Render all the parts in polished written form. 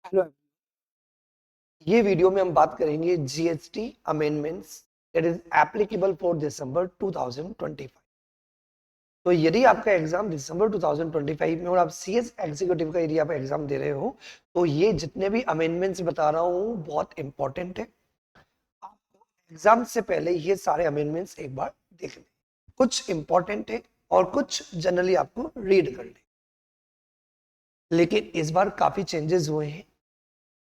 Hello, ये video में हम बात करेंगे GST amendments that is applicable for December 2025। तो यदि आपका एग्जाम दिसंबर 2025 में और आप सीएस एग्जीक्यूटिव का यदि आप एग्जाम दे रहे हो तो ये जितने भी अमेंडमेंट्स बता रहा हूँ बहुत इंपॉर्टेंट है। आपको एग्जाम से पहले ये सारे अमेंडमेंट्स एक बार देख लें। कुछ इंपॉर्टेंट है और कुछ जनरली आपको रीड कर लें, लेकिन इस बार काफी चेंजेस हुए हैं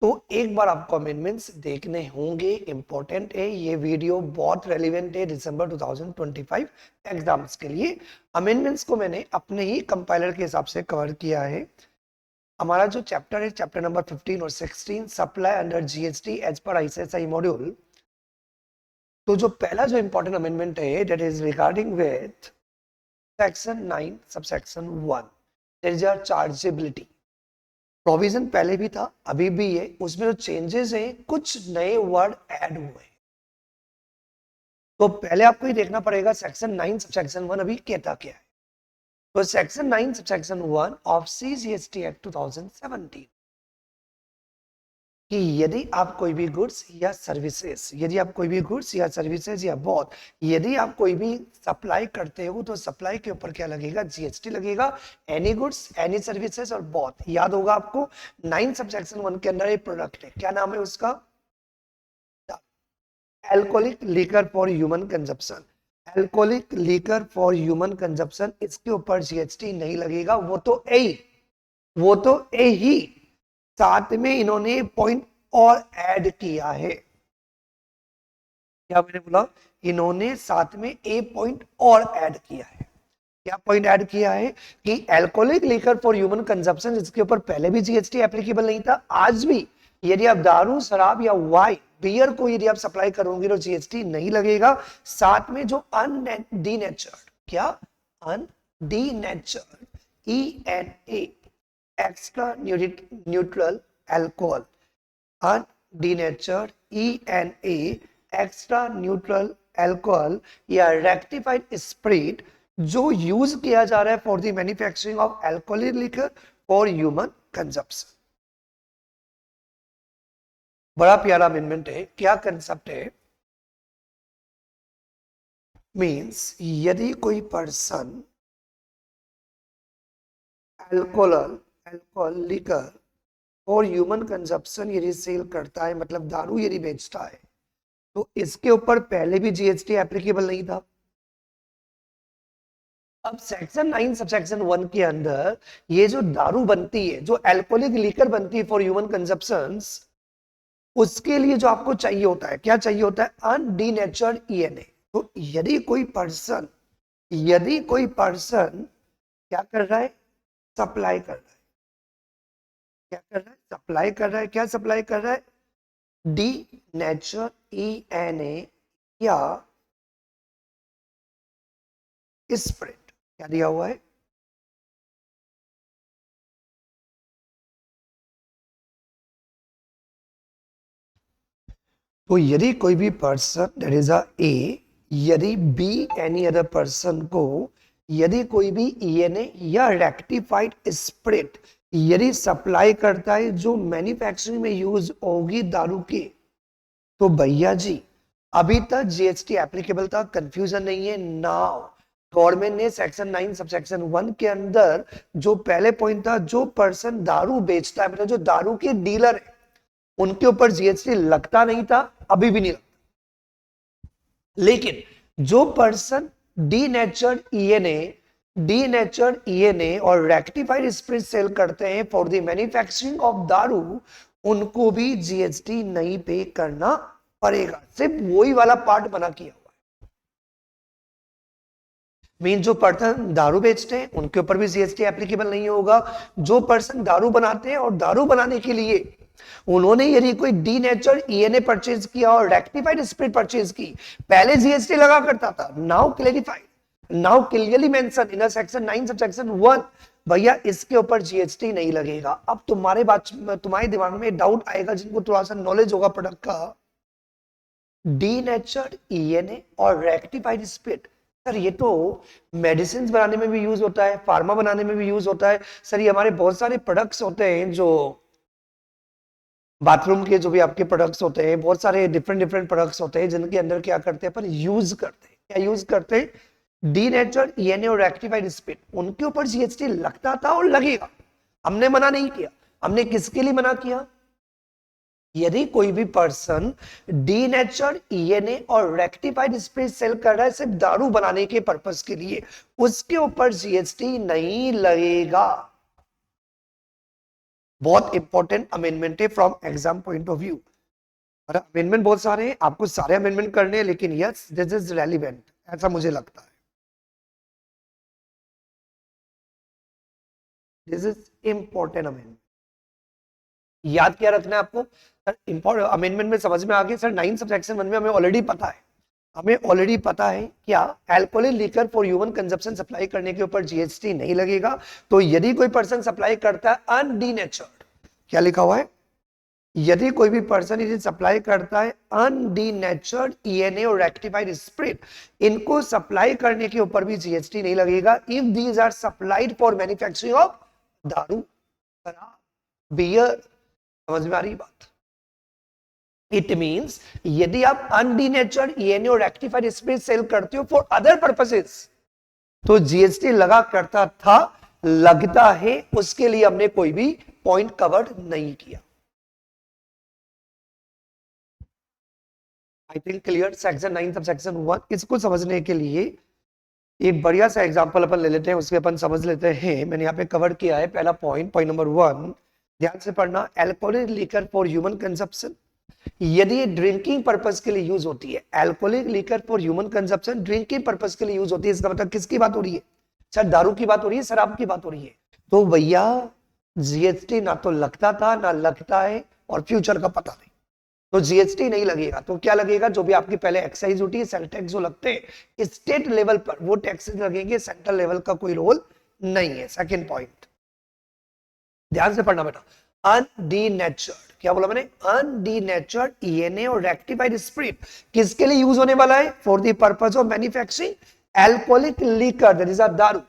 तो एक बार आपको अमेंडमेंट्स देखने होंगे। इंपॉर्टेंट है, ये वीडियो बहुत रेलिवेंट है दिसंबर 2025 एग्जाम्स के लिए। अमेंडमेंट्स को मैंने अपने ही कंपाइलर के हिसाब से कवर किया है। हमारा जो चैप्टर है, चैप्टर नंबर 15 और 16, supply under GST as per ICSI module. तो जो पहला जो इंपॉर्टेंट अमेंडमेंट है that is regarding with section 9 subsection 1, that is our chargeability. Provision पहले भी था, अभी भी है, उसमें जो चेंजेस हैं कुछ नए वर्ड ऐड हुए हैं। तो पहले आपको ये देखना पड़ेगा सेक्शन 9 सबसेक्शन 1 अभी कहता क्या है। तो section 9 subsection 1 of CGST act 2017 कि यदि आप कोई भी गुड्स या सर्विसेज, यदि आप कोई भी गुड्स या सर्विसेज या बोथ, यदि आप कोई भी सप्लाई करते हो तो सप्लाई के ऊपर क्या लगेगा? जीएसटी लगेगा। एनी गुड्स, एनी सर्विसेज और बोथ। याद होगा आपको 9 सबसेक्शन 1 के अंदर एक प्रोडक्ट है, क्या नाम है उसका? Alcoholic liquor for human consumption. Alcoholic liquor for human consumption, इसके ऊपर जीएसटी नहीं लगेगा। वो तो ए ही साथ में इन्होंने पॉइंट और ऐड किया है। क्या मैंने बोला? इन्होंने साथ में ए पॉइंट और ऐड किया है। क्या पॉइंट ऐड किया है? कि alcoholic liquor for human consumption, इसके ऊपर पहले भी जीएसटी एप्लीकेबल नहीं था, आज भी यदि आप दारू, शराब या वाइन, बियर को यदि आप सप्लाई करोगे तो जीएसटी नहीं लगेगा। साथ में जो अनडीनेचर्ड, क्या undenatured, ENA, extra neutral alcohol, undenatured ENA, extra neutral alcohol या रेक्टिफाइड स्पिरिट जो यूज किया जा रहा है for the manufacturing of alcoholic liquor for human consumption. बड़ा प्यारा अमेंडमेंट है। क्या कंसेप्ट है? मींस यदि कोई पर्सन अल्कोहल लिकर और ह्यूमन कंजप्शन यदि सेल करता है, मतलब दारू यदि बेचता है, तो इसके ऊपर पहले भी जीएसटी एप्लीकेबल नहीं था। अब सेक्शन 9 सबसेक्शन 1 के अंदर ये जो दारू बनती है, जो अल्कोहलिक लिकर बनती है फॉर ह्यूमन कंजप्शन, उसके लिए जो आपको चाहिए होता है, क्या चाहिए होता है? अनडीनेचर्ड ENA। तो यदि कोई पर्सन क्या कर रहा है? सप्लाई कर रहा है। क्या कर रहा है? सप्लाई कर रहा है। क्या सप्लाई कर रहा है? डी नेचर ENA या स्प्रिट। क्या दिया हुआ है? तो यदि कोई भी पर्सन, दैट इज अ ए, यदि बी एनी अदर पर्सन को यदि कोई भी ENA या रेक्टिफाइड स्पिरिट यदि सप्लाई करता है जो मैन्युफैक्चरिंग में यूज होगी दारू की, तो भैया जी अभी तक जीएसटी एप्लीकेबल था, कंफ्यूजन नहीं है। नाउ गवर्नमेंट ने सेक्शन 9 सबसेक्शन 1 के अंदर जो पहले पॉइंट था, जो पर्सन दारू बेचता है, मतलब जो दारू के डीलर है, उनके ऊपर जीएसटी लगता नहीं था, अभी भी नहीं लगता। लेकिन जो पर्सन डीनेचर्ड ENA और रेक्टिफाइड स्पिरिट सेल करते हैं फॉर द मैन्युफैक्चरिंग ऑफ दारू, उनको भी जीएसटी नहीं पे करना पड़ेगा। सिर्फ वही वाला पार्ट बना किया हुआ है। मीन जो पर्सन दारू बेचते हैं उनके ऊपर भी जीएसटी एप्लीकेबल नहीं होगा। जो पर्सन दारू बनाते हैं और दारू बनाने के लिए उन्होंने यदि कोई डीनेचर्ड ENA परचेज किया और रेक्टिफाइड स्पिरिट परचेज की, पहले जीएसटी लगा करता था, now clarified, now clearly mention in section 9 subsection 1, भैया इसके ऊपर जीएसटी नहीं लगेगा। अब तुम्हारे दिमाग में डाउट आएगा, जिनको थोड़ा सा नॉलेज होगा प्रोडक्ट का, डीनेचर्ड ENA और रेक्टिफाइड स्पिरिट, सर ये तो मेडिसिन बनाने में भी यूज होता है, फार्मा बनाने में भी यूज होता है। सर ये हमारे बहुत सारे प्रोडक्ट्स होते हैं जो बाथरूम के जो भी आपके प्रोडक्ट्स होते हैं, बहुत सारे डिफरेंट डिफरेंट प्रोडक्ट्स होते हैं जिनके अंदर क्या करते हैं अपन यूज करते हैं, क्या यूज करते हैं, डीनेचर्ड ईएनए और रेक्टिफाइड स्पिरिट, उनके ऊपर जीएसटी लगता था और लगेगा। हमने मना नहीं किया। हमने किसके लिए मना किया? यदि कोई भी पर्सन डीनेचर्ड ईएनए और रेक्टिफाइड स्पिरिट सेल कर रहा है सिर्फ दारू बनाने के पर्पस के लिए, उसके ऊपर जीएसटी नहीं लगेगा। बहुत इंपॉर्टेंट अमेंडमेंट है from exam point of view. और अमेंडमेंट बहुत सारे हैं, आपको सारे अमेंडमेंट करने हैं, लेकिन यस दिस इज रेलिवेंट, ऐसा मुझे लगता है। This is important amendment. याद क्या रखना है आपको? सर इंपॉर्टेंट अमेंडमेंट में समझ में आ गया सर। 9 सबसेक्शन 1 में हमें ऑलरेडी पता है, हमें ऑलरेडी पता है क्या, alcoholic liquor for human consumption supply करने के ऊपर जीएसटी नहीं लगेगा। तो यदि कोई पर्सन सप्लाई करता है अनडीनेचर्ड, क्या लिखा हुआ है, यदि कोई भी पर्सन इसे सप्लाई करता है अनडीनेचर्ड ईएनए और रेक्टिफाइड स्पिरिट, इनको सप्लाई करने के ऊपर भी जीएसटी नहीं लगेगा if these are supplied for manufacturing of दारू, शराब, बियर। समझ में आ रही बात? इट मींस यदि आप अनडीनेचर्ड ईएनए और रेक्टिफाइड स्पिरिट सेल करते हो फॉर अदर पर्पसेस, तो जीएसटी लगा करता था, लगता है, उसके लिए हमने कोई भी पॉइंट कवर नहीं किया। I think clear. Section 9 sub section 1, इसको समझने के लिए एक बढ़िया सा एग्जांपल अपन ले लेते हैं, उसके अपन समझ लेते हैं। मैंने यहाँ पे कवर किया है पहला पॉइंट, पॉइंट नंबर 1, ध्यान से पढ़ना। Alcoholic liquor for human consumption, यदि ये ड्रिंकिंग पर्पस के लिए यूज होती है, alcoholic liquor for human consumption drinking purpose के लिए यूज होती है, इसका मतलब किसकी बात हो रही है? सर दारू की बात हो रही है, शराब की बात हो रही है। तो भैया जीएसटी ना तो लगता था ना लगता है, और फ्यूचर का पता नहीं, तो जीएसटी नहीं लगेगा। तो क्या लगेगा? जो भी आपकी पहले एक्साइज ड्यूटी, सेल टैक्स जो लगते हैं स्टेट लेवल पर, वो टैक्सेस लगेंगे, सेंट्रल लेवल का कोई रोल नहीं है। सेकंड पॉइंट ध्यान से पढ़ना बेटा, अनडीनेचर्ड, क्या बोला मैंने? अनडीनेचर्ड ईएनए और रेक्टिफाइड स्पिरिट किसके लिए यूज होने वाला है? For the purpose of manufacturing alcoholic liquor, that is दारू।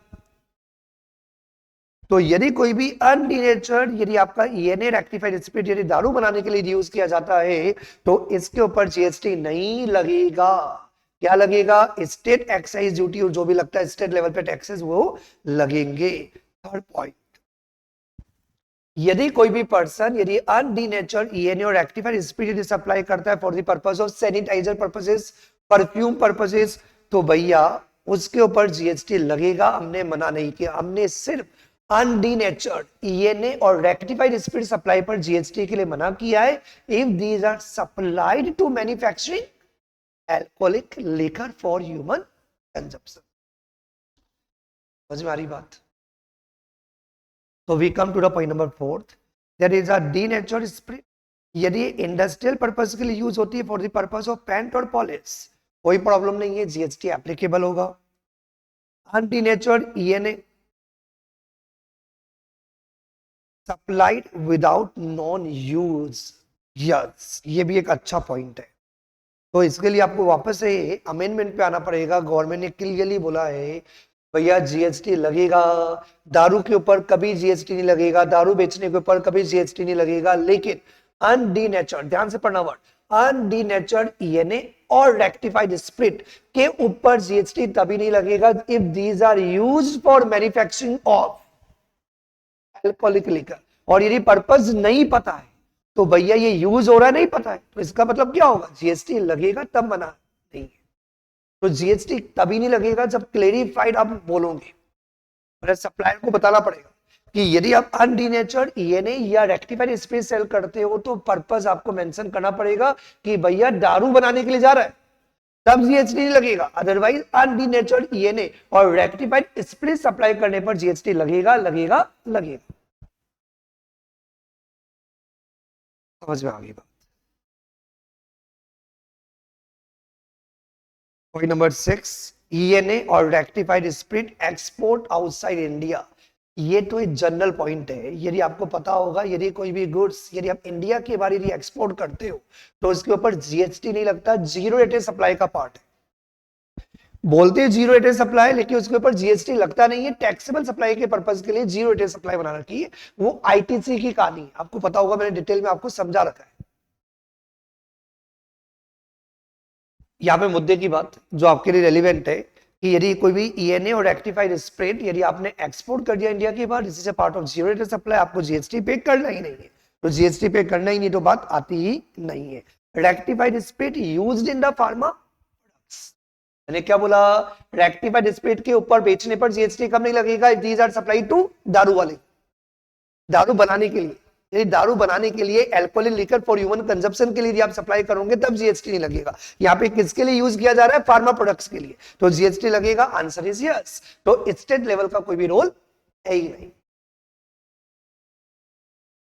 तो यदि कोई भी अनडीनेचर्ड, यदि आपका ईएनए रेक्टिफाइड स्पिरिट यदि दारू बनाने के लिए यूज किया जाता है, तो इसके ऊपर जीएसटी नहीं लगेगा। क्या लगेगा? स्टेट एक्साइज ड्यूटी, और जो भी लगता है स्टेट लेवल पे टैक्सेस वो लगेंगे। थर्ड पॉइंट, यदि कोई भी पर्सन यदि अनडीनेचर्ड ईएनए और रेक्टिफाइड स्पिरिट यदि सप्लाई करता है for the purpose of sanitiser purposes, perfume purposes, तो भैया उसके ऊपर जीएसटी लगेगा। हमने मना नहीं किया, हमने सिर्फ अनडीनेचर्ड ईएनए और रेक्टिफाइड स्पिरिट सप्लाई पर जीएसटी के लिए मना किया है if these are supplied to manufacturing alcoholic liquor for human consumption. समझ में आ रही बात? So we come to the point number 4th, that is a denatured spirit, यदि इंडस्ट्रियल पर्पस के लिए यूज होती है for the purpose of paint और पॉलिश, कोई प्रॉब्लम नहीं है, जीएसटी एप्लीकेबल होगा। Undenatured ENA supplied without non use, yes ये भी एक अच्छा पॉइंट है। तो इसके लिए आपको वापस से अमेंडमेंट पे आना पड़ेगा। गवर्नमेंट ने क्लियरली बोला है भैया जीएसटी लगेगा, दारू के ऊपर कभी जीएसटी नहीं लगेगा, दारू बेचने के ऊपर कभी जीएसटी नहीं लगेगा, लेकिन अनडीनेचर्ड, ध्यान से पढ़ना वर्ड, अनडीनेचर्ड ईएनए और रेक्टिफाइड स्पिरिट के ऊपर जीएसटी तभी नहीं लगेगा if these are used for manufacturing of alcoholic liquor. और यदि पर्पस नहीं पता है तो भैया ये यूज हो रहा है नहीं पता है, तो इसका मतलब क्या होगा? जीएसटी लगेगा तब मना नहीं है। तो जीएसटी तभी नहीं लगेगा जब क्लेरिफाइड आप बोलोगे, मतलब सप्लायर को बताना पड़ेगा कि यदि आप अनडीनेचर्ड ईएनए या रेक्टिफाइड स्पिरिट सेल करते हो तो पर्पस आपको मेंशन करना पड़ेगा कि भैया दारू बनाने के लिए जा रहा है, तब जीएसटी नहीं लगेगा। अदरवाइज अनडीनेचर्ड ईएनए और रेक्टिफाइड स्पिरिट सप्लाई करने पर जीएसटी लगेगा लगेगा लगेगा। समझ में आ गई बात? पॉइंट नंबर 6, ईएनए और rectified spirit export outside India, ये तो एक जनरल पॉइंट है। यदि आपको पता होगा यदि कोई भी गुड्स यदि आप इंडिया के बाहर यदि एक्सपोर्ट करते हो तो इसके ऊपर जीएसटी नहीं लगता, जीरो रेटेड सप्लाई का पार्ट है। बोलते हैं जीरो रेटेड सप्लाई, लेकिन उसके ऊपर जीएसटी लगता नहीं है। टैक्सेबल सप्लाई के पर्पज के लिए जीरो रेटेड सप्लाई बना रखी है, वो आईटीसी की कहानी है, आपको पता होगा, मैंने डिटेल में आपको समझा रखा है। यहाँ पे मुद्दे की बात जो आपके लिए रेलिवेंट है कि यदि कोई भी ईएनए और रेक्टिफाइड स्प्रेड यदि आपने एक्सपोर्ट कर दिया इंडिया के बाहर, this is a part of zero rated supply, आपको जीएसटी पे करना ही नहीं है। तो जीएसटी पे करना ही नहीं तो बात आती ही नहीं है। Rectified spread used in the pharma, मैंने क्या बोला, रेक्टिफाइड स्प्रेड के ऊपर बेचने पर जीएसटी कम नहीं लगेगा। दीज आर सप्लाई टू दारू वाले, दारू बनाने के लिए, यदि दारू बनाने के लिए alcoholic liquor for human consumption के लिए यदि आप सप्लाई करोगे तब जीएसटी नहीं लगेगा। यहाँ पे किसके लिए यूज किया जा रहा है, फार्मा प्रोडक्ट्स के लिए, तो जीएसटी लगेगा। Answer is yes. तो स्टेट लेवल का कोई भी रोल है ही नहीं।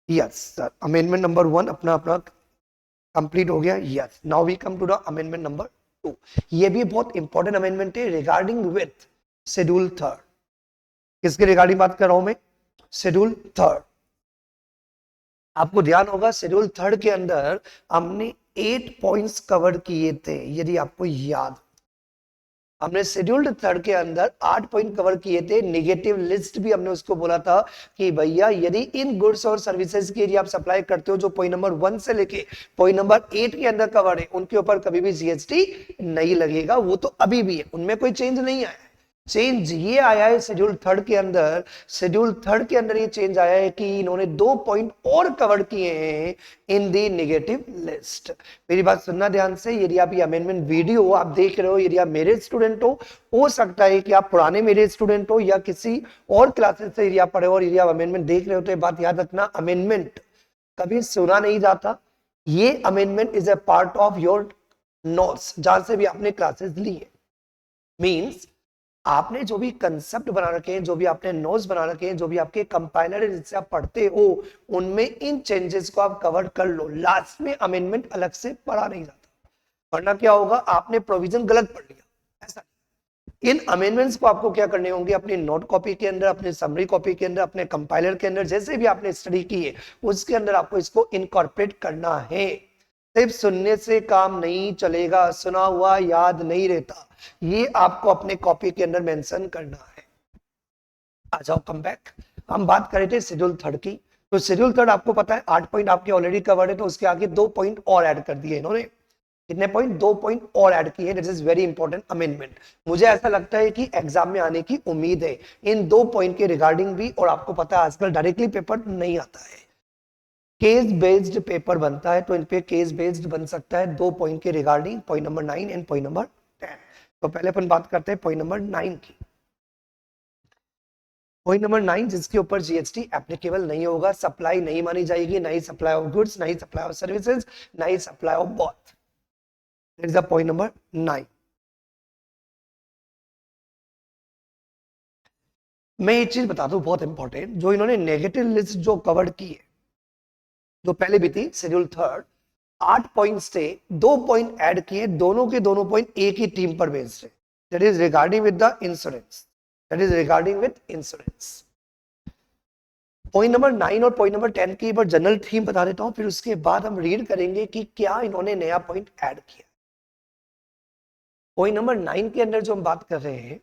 यस सर, अमेंडमेंट नंबर 1 अपना अपना कंप्लीट हो गया। Yes, now we come to the amendment number 2। ये भी बहुत इंपॉर्टेंट अमेंडमेंट है रिगार्डिंग विथ शेड्यूल 3। किसके रिगार्डिंग बात कर रहा हूं मैं, शेड्यूल 3। आपको ध्यान होगा शेड्यूल 3 के अंदर हमने 8 पॉइंट्स कवर किए थे, यदि आपको याद, हमने शेड्यूल्ड 3 के अंदर 8 पॉइंट कवर किए थे। नेगेटिव लिस्ट भी हमने उसको बोला था कि भैया यदि इन गुड्स और सर्विसेज की यदि आप सप्लाई करते हो जो पॉइंट नंबर 1 से लेके पॉइंट नंबर 8 के अंदर कवर है, उनके ऊपर कभी भी जीएसटी नहीं लगेगा। वो तो अभी भी है, उनमें कोई चेंज नहीं आया है। चेंज ये आया है शेड्यूल 3 के अंदर, शेड्यूल 3 के अंदर ये चेंज आया है कि इन्होंने 2 पॉइंट और कवर किए हैं इन दी नेगेटिव लिस्ट। मेरी बात सुनना ध्यान से, यदि आप ये अमेंडमेंट वीडियो आप देख रहे हो, यदि आप मेरे स्टूडेंट हो सकता है कि आप पुराने मेरे स्टूडेंट हो या किसी और क्लासेस से यदि आप पढ़े हो और यदि आप अमेंडमेंट देख रहे हो, तो ये बात याद रखना, अमेंडमेंट कभी सुना नहीं जाता। ये amendment is a part of your notes, जहां से भी आपने क्लासेस ली है। मीन्स आपने जो भी कंसेप्ट बना रखे हैं, जो भी आपने नोट्स बना रखे हैं, जो भी आपके कंपाइलर है जिससे आप पढ़ते हो, उनमें इन चेंजेस को आप कवर कर लो। लास्ट में अमेंडमेंट अलग से पढ़ा नहीं जाता, वरना क्या होगा, आपने प्रोविजन गलत पढ़ लिया। ऐसा इन अमेंडमेंट्स को आपको क्या करने होंगे, अपनी नोट कॉपी के अंदर, अपने समरी कॉपी के अंदर, अपने कंपाइलर के अंदर, जैसे भी आपने स्टडी की है उसके अंदर आपको इसको इनकॉर्पोरेट करना है। सिर्फ सुनने से काम नहीं चलेगा, सुना हुआ याद नहीं रहता, ये आपको अपने कॉपी के अंदर मेंशन करना है। आ जाओ, कम बैक। हम बात कर रहे थे शेड्यूल 3 की, तो शेड्यूल 3 आपको पता है 8 पॉइंट आपके ऑलरेडी कवर्ड है, तो उसके आगे 2 पॉइंट और ऐड कर दिए इन्होंने। कितने पॉइंट, 2 पॉइंट और ऐड किए। This is very important amendment. मुझे ऐसा लगता है कि एग्जाम में आने की उम्मीद है इन 2 पॉइंट के रिगार्डिंग भी। और आपको पता है आजकल डायरेक्टली पेपर नहीं आता है, केस बेस्ड पेपर बनता है, तो इन पे केस बेस्ड बन सकता है 2 पॉइंट के regarding, point number 9 and point number 10। तो पहले अपन बात करते हैं पॉइंट नंबर 9 की। पॉइंट नंबर 9 जिसके ऊपर जीएसटी एप्लीकेबल नहीं होगा, सप्लाई नहीं मानी जाएगी, नहीं सप्लाई ऑफ गुड्स, नहीं सप्लाई ऑफ सर्विसेज, नहीं supply of both. That is the point number 9। मैं एक चीज बता दूं बहुत इंपॉर्टेंट, जो इन्होंने नेगेटिव लिस्ट जो कवर की है, जो पहले भी थी शेड्यूल 3, 8 पॉइंट्स थे, 2 पॉइंट ऐड किए, दोनों के दोनों पॉइंट एक ही टीम पर बेस्ड है। That is regarding with the insurance, that is regarding with insurance. Point number 9 और पॉइंट नंबर 10 की एक बार जनरल थीम बता देता हूं, फिर उसके बाद हम रीड करेंगे कि क्या इन्होंने नया पॉइंट ऐड किया। पॉइंट नंबर 9 के अंदर जो हम बात कर रहे हैं,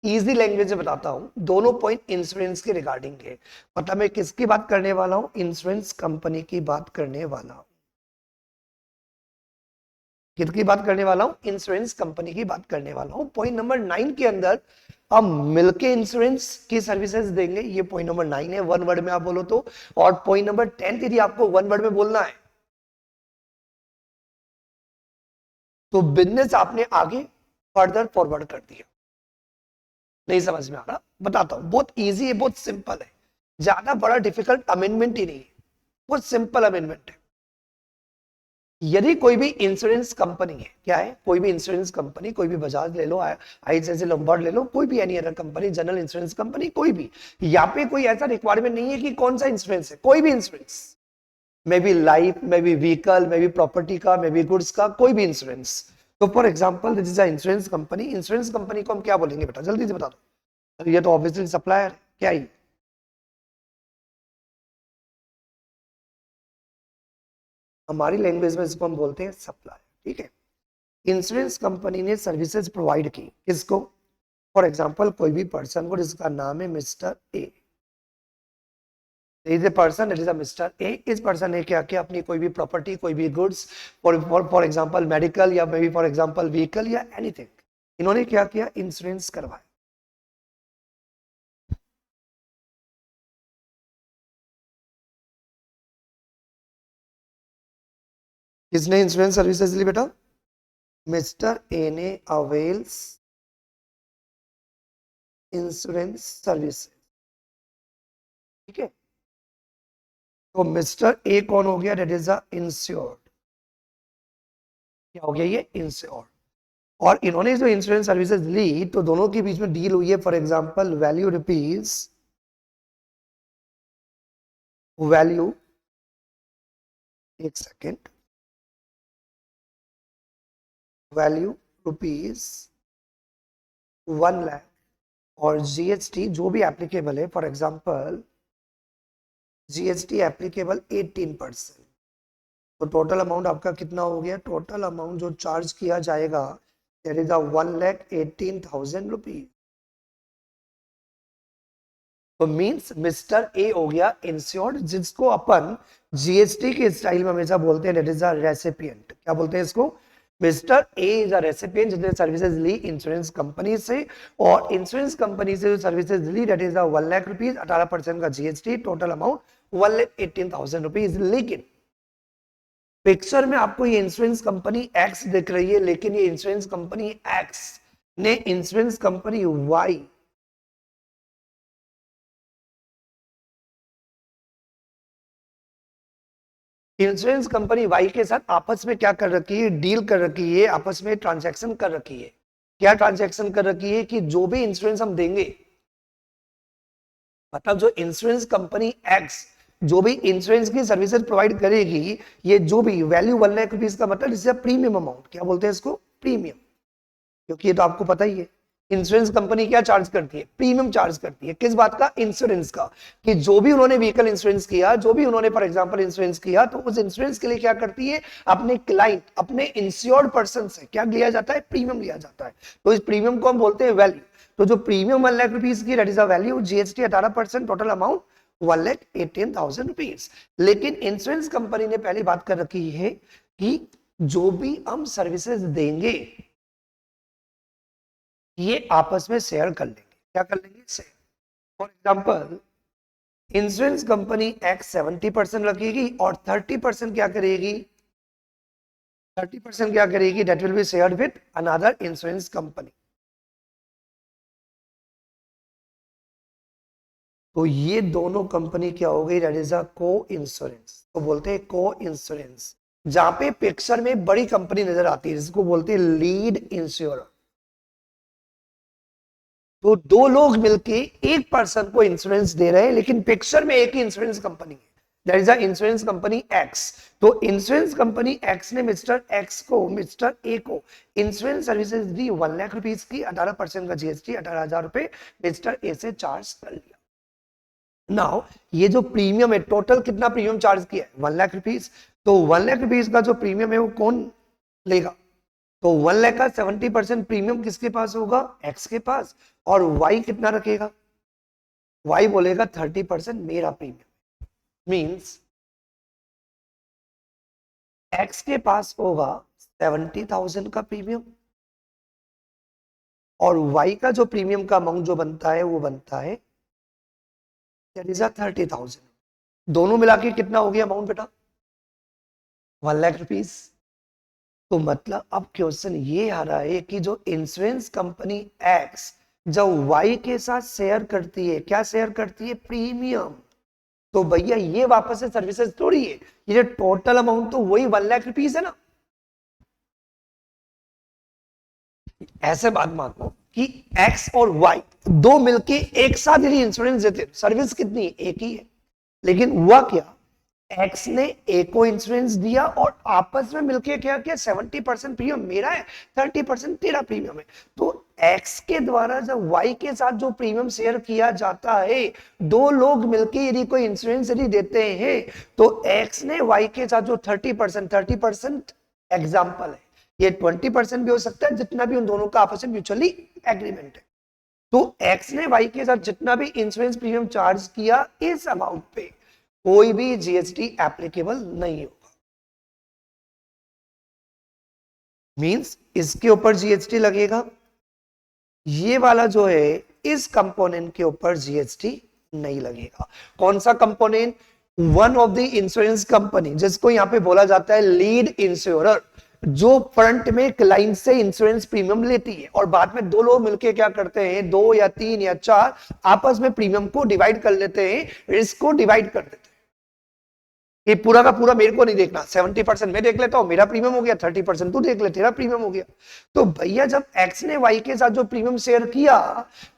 इजी लैंग्वेज में बताता हूं, दोनों पॉइंट इंश्योरेंस के रिगार्डिंग है। मतलब मैं किसकी बात करने वाला हूं, इंश्योरेंस कंपनी की बात करने वाला हूं। किसकी बात करने वाला हूं, इंश्योरेंस कंपनी की बात करने वाला हूं। पॉइंट नंबर 9 के अंदर हम मिलके इंश्योरेंस की सर्विसेज देंगे, ये पॉइंट नंबर 9 है, 1 वर्ड में आप बोलो तो। और पॉइंट नंबर 10 यदि आपको 1 वर्ड में बोलना है तो बिजनेस आपने आगे फर्दर फॉरवर्ड कर दिया। नहीं समझ में आ रहा, बताता हूं, बहुत इजी है, बहुत सिंपल है, ज्यादा बड़ा डिफिकल्ट अमेंडमेंट ही नहीं है, बहुत सिंपल अमेंडमेंट है। यदि कोई भी इंश्योरेंस कंपनी है, क्या है, कोई भी इंश्योरेंस कंपनी, कोई भी बजाज ले लो, आईसीआईसी लॉम्बार्ड ले लो, कोई भी any other company, general insurance company, कोई भी, यहाँ पे कोई ऐसा रिक्वायरमेंट नहीं है कि कौन सा इंश्योरेंस है, कोई भी insurance, may be life, may be vehicle, may be property का, मे बी गुड्स का, कोई भी इंश्योरेंस। तो for example this is insurance company. Insurance company को हम क्या बोलेंगे बेटा, जल्दी से बता दो। ये तो ऑब्वियसली सप्लायर है, क्या ही, हमारी लैंग्वेज में इसको हम बोलते हैं सप्लायर, ठीक है। इंश्योरेंस कंपनी ने सर्विसेज प्रोवाइड की किसको? फॉर एग्जाम्पल कोई भी पर्सन को जिसका नाम है mister A, is a person, it is a mister A. इस पर्सन ने क्या किया, अपनी कोई भी प्रॉपर्टी, कोई भी गुड्स, फॉर एग्जांपल मेडिकल या may be for example vehicle या एनीथिंग, इन्होंने क्या किया, इंश्योरेंस करवाया। किसने इंश्योरेंस सर्विसेज ली बेटा? मिस्टर ए ने अवेल्स इंश्योरेंस सर्विसेज, ठीक है। तो मिस्टर ए कौन हो गया? That is a insured. क्या हो गया ये? इंश्योर्ड। और इन्होंने जो इंश्योरेंस सर्विसेज ली तो दोनों के बीच में डील हुई है, for example value rupees, value, एक सेकेंड, वैल्यू रुपीज 1 लाख और जीएसटी जो भी एप्लीकेबल है, फॉर एग्जांपल जीएसटी एप्लीकेबल 18%। तो टोटल अमाउंट आपका कितना हो गया? टोटल अमाउंट जो चार्ज किया जाएगा दैट इज 1,18,000 रुपीज। तो मींस मिस्टर ए हो गया इंश्योर्ड, जिसको अपन जीएसटी के स्टाइल में हमेशा बोलते हैं दैट इज अ रेसिपिएंट। क्या बोलते हैं इसको? Mister A is a recipient जिसने सर्विसेज ली इंश्योरेंस कंपनी से, और इंश्योरेंस कंपनी से जो सर्विसेज ली दैट इज 1 लाख रुपीज, 18% का जीएसटी, टोटल अमाउंट 1,18,000 रुपीज। लेकिन पिक्चर में आपको ये इंश्योरेंस कंपनी एक्स दिख रही है, लेकिन ये इंश्योरेंस कंपनी एक्स ने insurance company Y insurance company Y के साथ आपस में क्या कर रखी है? डील कर रखी है, आपस में ट्रांजैक्शन कर रखी है। क्या ट्रांजैक्शन कर रखी है? कि जो भी इंश्योरेंस हम देंगे, मतलब जो इंश्योरेंस कंपनी एक्स जो भी इंश्योरेंस की सर्विसेज प्रोवाइड करेगी, ये जो भी वैल्यू 1 लाख रुपीज का मतलब इससे प्रीमियम अमाउंट, क्या बोलते हैं इसको? प्रीमियम। क्योंकि ये तो आपको पता ही है इंश्योरेंस कंपनी क्या चार्ज करती है? प्रीमियम चार्ज करती है। किस बात का? इंश्योरेंस का। कि जो भी उन्होंने व्हीकल इंश्योरेंस किया, जो भी उन्होंने फॉर एग्जांपल इंश्योरेंस किया, तो उस इंश्योरेंस के लिए क्या करती है? अपने क्लाइंट, अपने इंश्योर्ड पर्सन से क्या लिया जाता है? प्रीमियम लिया जाता है। तो इस प्रीमियम को हम बोलते हैं वैल्यू। तो जो प्रीमियम 1 लाख रुपीज की that is a value, GST 18%, total amount 1,18,000 rupees. लेकिन इंश्योरेंस कंपनी ने पहली बात कर रखी है कि जो भी हम सर्विसेज देंगे ये आपस में शेयर कर लेंगे। क्या कर लेंगे? Share. For example insurance company x 70% रखेगी और 30% क्या करेगी? 30% क्या करेगी? That will be shared with another insurance company. तो ये दोनों कंपनी क्या हो गई? दैट इज अ को इंश्योरेंस। तो बोलते हैं को इंश्योरेंस। जहां पे पिक्चर में बड़ी कंपनी नजर आती है जिसको बोलते हैं लीड इंश्योरर। तो दो लोग मिलके एक पर्सन को इंश्योरेंस दे रहे हैं, लेकिन पिक्चर में एक ही इंश्योरेंस कंपनी है, that is a insurance company x. तो इंश्योरेंस कंपनी एक्स ने मिस्टर एक्स को, मिस्टर ए को इंश्योरेंस सर्विसेज दी 1 लाख रुपीज की, 18% का जीएसटी, 18,000 रुपए मिस्टर ए से चार्ज कर लिया। नाउ ये जो प्रीमियम है, टोटल कितना प्रीमियम चार्ज किया है? 1 लाख रुपीज। तो 1 लाख रुपीज का जो प्रीमियम है वो कौन लेगा? तो 1 लाख का 70% प्रीमियम किसके पास होगा? एक्स के पास। और वाई कितना रखेगा? वाई बोलेगा 30% मेरा प्रीमियम। मींस एक्स के पास होगा 70,000 का प्रीमियम, और वाई का जो प्रीमियम का अमाउंट जो बनता है वो बनता है दैट इज 30,000। दोनों मिला के कितना हो गया अमाउंट बेटा? 1 लाख रुपीज। तो मतलब अब क्वेश्चन ये आ रहा है कि जो इंश्योरेंस कंपनी एक्स जब वाई के साथ शेयर करती है, क्या शेयर करती है? प्रीमियम। तो भैया ये वापस से सर्विसेज थोड़ी है, ये टोटल अमाउंट तो वही 1 लाख रुपीज है ना। ऐसे बात मानो कि एक्स और वाई दो मिलके एक साथ यदि इंश्योरेंस देते, सर्विस कितनी है? एक ही है। लेकिन हुआ क्या? एक्स ने ए को इंश्योरेंस दिया और आपस में मिलके क्या किया? 70% प्रीमियम मेरा है, 30% तेरा प्रीमियम है। तो एक्स के द्वारा जब वाई के साथ जो प्रीमियम शेयर किया जाता है, दो लोग मिलके यदि कोई इंश्योरेंस यदि देते हैं, तो एक्स ने वाई के साथ जो 30% एग्जाम्पल है, ये 20% भी हो सकता है, जितना भी उन दोनों का आपस में म्यूचुअली एग्रीमेंट है। तो एक्स ने वाई के साथ जितना भी इंश्योरेंस प्रीमियम चार्ज किया, इस अमाउंट पे कोई भी जीएसटी एप्लीकेबल नहीं होगा। मींस इसके ऊपर जीएसटी लगेगा, ये वाला जो है इस कंपोनेंट के ऊपर जीएसटी नहीं लगेगा। कौन सा component? One of the insurance company, जिसको यहां पे बोला जाता है लीड इंश्योरर, जो फ्रंट में क्लाइंट से इंश्योरेंस प्रीमियम लेती है और बाद में दो लोग मिलकर क्या करते हैं, 2 या 3 या 4 आपस में प्रीमियम को डिवाइड कर लेते हैं, रिस्क को डिवाइड कर देते हैं। ये पूरा का पूरा मेरे को नहीं देखना, 70% मैं देख लेता हूं, मेरा प्रीमियम हो गया, 30% तू देख ले, तेरा प्रीमियम हो गया। तो भैया जब एक्स ने वाई के साथ जो प्रीमियम शेयर किया,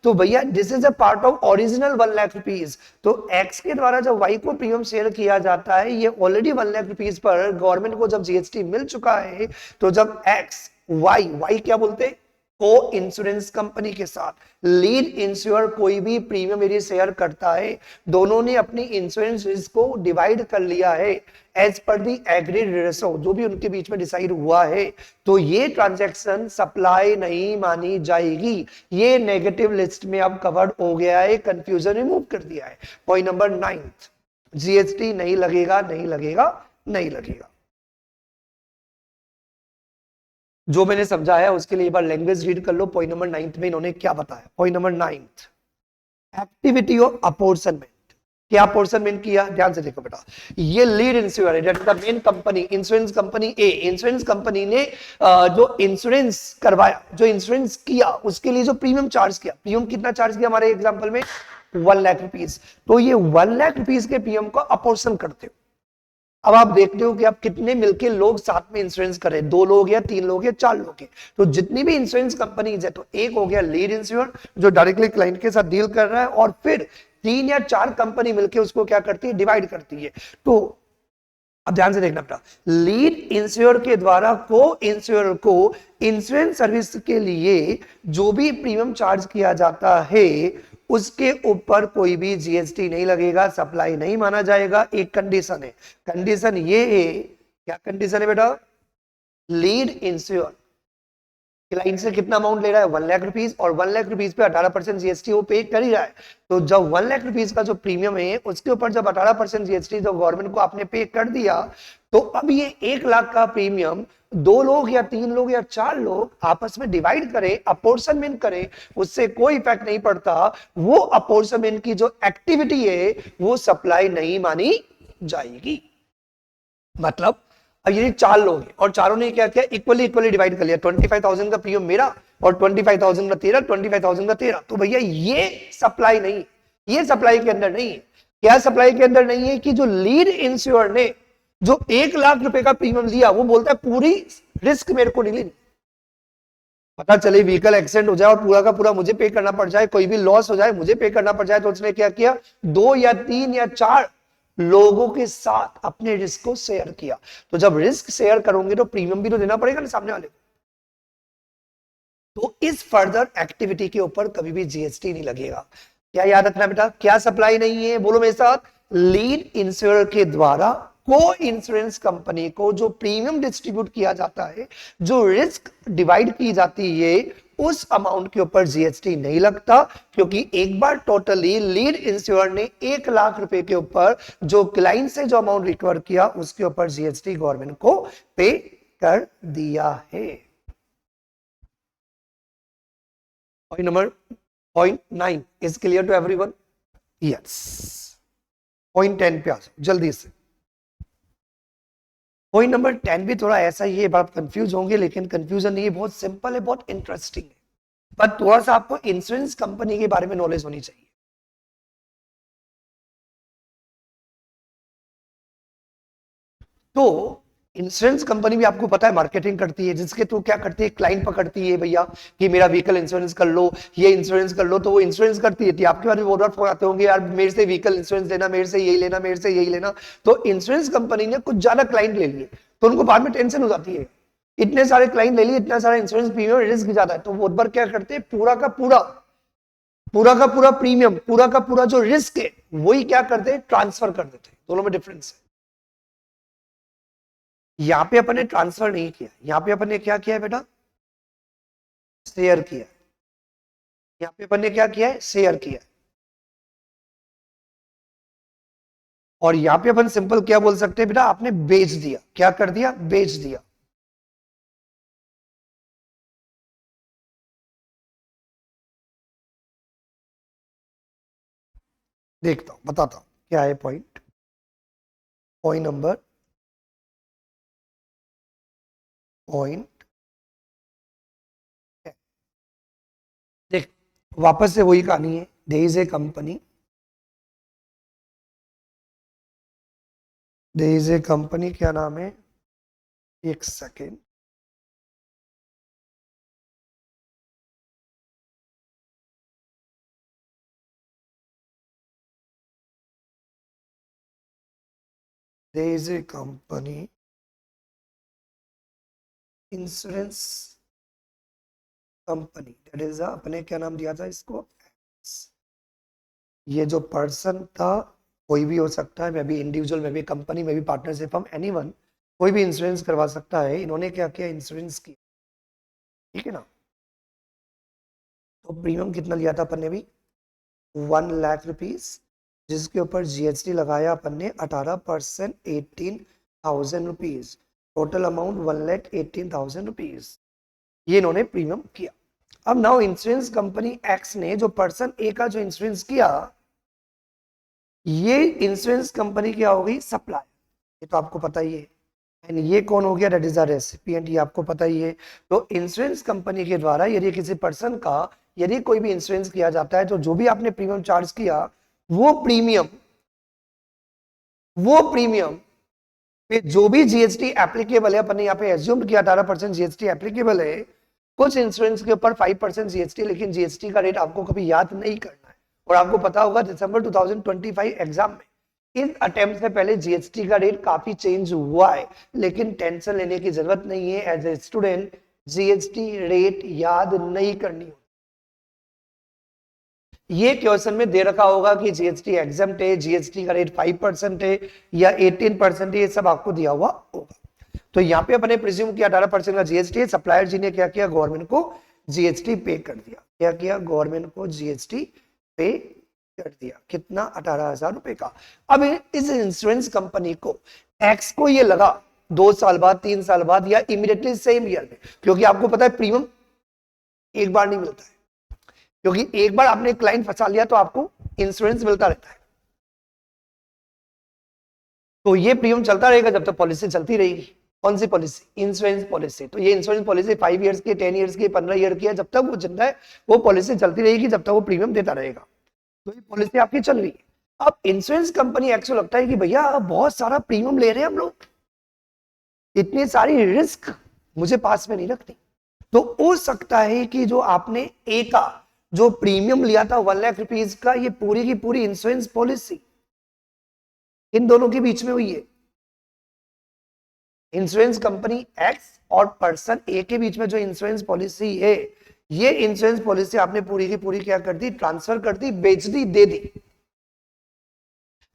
तो भैया this is a part of original 1 lakh rupees. तो एक्स के द्वारा जब वाई को प्रीमियम शेयर किया जाता है, ये already 1 lakh rupees per government को जब जीएसटी मिल चुका है, तो जब एक्स वाई क्या बोलते हैं, को इंश्योरेंस कंपनी के साथ लीड इंश्योर कोई भी प्रीमियम यदि शेयर करता है, दोनों ने अपनी इंश्योरेंस रिस्क को डिवाइड कर लिया है एज पर दी एग्रीड रेशो, जो भी उनके बीच में डिसाइड हुआ है, तो ये ट्रांजैक्शन सप्लाई नहीं मानी जाएगी। ये नेगेटिव लिस्ट में अब कवर्ड हो गया है, कंफ्यूजन रिमूव कर दिया है। पॉइंट नंबर 9, जीएसटी नहीं लगेगा, नहीं लगेगा, नहीं लगेगा। जो मैंने समझाया उसके लिए एक बार लैंग्वेज रीड कर लो। पॉइंट नंबर 9 में इन्होंने क्या बताया। Point number 9, activity of apportionment. क्या अपॉर्चनमेंट किया, ध्यान से देखो बेटा। ये लीड इंश्योर है, that is the main company, insurance company A. Insurance company ने जो इंश्योरेंस करवाया, जो इंश्योरेंस किया, उसके लिए जो प्रीमियम चार्ज किया, प्रीमियम कितना चार्ज किया हमारे एग्जांपल में, 1 लाख रुपीज। तो ये 1 लाख रुपीज के प्रीमियम को अपॉर्शन करते हो। अब आप देखते हो कि आप कितने मिलके लोग साथ में इंश्योरेंस करें, 2 लोग या 3 लोग या 4 लोग हैं। तो जितनी भी इंश्योरेंस कंपनीज है, तो एक हो गया लीड इंश्योर जो डायरेक्टली क्लाइंट के साथ डील कर रहा है, और फिर 3 या 4 कंपनी मिलके उसको क्या करती है, डिवाइड करती है। तो अब ध्यान से देखना बेटा, लीड इंश्योर के द्वारा को इंश्योर को इंश्योरेंस सर्विस के लिए जो भी प्रीमियम चार्ज किया जाता है, उसके ऊपर कोई भी जीएसटी नहीं लगेगा, सप्लाई नहीं माना जाएगा। एक कंडीशन है, कंडीशन ये है, क्या कंडीशन है बेटा, लीड इंश्योर क्लाइंट से कितना अमाउंट ले रहा है, 1 लाख रुपीज, और 1 लाख रुपीज पे 18% जीएसटी वो पे कर ही रहा है। तो जब 1 लाख रुपीज का जो प्रीमियम है, उसके ऊपर जब 18% जीएसटी जो गवर्नमेंट को आपने पे कर दिया, तो अब ये 1 लाख का प्रीमियम 2 लोग या 3 लोग या 4 लोग आपस में डिवाइड करें, अपॉर्चनमेंट करें, उससे कोई इफेक्ट नहीं पड़ता। वो अपॉर्चनमेंट की जो एक्टिविटी है, वो सप्लाई नहीं मानी जाएगी। मतलब अब ये 4 लोग हैं और चारों ने क्या किया, इक्वली डिवाइड कर लिया, 25,000 का प्रीमियम मेरा और 25,000 का तेरा, 25,000 का तेरा। तो भैया ये सप्लाई नहीं, ये सप्लाई के अंदर नहीं है। क्या सप्लाई के अंदर नहीं है कि जो लीड इंश्योर ने जो 1 लाख रुपए का प्रीमियम लिया, वो बोलता है पूरी रिस्क मेरे को नहीं लेनी। पता चले व्हीकल एक्सीडेंट हो जाए और पूरा का पूरा मुझे पे करना पड़ जाए, कोई भी लॉस हो जाए मुझे पे करना पड़ जाए, तो उसने क्या किया, 2 या 3 या 4 लोगों के साथ अपने रिस्क को शेयर किया। तो जब रिस्क शेयर करोगे तो प्रीमियम भी तो देना पड़ेगा ना सामने वाले को। तो इस फर्दर एक्टिविटी के ऊपर कभी भी जीएसटी नहीं लगेगा। क्या याद रखना बेटा, क्या सप्लाई नहीं है, बोलो मेरे साथ, लीड इंश्योर के द्वारा को इंश्योरेंस कंपनी को जो प्रीमियम डिस्ट्रीब्यूट किया जाता है, जो रिस्क डिवाइड की जाती है, उस अमाउंट के ऊपर जीएसटी नहीं लगता, क्योंकि एक बार टोटली लीड इंश्योर ने 1 लाख रुपए के ऊपर जो क्लाइंट से जो अमाउंट रिकवर किया, उसके ऊपर जीएसटी गवर्नमेंट को पे कर दिया है। Point 9 is clear to everyone? Yes. Point 10 पे आ जाओ जल्दी से। पॉइंट नंबर 10 भी थोड़ा ऐसा ही है, आप कंफ्यूज होंगे, लेकिन कंफ्यूजन नहीं है, बहुत सिंपल है, बहुत इंटरेस्टिंग है, बट थोड़ा सा आपको इंश्योरेंस कंपनी के बारे में नॉलेज होनी चाहिए। तो इंश्योरेंस कंपनी भी आपको पता है मार्केटिंग करती है, जिसके थ्रू क्या करती है, क्लाइंट पकड़ती है, भैया कि मेरा व्हीकल इंश्योरेंस कर लो, ये इंश्योरेंस कर लो, तो वो इंश्योरेंस करती है। आपके बारे में बहुत बार फोन आते होंगे, यार मेरे से व्हीकल इंश्योरेंस लेना, मेरे से यही लेना, मेरे से यही लेना। तो इंश्योरेंस कंपनी ने कुछ ज्यादा क्लाइंट ले लिए, तो उनको बाद में टेंशन हो जाती है, इतने सारे क्लाइंट ले लिए, इतना सारा इंश्योरेंस प्रीमियम, रिस्क ज्यादा है, तो वो बार क्या करते हैं, पूरा का पूरा प्रीमियम, पूरा का पूरा जो रिस्क है, वही क्या करते हैं, ट्रांसफर कर देते हैं। दोनों में डिफरेंस है। यहां पे अपन ने ट्रांसफर नहीं किया, यहां पे अपन ने क्या किया है बेटा, शेयर किया। यहां पे अपन ने क्या किया है, शेयर किया। और यहां पे अपन सिंपल क्या बोल सकते हैं बेटा, आपने बेच दिया। क्या कर दिया, बेच दिया। देखता हूं, बताता हूं क्या है पॉइंट। पॉइंट नंबर, पॉइंट देख, वापस से वही कहानी है। There is a company, there is a company, क्या नाम है, एक second. There is a company, insurance company, that is अपने क्या नाम दिया था इसको, ये जो पर्सन था कोई भी हो सकता है, may be individual, may be company, may be partnership firm, anyone, कोई भी इंश्योरेंस करवा सकता है। इन्होंने क्या किया, इंश्योरेंस किया, ठीक है ना। तो प्रीमियम कितना लिया था अपन ने भी, 1 लाख रुपीज, जिसके ऊपर जीएसटी लगाया अपन ने 18%, 18,000 रुपीज। टोटल अमाउंट 1,18,000 रुपीज, ये इन्होंने प्रीमियम किया। अब नाउ इंश्योरेंस कंपनी एक्स ने जो पर्सन ए का जो इंश्योरेंस किया, ये इंश्योरेंस कंपनी क्या हो गई, सप्लायर, ये तो आपको पता ही है। एंड ये कौन हो गया, दैट इज द रेसिपिएंट, ये आपको पता ही है। तो इंश्योरेंस कंपनी के द्वारा यदि किसी पर्सन का यदि कोई भी इंश्योरेंस किया जाता है, तो जो भी आपने प्रीमियम चार्ज किया, वो प्रीमियम वो प्रीमियम पे जो भी जीएसटी एप्लीकेबल है, अपन ने यहाँ पे एज्यूम किया 18% जीएसटी एप्लीकेबल है। कुछ इंश्योरेंस के ऊपर 5% जीएसटी, लेकिन जीएसटी का रेट आपको कभी याद नहीं करना है। और आपको पता होगा दिसंबर 2025 एग्जाम में इस अटेम्प्ट से पहले जीएसटी का रेट काफी चेंज हुआ है, लेकिन टेंशन लेने की जरूरत नहीं है। As a student GST rate याद नहीं करनी होती। ये क्वेश्चन में दे रखा होगा कि जीएसटी एग्जाम्प्ट है, जीएसटी का रेट 5% है या 18% है, ये सब आपको दिया हुआ होगा। तो यहाँ पे अपने प्रिज्यूम किया 18% का जीएसटी है। सप्लायर जी ने क्या किया, गवर्नमेंट को जीएसटी पे कर दिया। क्या किया, गवर्नमेंट को जीएसटी पे कर दिया। कितना, 18,000 रुपए का। अब इस इंश्योरेंस कंपनी को टैक्स को ये लगा 2 साल बाद, 3 साल बाद, या इमीडिएटली सेम ईयर में, क्योंकि आपको पता है प्रीमियम एक बार नहीं मिलता है, क्योंकि एक बार आपने क्लाइंट फंसा लिया तो आपको इंश्योरेंस मिलता रहता है। तो ये प्रीमियम चलता रहेगा जब तक पॉलिसी चलती रहेगी। कौन सी पॉलिसी, इंश्योरेंस पॉलिसी। तो ये इंश्योरेंस पॉलिसी 5 ईयर्स की, 10 ईयर्स की, 15 ईयर की है। जब तक वो जिंदा है वो पॉलिसी चलती रहेगी, जब तक वो प्रीमियम देता रहेगा। तो ये पॉलिसी आपकी चल रही है। अब इंश्योरेंस कंपनी एक्चुअल लगता है कि भैया बहुत सारा प्रीमियम ले रहे हैं हम लोग, इतनी सारी रिस्क मुझे पास में नहीं रखती। तो हो सकता है कि जो आपने ए का जो प्रीमियम लिया था 1 लाख रुपीज का, ये पूरी की पूरी इंश्योरेंस पॉलिसी इन दोनों के बीच में हुई है। इंश्योरेंस कंपनी एक्स और पर्सन ए के बीच में जो इंश्योरेंस पॉलिसी है, ये इंश्योरेंस पॉलिसी आपने पूरी की पूरी क्या कर दी, ट्रांसफर कर दी, बेच दी, दे दी।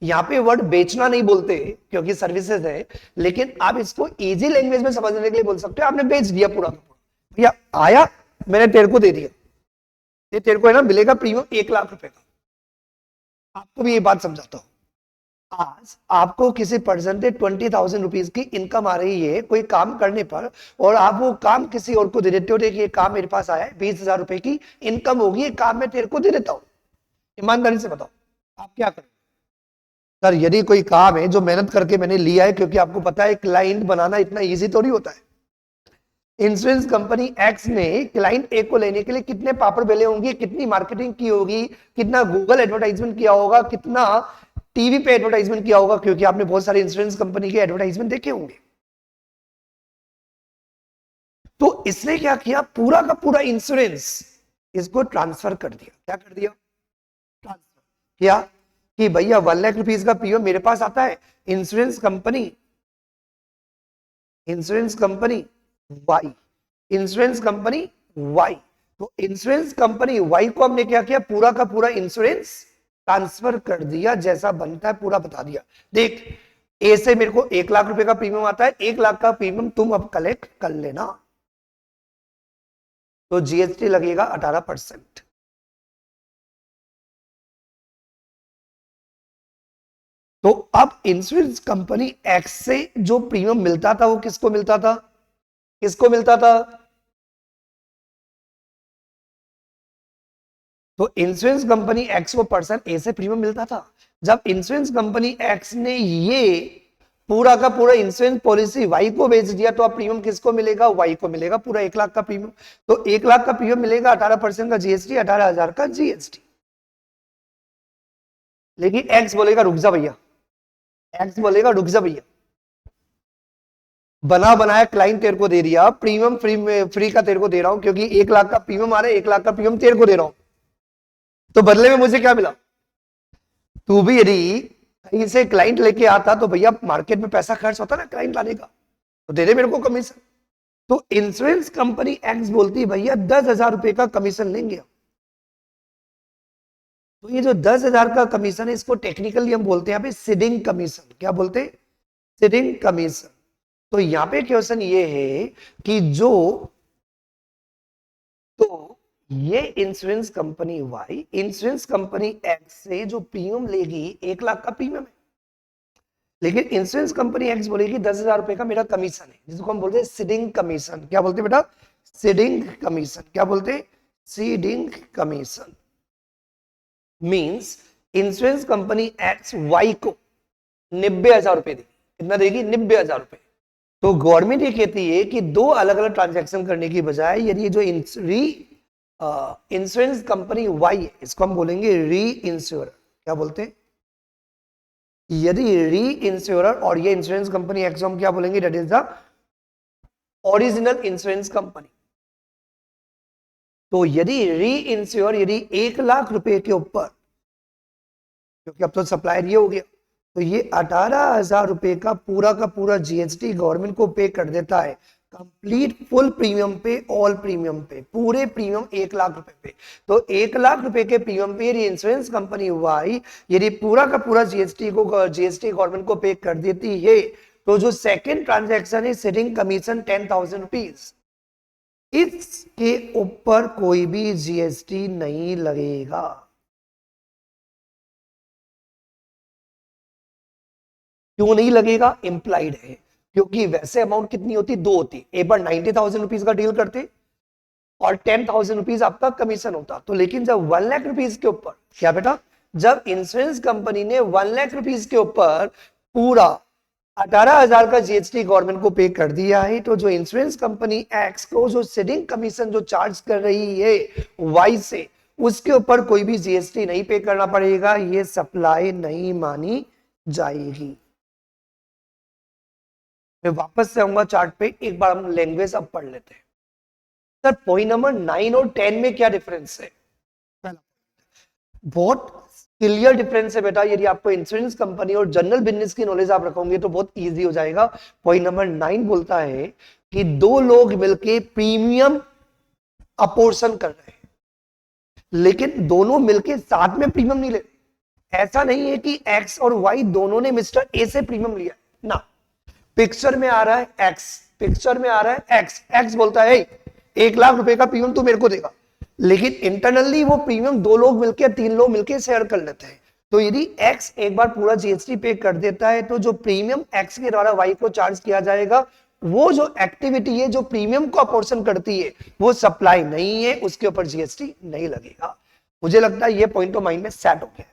यहां पे वर्ड बेचना नहीं बोलते क्योंकि सर्विसेज है, लेकिन आप इसको इजी लैंग्वेज में समझने के लिए बोल सकते हो आपने बेच दिया पूरा। भैया आया, मैंने तेरे को दे दिया, ये तेरे को है ना मिलेगा प्रीमियम 1 लाख रुपए का। आपको भी ये बात समझाता हूं। आज आपको किसी पर्सन से 20,000 रुपीज की इनकम आ रही है कोई काम करने पर, और आप वो काम किसी और को दे देते हो, देखिए काम मेरे पास आया है 20,000 रुपए की इनकम होगी, ये काम मैं तेरे को दे देता हूं। ईमानदारी से बताओ आप क्या करें। सर यदि कोई काम है जो मेहनत करके मैंने लिया है, क्योंकि आपको पता है क्लाइंट बनाना इतना इजी तो नहीं होता है। इंश्योरेंस कंपनी एक्स ने क्लाइंट ए को लेने के लिए कितने पापड़ बेले होंगे, कितनी मार्केटिंग की होगी, कितना गूगल एडवर्टाइजमेंट किया होगा, कितना टीवी पे एडवर्टाइजमेंट किया होगा, क्योंकि आपने बहुत सारे इंश्योरेंस कंपनी के एडवर्टाइजमेंट देखे होंगे। तो इसने क्या किया, पूरा का पूरा इंश्योरेंस इसको ट्रांसफर कर दिया। क्या कर दिया, ट्रांसफर किया कि भैया 1 लाख रुपीज का प्रीमियम मेरे पास आता है, insurance company Y, insurance company Y. तो इंश्योरेंस कंपनी वाई को हमने क्या किया, पूरा का पूरा इंश्योरेंस ट्रांसफर कर दिया, जैसा बनता है पूरा बता दिया। देख ए से मेरे को 1 लाख रुपए का प्रीमियम आता है, 1 लाख का प्रीमियम तुम अब कलेक्ट कर लेना, तो जीएसटी लगेगा 18%। तो अब इंश्योरेंस कंपनी एक्स से जो प्रीमियम मिलता था वो किसको मिलता था, किसको मिलता था? तो इंश्योरेंस कंपनी एक्स को पर्सन ए से प्रीमियम मिलता था। जब इंश्योरेंस कंपनी एक्स ने ये पूरा का पूरा इंश्योरेंस पॉलिसी वाई को बेच दिया, तो अब प्रीमियम किसको मिलेगा? वाई को मिलेगा, पूरा 1 लाख का प्रीमियम। तो 1 लाख का प्रीमियम मिलेगा, 18% का जीएसटी, 18,000 का जीएसटी। लेकिन एक्स बोलेगा रुक जा भैया, एक्स बोलेगा रुक जा भैया, बना बनाया क्लाइंट तेरे को दे दिया, प्रीमियम फ्री का तेरे को दे रहा हूं, क्योंकि 1 लाख का प्रीमियम आ रहा है, 1 लाख का प्रीमियम तेरे को दे रहा हूं, तो बदले में मुझे क्या मिला? तू भी यदि कहीं से क्लाइंट लेके आता तो भैया मार्केट में पैसा खर्च होता ना क्लाइंट लाने का, तो दे दे मेरे को कमीशन। तो इंश्योरेंस कंपनी एक्स बोलती है भैया 10,000 रुपए का कमीशन लेंगे। तो ये जो 10,000 का कमीशन है, इसको टेक्निकली हम बोलते हैं यहाँ पे सीडिंग कमीशन। क्या बोलते हैं? Ceding commission. तो यहाँ पे क्वेश्चन ये है कि जो, तो ये insurance company Y insurance company X से जो प्रीमियम लेगी 1 लाख का प्रीमियम है, लेकिन इंश्योरेंस कंपनी एक्स बोलेगी 10,000 रुपए का मेरा कमीशन है, जिसको हम बोलते हैं सीडिंग कमीशन। क्या बोलते हैं बेटा? Ceding commission. क्या बोलते हैं? Ceding commission. Means insurance company X Y को 90,000 रुपए देगी। कितना देगी? 90,000 रुपए। तो गवर्नमेंट ये कहती है कि दो अलग अलग ट्रांजैक्शन करने की बजाय यदि जो इंश्योरेंस कंपनी वाई है, इसको हम बोलेंगे री इंश्योरर। क्या बोलते हैं? यदि री इंश्योरर और ये इंश्योरेंस कंपनी एक्स हम क्या बोलेंगे? That is the original insurance company. तो यदि री इंश्योर यदि 1 लाख रुपए के ऊपर, क्योंकि अब तो सप्लायर ये हो गया, तो ये 18,000 रुपए का पूरा जीएसटी गवर्नमेंट को पे कर देता है, कंप्लीट फुल प्रीमियम पे, ऑल प्रीमियम पे, पूरे प्रीमियम 1 लाख रुपए पे। तो 1 लाख रुपए के प्रीमियम पे यदि इंश्योरेंस कंपनी वाई यदि पूरा का पूरा जीएसटी गवर्नमेंट को पे कर देती है, तो जो सेकेंड ट्रांजेक्शन है सीडिंग कमीशन 10,000 रुपीज, इसके ऊपर कोई भी जीएसटी नहीं लगेगा। क्यों नहीं लगेगा? इंप्लाइड है, क्योंकि वैसे अमाउंट कितनी होती? 2 होती। एक बार 90,000 रुपीज का डील करते और 10,000 रुपीज आपका कमीशन होता। तो लेकिन जब 1 लाख रुपीज के ऊपर, क्या बेटा, जब इंश्योरेंस कंपनी ने 1 लाख रुपीज के ऊपर पूरा 18,000 का जीएसटी गवर्नमेंट को पे कर दिया है, तो जो इंश्योरेंस कंपनी एक्स को जो सीडिंग कमीशन जो चार्ज कर रही है वाई से, उसके ऊपर कोई भी जीएसटी नहीं पे करना पड़ेगा, ये सप्लाई नहीं मानी जाएगी। मैं वापस से आऊंगा चार्ट पे, एक बार हम लैंग्वेज अब पढ़ लेते हैं। सर पॉइंट नंबर 9 और 10 में क्या डिफरेंस है? बहुत क्लियर डिफरेंस है बेटा। यदि आपको इंश्योरेंस कंपनी और जनरल बिजनेस की नॉलेज आप रखोगे तो बहुत इजी हो जाएगा। पॉइंट नंबर 9 बोलता है कि दो लोग मिलके प्रीमियम अपोर्शन कर रहे हैं, लेकिन दोनों मिलके साथ में प्रीमियम नहीं ले रहे। ऐसा नहीं है कि एक्स और वाई दोनों ने मिस्टर ए से प्रीमियम लिया ना। पिक्चर में आ रहा है एक्स, पिक्चर में आ रहा है एक्स, एक्स बोलता है 1 लाख रुपए का प्रीमियम तू मेरे को देगा, लेकिन इंटरनली वो प्रीमियम दो लोग मिलकर, 3 लोग मिलकर शेयर कर लेते हैं। तो यदि एक्स एक बार पूरा जीएसटी पे कर देता है, तो जो प्रीमियम एक्स के द्वारा वाई को चार्ज किया जाएगा, वो जो एक्टिविटी है जो प्रीमियम को अपोर्शन करती है, वो सप्लाई नहीं है, उसके ऊपर जीएसटी नहीं लगेगा। मुझे लगता है ये पॉइंट तो माइंड में सेट हो गया।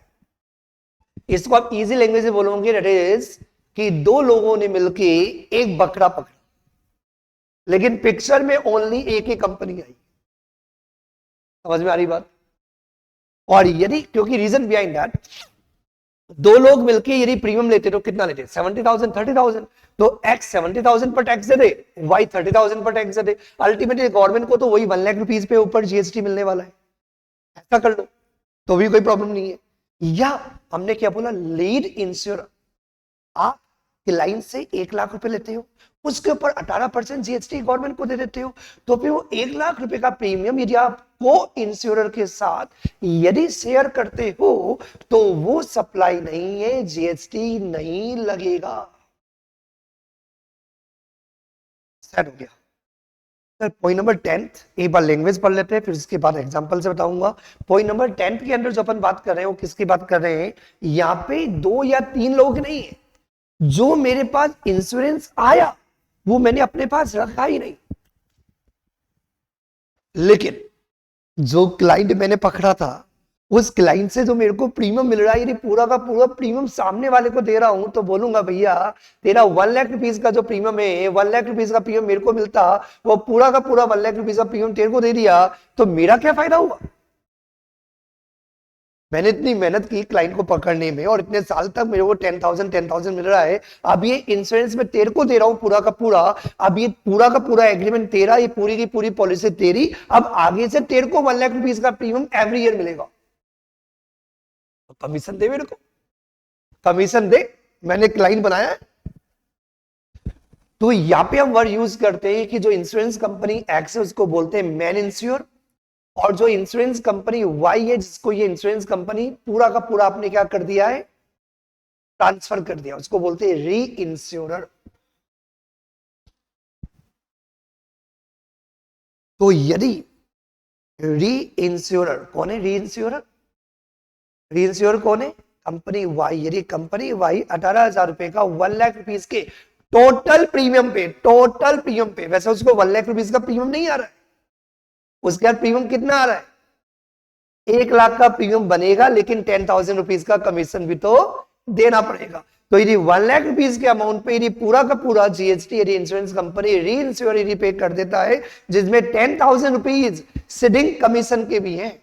इसको आप इजी लैंग्वेज में बोलोगे, दैट इज कि दो लोगों ने मिलके एक बकरा पकड़ा, लेकिन पिक्चर में ओनली एक ही कंपनी आई। समझ में आ रही बात? और यदि, क्योंकि रीजन बिहाइंड दैट, दो लोग मिलके यदि प्रीमियम लेते तो कितना लेते? 70,000, 30,000। तो एक्स 70,000 पर टैक्स दे दे, वाई 30,000 पर टैक्स दे दे। अल्टीमेटली गवर्नमेंट को तो वही 1 लाख रुपीज पे ऊपर जीएसटी मिलने वाला है। ऐसा कर लो तो भी कोई प्रॉब्लम नहीं है। या हमने क्या बोला, लीड इंश्योर, आप क्लाइंट से 1 लाख रुपए लेते हो, उसके ऊपर 18% जीएसटी गवर्नमेंट को दे देते हो, तो फिर वो 1 लाख रुपए का प्रीमियम यदि आप को इंश्योरर के साथ यदि शेयर करते हो, तो वो सप्लाई नहीं है, जीएसटी नहीं लगेगा। सेट हो गया सर। पॉइंट नंबर 10 एक बार लैंग्वेज पढ़ लेते हैं, फिर उसके बाद एग्जांपल से बताऊंगा। पॉइंट नंबर 10 के अंदर जो अपन बात कर रहे हैं वो किसकी बात कर रहे हैं, यहाँ पे 2 या 3 लोग नहीं है, जो मेरे पास इंश्योरेंस आया वो मैंने अपने पास रखा ही नहीं, लेकिन जो क्लाइंट मैंने पकड़ा था उस क्लाइंट से जो मेरे को प्रीमियम मिल रहा है, यदि पूरा का पूरा प्रीमियम सामने वाले को दे रहा हूं तो बोलूंगा भैया तेरा 1 लाख रुपीज का जो प्रीमियम है, 1 लाख रुपीज का प्रीमियम मेरे को मिलता, वो पूरा का पूरा 1 लाख रुपीज का प्रीमियम तेरे को दे दिया, तो मेरा क्या फायदा हुआ। मैंने इतनी मेहनत की क्लाइंट को पकड़ने में और इतने साल तक मेरे को 10,000 मिल रहा है, अब ये इंश्योरेंस में तेरे को दे रहा हूं पूरा का पूरा, अब ये पूरा का पूरा एग्रीमेंट तेरा, ये पूरी की पूरी पॉलिसी तेरी, अब आगे से तेरे को 1 लाख रुपीज का प्रीमियम एवरी ईयर मिलेगा, तो कमीशन दे मेरे को, कमीशन दे, मैंने क्लाइंट बनाया है। तो यहां पे हम वर्ड यूज करते हैं कि जो इंश्योरेंस कंपनी एक्स है उसको बोलते हैं मैन इंश्योर, और जो इंश्योरेंस कंपनी वाई है जिसको ये इंश्योरेंस कंपनी पूरा का पूरा आपने क्या कर दिया है, ट्रांसफर कर दिया, उसको बोलते हैं री इंश्योरर। तो यदि री इंश्योरर कौन है, री इंश्योरर, री इंश्योरर कौन है, कंपनी वाई, यदि कंपनी वाई 18,000 रुपए का 1 लाख रुपीज के टोटल प्रीमियम पे, टोटल प्रीमियम पे, वैसे उसको 1 लाख रुपीज का प्रीमियम नहीं आ रहा है, उसके बाद प्रीमियम कितना आ रहा है, 1 लाख का प्रीमियम बनेगा, लेकिन 10,000 रुपीज का कमीशन भी तो देना पड़ेगा। तो यदि 1 लाख रुपीज के अमाउंट पे यदि पूरा का पूरा जीएसटी यदि इंश्योरेंस कंपनी री इंश्योर यदि पे कर देता है, जिसमें 10,000 रुपीज सिटिंग कमीशन के भी हैं,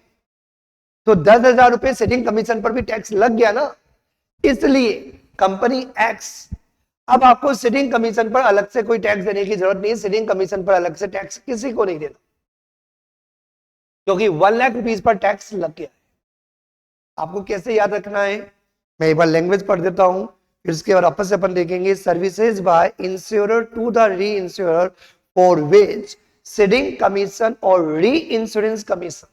तो 10,000 रुपए सिटिंग कमीशन पर भी टैक्स लग गया ना, इसलिए कंपनी एक्स अब आपको सिटिंग कमीशन पर अलग से कोई टैक्स देने की जरूरत नहीं है, सिटिंग कमीशन पर अलग से टैक्स किसी को नहीं देना, क्योंकि 1 लाख रुपीज पर टैक्स लग गया है। आपको कैसे याद रखना है, मैं एक बार लैंग्वेज पढ़ देता हूं, फिर उसके बाद आपस से अपन देखेंगे। Services by insurer to the reinsurer for which ceding commission और री इंश्योरेंस कमीशन,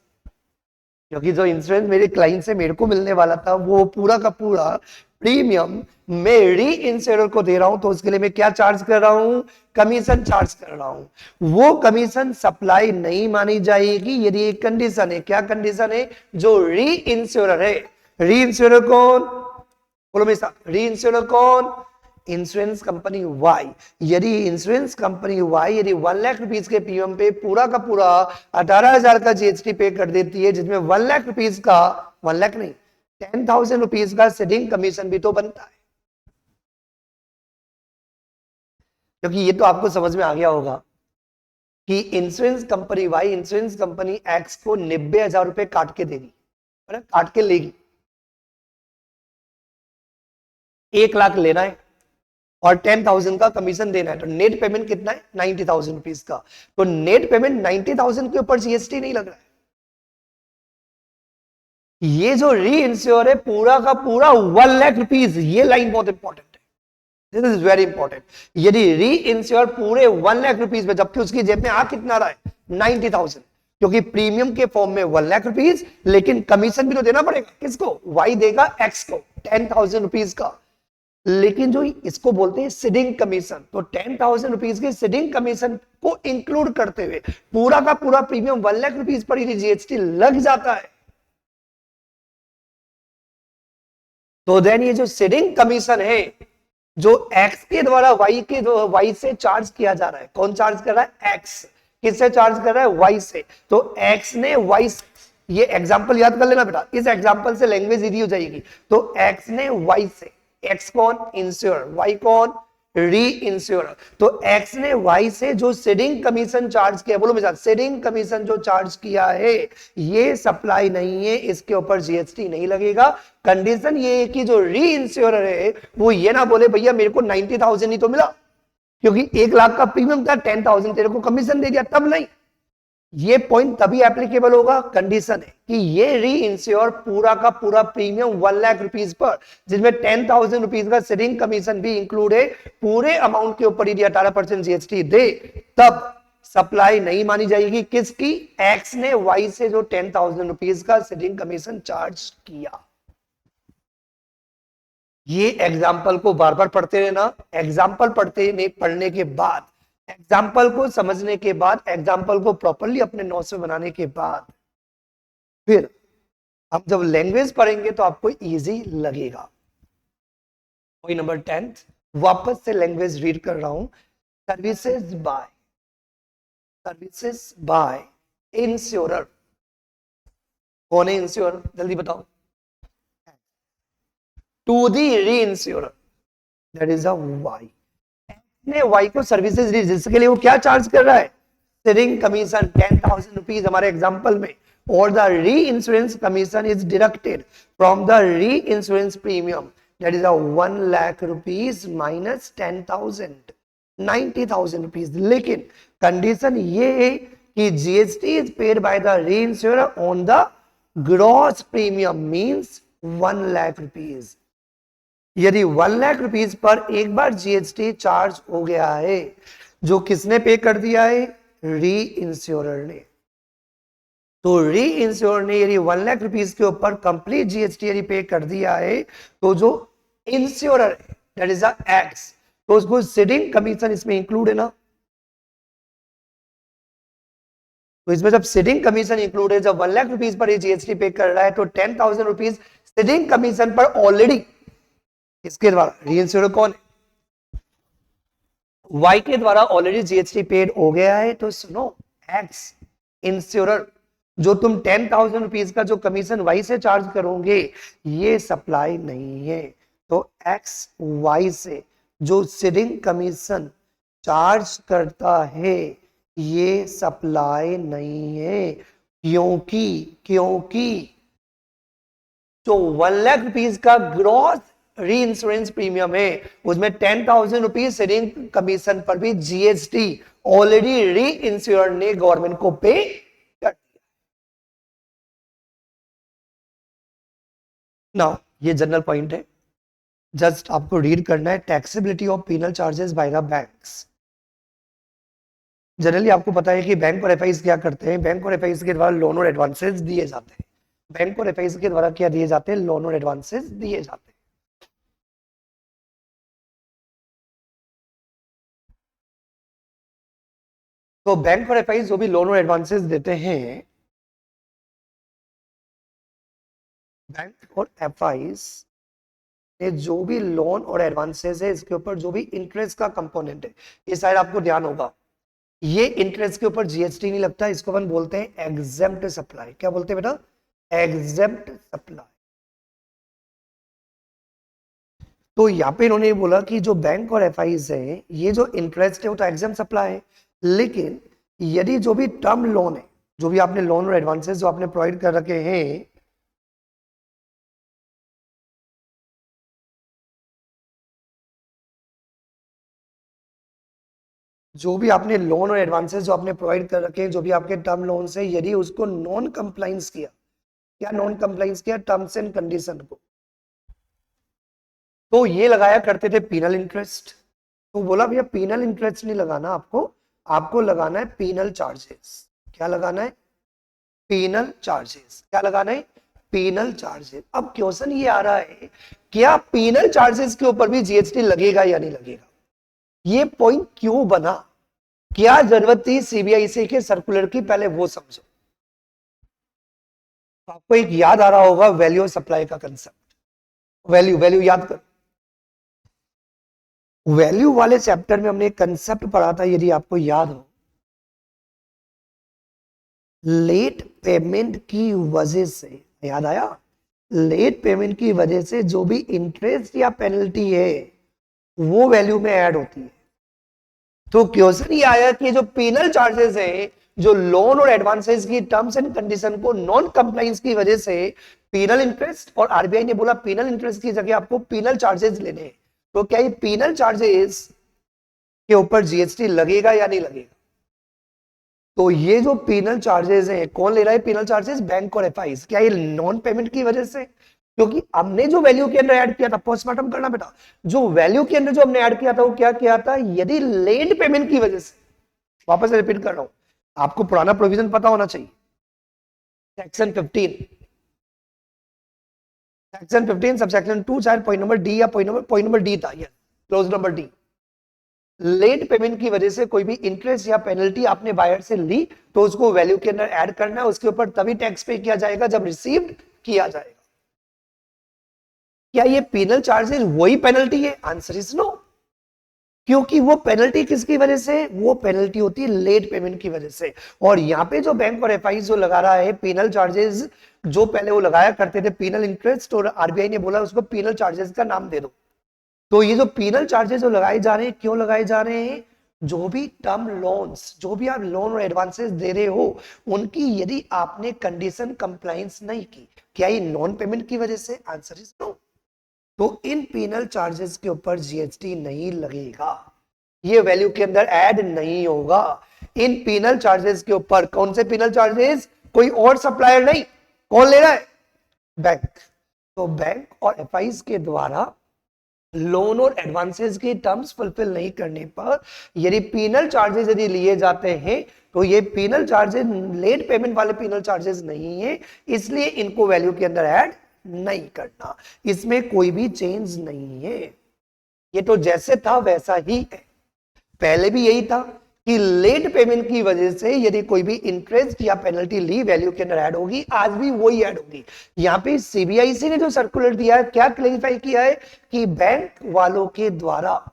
क्योंकि जो इंश्योरेंस मेरे क्लाइंट से मेरे को मिलने वाला था वो पूरा का पूरा प्रीमियम मैं री इंश्योरर को दे रहा हूं, तो उसके लिए मैं क्या चार्ज कर रहा हूं, कमीशन चार्ज कर रहा हूं। वो कमीशन सप्लाई नहीं मानी जाएगी यदि एक कंडीशन है, क्या कंडीशन है, जो री इंश्योरर है, री इंश्योरर कौन, बोलो मेरे साथ, री इंश्योरर कौन, इंश्योरेंस कंपनी वाई, यदि इंश्योरेंस कंपनी वाई यदि 1 लाख रुपीज के प्रीमियम पे पूरा का पूरा 18,000 का जीएसटी पे कर देती है, जिसमें 1 लाख रुपीज का, 1 लाख नहीं 10,000 रुपीज का सिटिंग कमीशन भी तो बनता है। क्योंकि ये तो आपको समझ में आ गया होगा कि insurance company Y insurance company X को 90,000 रुपए काट के देगी, काट के लेगी, 1 लाख लेना है और 10,000 का कमीशन देना है, तो नेट पेमेंट कितना है, 90,000 रुपीज का, तो नेट पेमेंट 90,000 के ऊपर जीएसटी नहीं लग रहा है। ये जो री इंश्योर है पूरा का पूरा 1 लाख रुपीज, ये लाइन बहुत इंपॉर्टेंट है, दिस इज वेरी इंपॉर्टेंट। यदि री इंश्योर पूरे 1 लाख रुपीज में, जबकि उसकी जेब में आ कितना रहा है, 90,000, क्योंकि प्रीमियम के फॉर्म में 1 लाख रुपीज, लेकिन कमीशन भी तो देना पड़ेगा, किसको, वाई देगा एक्स को 10,000 रुपीज का, लेकिन जो इसको बोलते हैं सिटिंग कमीशन, तो 10,000 रुपीज के सिटिंग कमीशन को इंक्लूड करते हुए पूरा का पूरा प्रीमियम 1 लाख रुपीज पर यदि जीएसटी लग जाता है, तो देन ये जो सिटिंग कमीशन है जो एक्स के द्वारा वाई से चार्ज किया जा रहा है, कौन चार्ज कर रहा है, एक्स, किससे चार्ज कर रहा है, वाई से, तो एक्स ने वाई, ये एग्जांपल याद कर लेना बेटा, इस एग्जांपल से लैंग्वेज इजी हो जाएगी। तो एक्स ने वाई से, एक्स कौन, इंश्योर, वाई कौन, री इंश्योर, तो एक्स ने वाई से जो सिटिंग कमीशन चार्ज किया, बोलो मेरे साथ, सिटिंग कमीशन जो चार्ज किया है ये सप्लाई नहीं है, इसके ऊपर जीएसटी नहीं लगेगा। कंडीशन ये है कि जो री इंश्योरर है वो ये ना बोले भैया मेरे को 90,000 ही तो मिला, क्योंकि 1 लाख का प्रीमियम था, 10,000 तेरे को कमीशन दे दिया, तब नहीं, ये पॉइंट तभी एप्लीकेबल होगा, कंडीशन है कि ये री इंश्योर पूरा का पूरा प्रीमियम 1 लाख रुपीज पर, जिसमें 10,000 रुपीज का सिटिंग कमीशन भी इंक्लूड है, पूरे अमाउंट के ऊपर यदि 18% जीएसटी दे, तब सप्लाई नहीं मानी जाएगी, किसकी, एक्स ने वाई से जो 10,000 रुपीज का सिटिंग कमीशन चार्ज किया। ये एग्जाम्पल को बार बार पढ़ते रहना, एग्जाम्पल पढ़ने के बाद एग्जाम्पल को समझने के बाद, एग्जाम्पल को प्रॉपरली अपने नोट्स में बनाने के बाद फिर हम जब लैंग्वेज पढ़ेंगे तो आपको इजी लगेगा। पॉइंट नंबर 10, वापस से लैंग्वेज रीड कर रहा हूं। Services by insurer. कौन है इंश्योरर, जल्दी बताओ। To the reinsurer, that is a Y. ने वाई को सर्विसेज दी, जिसके लिए वो क्या चार्ज कर रहा है, सेलिंग कमीशन 10,000 रुपीज हमारे एग्जांपल में, और the reinsurance commission is deducted from the reinsurance premium, that is a 1 lakh rupees minus 10,000, 90,000 rupees. लेकिन कंडीशन ये है कि GST is paid by the री insurer on the gross premium, means 1 lakh rupees. यदि 1 lakh rupees per एक बार GST charge हो गया है, जो किसने पे कर दिया है, री इंश्योरर ने। तो री इंश्योरर ने यदि 1 लाख रुपीज के ऊपर कंप्लीट जीएसटी यदि पे कर दिया है, तो जो इंश्योरर है दैट इज अ एक्स, तो उसको सीडिंग कमीशन इसमें इंक्लूड है ना। तो इसमें जब सीडिंग कमीशन इंक्लूड है, जब 1 लाख रुपीज पर ये जीएसटी पे कर रहा है, तो 10,000 रुपीज सीडिंग कमीशन पर ऑलरेडी इसके द्वारा, री इंश्योरर कौन है, वाई के द्वारा ऑलरेडी जीएसटी पेड हो गया है। तो सुनो, एक्स इंश्योरर, जो तुम 10,000 रुपीज का जो कमीशन वाई से चार्ज करोगे, ये सप्लाई नहीं है। तो एक्स वाई से जो सीडिंग कमीशन चार्ज करता है, ये सप्लाई नहीं है। क्योंकि क्योंकि जो 1 लाख रुपीज का ग्रॉस री इंश्योरेंस प्रीमियम है, उसमें 10,000 रुपीज सीडिंग कमीशन पर भी जीएसटी ऑलरेडी री इंश्योर ने गवर्नमेंट को पे कर दिया। नाउ ये जनरल पॉइंट है, जस्ट आपको रीड करना है। Taxability of penal charges by the banks. Generally आपको पता है कि बैंक और एफआईज क्या करते हैं, बैंक और एफआईज के द्वारा लोन और एडवांसेस दिए जाते हैं। बैंक और एफआईज के द्वारा क्या दिए जाते हैं, लोन और एडवांसेस दिए जाते हैं। तो बैंक और एफआईज जो भी लोन और एडवांसेस देते हैं, बैंक और एफआईज ने जो भी लोन और एडवांसेस है, इसके ऊपर जो भी इंटरेस्ट का कंपोनेंट है, ये शायद आपको ध्यान होगा, ये इंटरेस्ट के ऊपर जीएसटी नहीं लगता। इसको अपन बोलते हैं एग्जेम्प्ट सप्लाई। क्या बोलते हैं बेटा, एग्जेम्प्ट सप्लाई। तो यहाँ पे इन्होंने बोला कि जो बैंक और एफआईज है, ये जो इंटरेस्ट है वो तो एग्जेम्प्ट सप्लाई है, लेकिन यदि जो भी टर्म लोन है, जो भी आपने लोन और एडवांसेस जो आपने प्रोवाइड कर रखे हैं, जो भी आपने लोन और एडवांसेस जो आपने प्रोवाइड कर रखे हैं, जो भी आपके टर्म लोन है, यदि उसको नॉन कंप्लाइंस किया, क्या नॉन कंप्लाइंस किया, टर्म्स एंड कंडीशन को, तो ये लगाया करते थे पीनल इंटरेस्ट। तो बोला भैया पीनल इंटरेस्ट नहीं लगाना आपको, आपको लगाना है पीनल चार्जेस। क्या लगाना है, पीनल चार्जेस। क्या लगाना है, पीनल चार्जेस। अब क्वेश्चन ये आ रहा है, क्या पीनल चार्जेस के ऊपर भी जीएसटी लगेगा या नहीं लगेगा। ये पॉइंट क्यों बना, क्या जरूरत थी सीबीआईसी के सर्कुलर की, पहले वो समझो। तो आपको एक याद आ रहा होगा वैल्यू ऑफ सप्लाई का कंसेप्ट। वैल्यू वैल्यू याद कर, वैल्यू वाले चैप्टर में हमने एक कंसेप्ट पढ़ा था, यदि आपको याद हो, लेट पेमेंट की वजह से, याद आया, लेट पेमेंट की वजह से जो भी इंटरेस्ट या पेनल्टी है, वो वैल्यू में ऐड होती है। तो क्वेश्चन ये आया कि जो पेनल चार्जेस है, जो लोन और एडवांसेस की टर्म्स एंड कंडीशन को नॉन कंप्लाइंस की वजह से पेनल इंटरेस्ट, और आरबीआई ने बोला पेनल इंटरेस्ट की जगह आपको पेनल चार्जेस लेने हैं, तो क्या ये पेनल चार्जेस के ऊपर जीएसटी लगेगा या नहीं लगेगा। तो ये जो पेनल चार्जेस हैं, कौन ले रहा है पेनल चार्जेस, बैंक और एफआईज। क्या ये नॉन पेमेंट की वजह से, क्योंकि हमने जो वैल्यू के अंदर ऐड किया था, पोस्टमार्टम करना बेटा, जो वैल्यू के अंदर जो हमने ऐड किया था वो क्या किया था, यदि लेट पेमेंट की वजह से, वापस रिपीट कर रहा हूं, आपको पुराना प्रोविजन पता होना चाहिए, सेक्शन 15, सेक्शन 15 सब सेक्शन 2, चाहे पॉइंट नंबर डी या पॉइंट नंबर डी था, ये clause number D. Late payment की वजह से कोई भी इंटरेस्ट या पेनल्टी आपने बायर से ली तो उसको वैल्यू के अंदर ऐड करना है, उसके ऊपर तभी टैक्स पे किया जाएगा जब रिसीव्ड किया जाएगा। क्या ये पेनल चार्जेस वही पेनल्टी है? आंसर इज नो, क्योंकि वो पेनल्टी किसकी वजह से, वो पेनल्टी होती है लेट पेमेंट की वजह से। और यहाँ पे जो बैंक और एफआई जो लगा रहा है पेनल चार्जेस, जो पहले वो लगाया करते थे पेनल इंटरेस्ट, और आरबीआई ने बोला उसको पेनल चार्जेस का नाम दे दो। तो ये जो पेनल चार्जेस जो लगाए जा रहे हैं, क्यों लगाए जा रहे हैं? जो भी टर्म लोन्स, जो भी आप लोन और एडवांसेस दे रहे हो, उनकी यदि आपने कंडीशन कंप्लायंस नहीं की, क्या ये नॉन पेमेंट की वजह से? Answer is no. तो इन पेनल चार्जेस के ऊपर जीएसटी नहीं लगेगा, ये वैल्यू के अंदर ऐड नहीं होगा। इन पेनल चार्जेस के ऊपर, कौन से पेनल चार्जेस? कोई और सप्लायर नहीं, कौन ले रहा है? बैंक। तो बैंक और एफआईज के द्वारा लोन और एडवांसेस की टर्म्स फुलफिल नहीं करने पर यदि पेनल चार्जेस यदि लिए जाते हैं, तो ये पेनल चार्जेस लेट पेमेंट वाले पेनल चार्जेस नहीं है, इसलिए इनको वैल्यू के अंदर ऐड नहीं करना। इसमें कोई भी चेंज नहीं है, ये तो जैसे था वैसा ही है। पहले भी यही था कि लेट पेमेंट की वजह से यदि कोई भी इंटरेस्ट या पेनल्टी ली वैल्यू के अंदर ऐड होगी, आज भी वही ऐड होगी। यहां पे सीबीआईसी ने जो सर्कुलर दिया है, क्या क्लेरिफाई किया है कि बैंक वालों के द्वारा,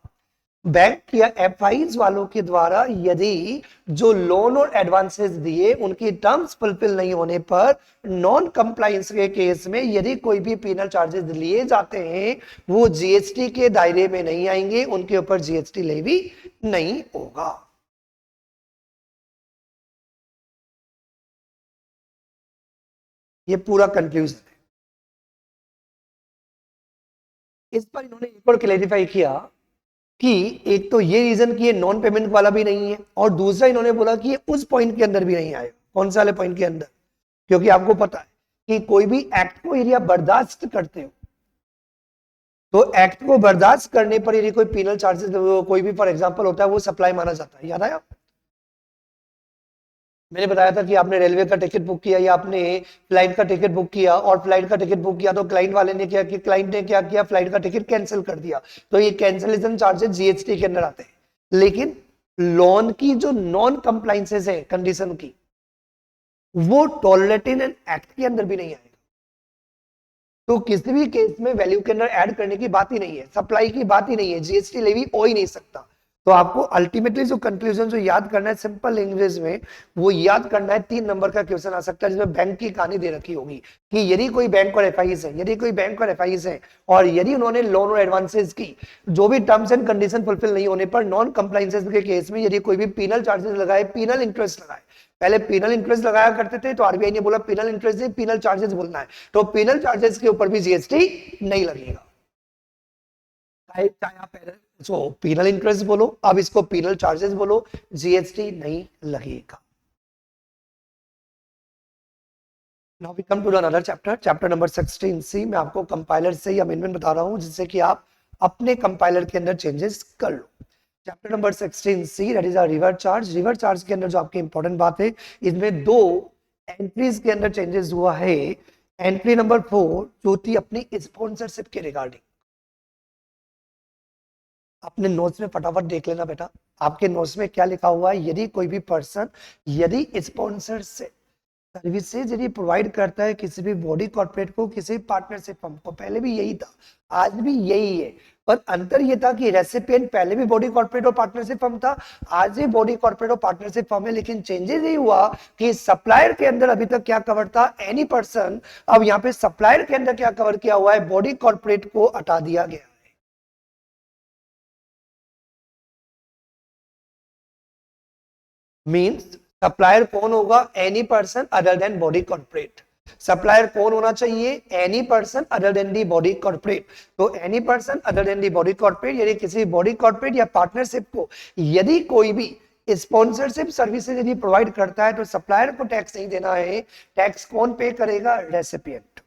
बैंक या एफआईज वालों के द्वारा यदि जो लोन और एडवांसेस दिए उनकी टर्म्स फुलफिल नहीं होने पर नॉन कंप्लायंस के केस में यदि कोई भी पेनल चार्जेस लिए जाते हैं, वो जीएसटी के दायरे में नहीं आएंगे, उनके ऊपर जीएसटी लेवी नहीं होगा। ये पूरा कंक्लूजन है। इस पर इन्होंने एक और क्लेरिफाई किया कि एक तो ये रीजन कि ये नॉन पेमेंट वाला भी नहीं है, और दूसरा इन्होंने बोला कि ये उस पॉइंट के अंदर भी नहीं आएगा। कौन सा वाले पॉइंट के अंदर? क्योंकि आपको पता है कि कोई भी एक्ट को यदि आप बर्दाश्त करते हो, तो एक्ट को बर्दाश्त करने पर यदि कोई पेनल चार्जेस कोई भी फॉर एग्जांपल होता है, वो सप्लाई माना जाता है। याद आया? मैंने बताया था कि आपने रेलवे का टिकट बुक किया या आपने फ्लाइट का टिकट बुक किया, और फ्लाइट का टिकट बुक किया तो क्लाइंट वाले ने क्या किया, क्लाइंट ने क्या किया, फ्लाइट का टिकट कैंसिल कर दिया, तो ये कैंसिलेशन चार्जेस जीएसटी के अंदर आते हैं। लेकिन लोन की जो नॉन कंप्लाइंसेस है कंडीशन की, वो टॉलरेटेड एक्ट के अंदर भी नहीं आएगा। तो किसी भी केस में वैल्यू के अंदर ऐड करने की बात ही नहीं है, सप्लाई की बात ही नहीं है, जीएसटी लेवी हो ही नहीं सकता। तो आपको अल्टीमेटली जो कंक्लूजन जो याद करना है सिंपल लैंग्वेज में, वो याद करना है 3 नंबर का क्वेश्चन आ सकता है जिसमें बैंक की कहानी दे रखी होगी कि यदि कोई बैंक और एफआईज है, यदि कोई बैंक और एफआईज है और यदि उन्होंने लोन और एडवांसेस की जो भी टर्म्स एंड कंडीशन फुलफिल नहीं होने पर नॉन कंप्लायंसेस के केस में यदि कोई भी पेनल चार्जेस लगाए, पेनल इंटरेस्ट लगाए, पहले पेनल इंटरेस्ट लगाया करते थे तो आरबीआई ने बोला पेनल इंटरेस्ट नहीं पेनल चार्जेस बोलना है, तो पेनल चार्जेस के ऊपर भी जीएसटी नहीं लगेगा। चाहे आप सो पेनल इंटरेस्ट बोलो, अब इसको पेनल चार्जेस बोलो, जीएसटी नहीं लगेगा। Now we come to another chapter, chapter number 16C। मैं आपको कंपाइलर से ही अमेंडमेंट बता रहा हूं जिससे कि आप अपने कंपाइलर के अंदर चेंजेस कर लो। Chapter number 16C that is a reverse charge. Reverse charge के अंदर जो आपकी इंपॉर्टेंट बात है, इसमें 2 एंट्रीज के अंदर चेंजेस हुआ है। एंट्री नंबर 4 जो थी अपनी स्पॉन्सरशिप के रिगार्डिंग, अपने नोट्स में फटाफट देख लेना बेटा, आपके नोट्स में क्या लिखा हुआ है। यदि कोई भी पर्सन यदि स्पॉन्सर से सर्विसेज यदि प्रोवाइड करता है किसी भी बॉडी कॉर्पोरेट को, किसी पार्टनरशिप फर्म को, पहले भी यही था आज भी यही है, पर अंतर यह था कि रेसिपिएंट पहले भी बॉडी कॉर्पोरेट और पार्टनरशिप फर्म था, आज भी बॉडी कॉर्पोरेट और पार्टनरशिप फर्म है। लेकिन चेंजेस ये हुआ कि सप्लायर के अंदर अभी तक क्या कवर था, एनी पर्सन, अब यहाँ पे सप्लायर के अंदर क्या कवर किया हुआ है, बॉडी कॉर्पोरेट को हटा दिया गया। मीन्स सप्लायर कौन होगा, any person other than body corporate. Supplier कौन होना चाहिए, any person other than the body corporate. तो any person other than the body corporate, यदि किसी बॉडी कॉर्पोरेट या पार्टनरशिप को यदि कोई भी स्पॉन्सरशिप सर्विसेज यदि प्रोवाइड करता है तो सप्लायर को टैक्स नहीं देना है। टैक्स कौन पे करेगा, रेसिपिएंट।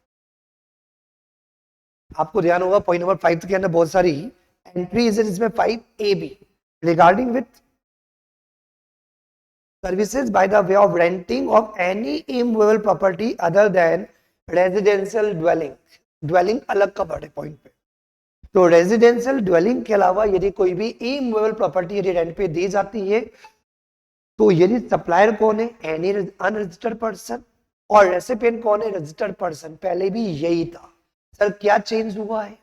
आपको ध्यान होगा पॉइंट नंबर 5 के अंदर बहुत सारी एंट्रीज है, जिसमें 5AB regarding with services by the way of renting of any immovable property other than residential dwelling। dwelling अलग का बड़े पॉइंट पे, तो रेजिडेंशियल ड्वेलिंग के अलावा यदि कोई भी इमूवेबल प्रॉपर्टी यदि रेंट पे दी जाती है, तो यदि सप्लायर कौन है, एनी अनरजिस्टर्ड पर्सन, और रेसिपिएंट कौन है, रजिस्टर्ड पर्सन। पहले भी यही था सर, क्या चेंज हुआ है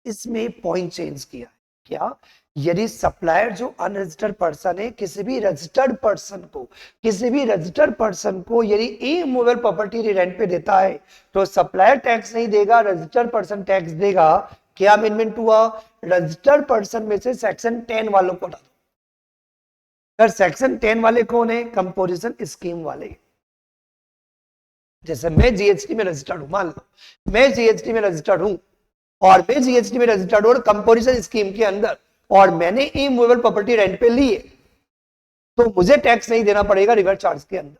इसमें? पॉइंट चेंज किया है। क्या? यदि सप्लायर जो अनरजिस्टर्ड पर्सन है, किसी भी रजिस्टर्ड पर्सन को यदि इमूवेबल प्रॉपर्टी रेंट पे देता है, तो सप्लायर टैक्स नहीं देगा, रजिस्टर्ड पर्सन टैक्स देगा। क्या अमेंडमेंट हुआ? रजिस्टर्ड पर्सन में से सेक्शन 10 वालों को हटा दो। सर सेक्शन 10 वाले कौन है? कंपोजिशन स्कीम वाले। जैसे मैं जीएसटी में रजिस्टर्ड हूं, मान लो मैं जीएसटी में रजिस्टर्ड हूं, और मैं जीएसटी में रजिस्टर्ड हूं कंपोजिशन स्कीम के अंदर, और मैंने इमूवेबल प्रॉपर्टी रेंट पे ली है, तो मुझे टैक्स नहीं देना पड़ेगा रिवर्स चार्ज के अंदर।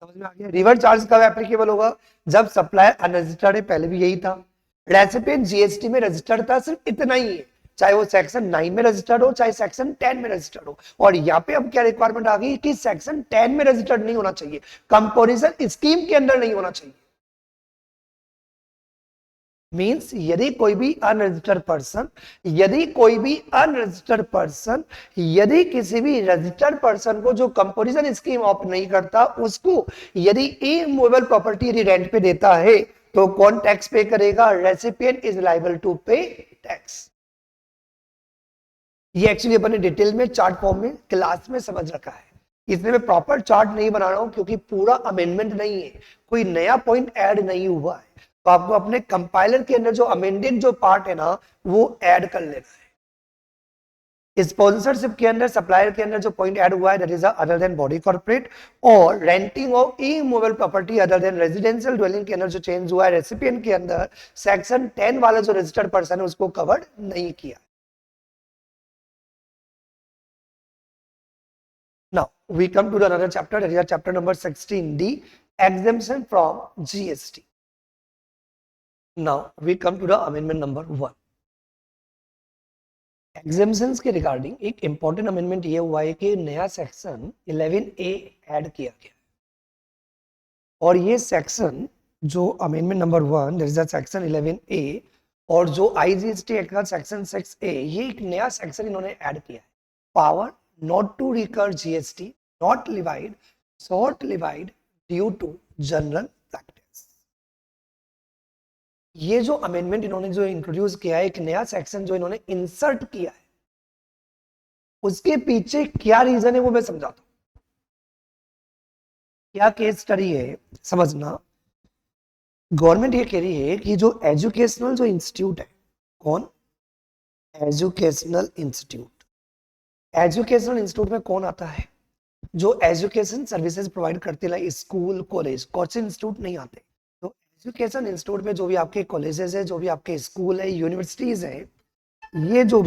समझ में आ गया? रिवर्स चार्ज कब एप्लीकेबल होगा? जब सप्लायर अनरजिस्टर्ड है, पहले भी यही था। रेसिपिएंट जीएसटी में रजिस्टर्ड था, सिर्फ इतना ही है, चाहे वो सेक्शन 9 में रजिस्टर्ड हो, चाहे सेक्शन 10 में रजिस्टर्ड हो। और यहाँ पे अब क्या रिक्वायरमेंट आ गई कि सेक्शन 10 में रजिस्टर्ड नहीं होना चाहिए, कंपोजिशन स्कीम के अंदर नहीं होना चाहिए। मीन्स यदि कोई भी अनरजिस्टर्ड पर्सन यदि किसी भी रजिस्टर्ड पर्सन को जो कंपोजिशन स्कीम ऑप्ट नहीं करता, उसको यदि इमूवेबल प्रॉपर्टी यदि रेंट पे देता है, तो कौन टैक्स पे करेगा? रेसिपिएंट इज लायबल टू पे टैक्स। ये एक्चुअली अपने डिटेल में चार्ट फॉर्म में क्लास में समझ रखा है, इसमें मैं प्रॉपर चार्ट नहीं बना रहा हूं, क्योंकि पूरा अमेंडमेंट नहीं है, कोई नया पॉइंट ऐड नहीं हुआ है। तो आपको अपने कंपाइलर के अंदर जो अमेंडेड जो पार्ट है ना, वो ऐड कर लेना है। स्पॉन्सरशिप के अंदर, सप्लायर के अंदर जो पॉइंट ऐड हुआ है, that is other than body corporate, और renting of immovable property other than residential dwelling के अंदर जो चेंज हुआ है रेसिपिएंट के अंदर, सेक्शन 10 वाला जो रजिस्टर्ड पर्सन है उसको कवर्ड नहीं किया। Now we come to the another chapter, that is chapter number 16D, exemption from GST. Now we come to the amendment number 1. Exemptions के रिगार्डिंग एक इंपॉर्टेंट अमेंडमेंट ये हुआ है कि नया सेक्शन 11A ऐड किया गया, और ये सेक्शन जो amendment number 1, that is section 11A, और जो आईजीएसटी एक्ट का सेक्शन 6A, ये एक नया सेक्शन इन्होंने ऐड किया है। Power not to recur GST not levied short levied due to general practice। ये जो अमेंडमेंट इन्होंने जो इंट्रोड्यूस किया है, एक नया सेक्शन जो इन्होंने इंसर्ट किया है, उसके पीछे क्या रीजन है वो मैं समझाता हूं। क्या केस स्टडी है समझना। गवर्नमेंट ये कह रही है कि जो एजुकेशनल जो इंस्टीट्यूट है, कौन? Educational institute. एजुकेशनल इंस्टीट्यूट में कौन आता है? जो एजुकेशन सर्विसेज प्रोवाइड करते हैं, स्कूल कॉलेज, कोचिंग इंस्टीट्यूट नहीं आते। तो एजुकेशन इंस्टीट्यूट में जो भी आपके कॉलेजेस है, जो भी आपके स्कूल है, यूनिवर्सिटीज है, ये जो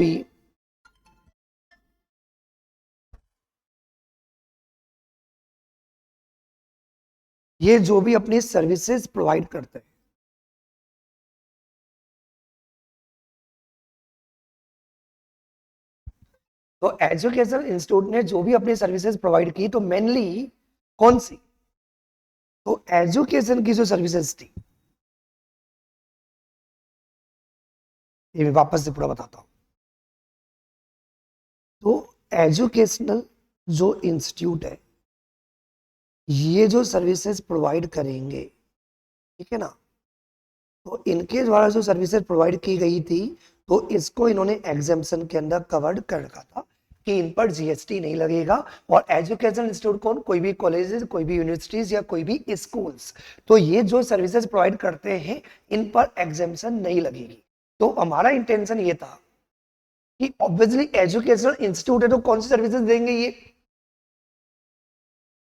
भी अपनी सर्विसेज प्रोवाइड करते हैं, तो एजुकेशन इंस्टीट्यूट ने जो भी अपनी सर्विसेज प्रोवाइड की, तो मेनली कौन सी? तो एजुकेशन की जो सर्विसेज थी, ये मैं वापस से पूरा बताता हूं। तो एजुकेशनल जो इंस्टीट्यूट है, ये जो सर्विसेज प्रोवाइड करेंगे, ठीक है ना, तो इनके द्वारा जो सर्विसेज प्रोवाइड की गई थी, तो इसको इन्होंने एग्जेम्पशन के अंदर कवर्ड कर रखा था कि इन पर जीएसटी नहीं लगेगा। और एजुकेशन इंस्टीट्यूट कौन? कोई भी कॉलेजेस, कोई भी यूनिवर्सिटीज या कोई भी स्कूल्स, तो ये जो सर्विसेज प्रोवाइड करते हैं, इन पर एग्जेम्पशन नहीं लगेगी। तो हमारा इंटेंशन ये था कि ऑब्वियसली एजुकेशनल इंस्टीट्यूट है, तो कौन सी सर्विसेज देंगे? ये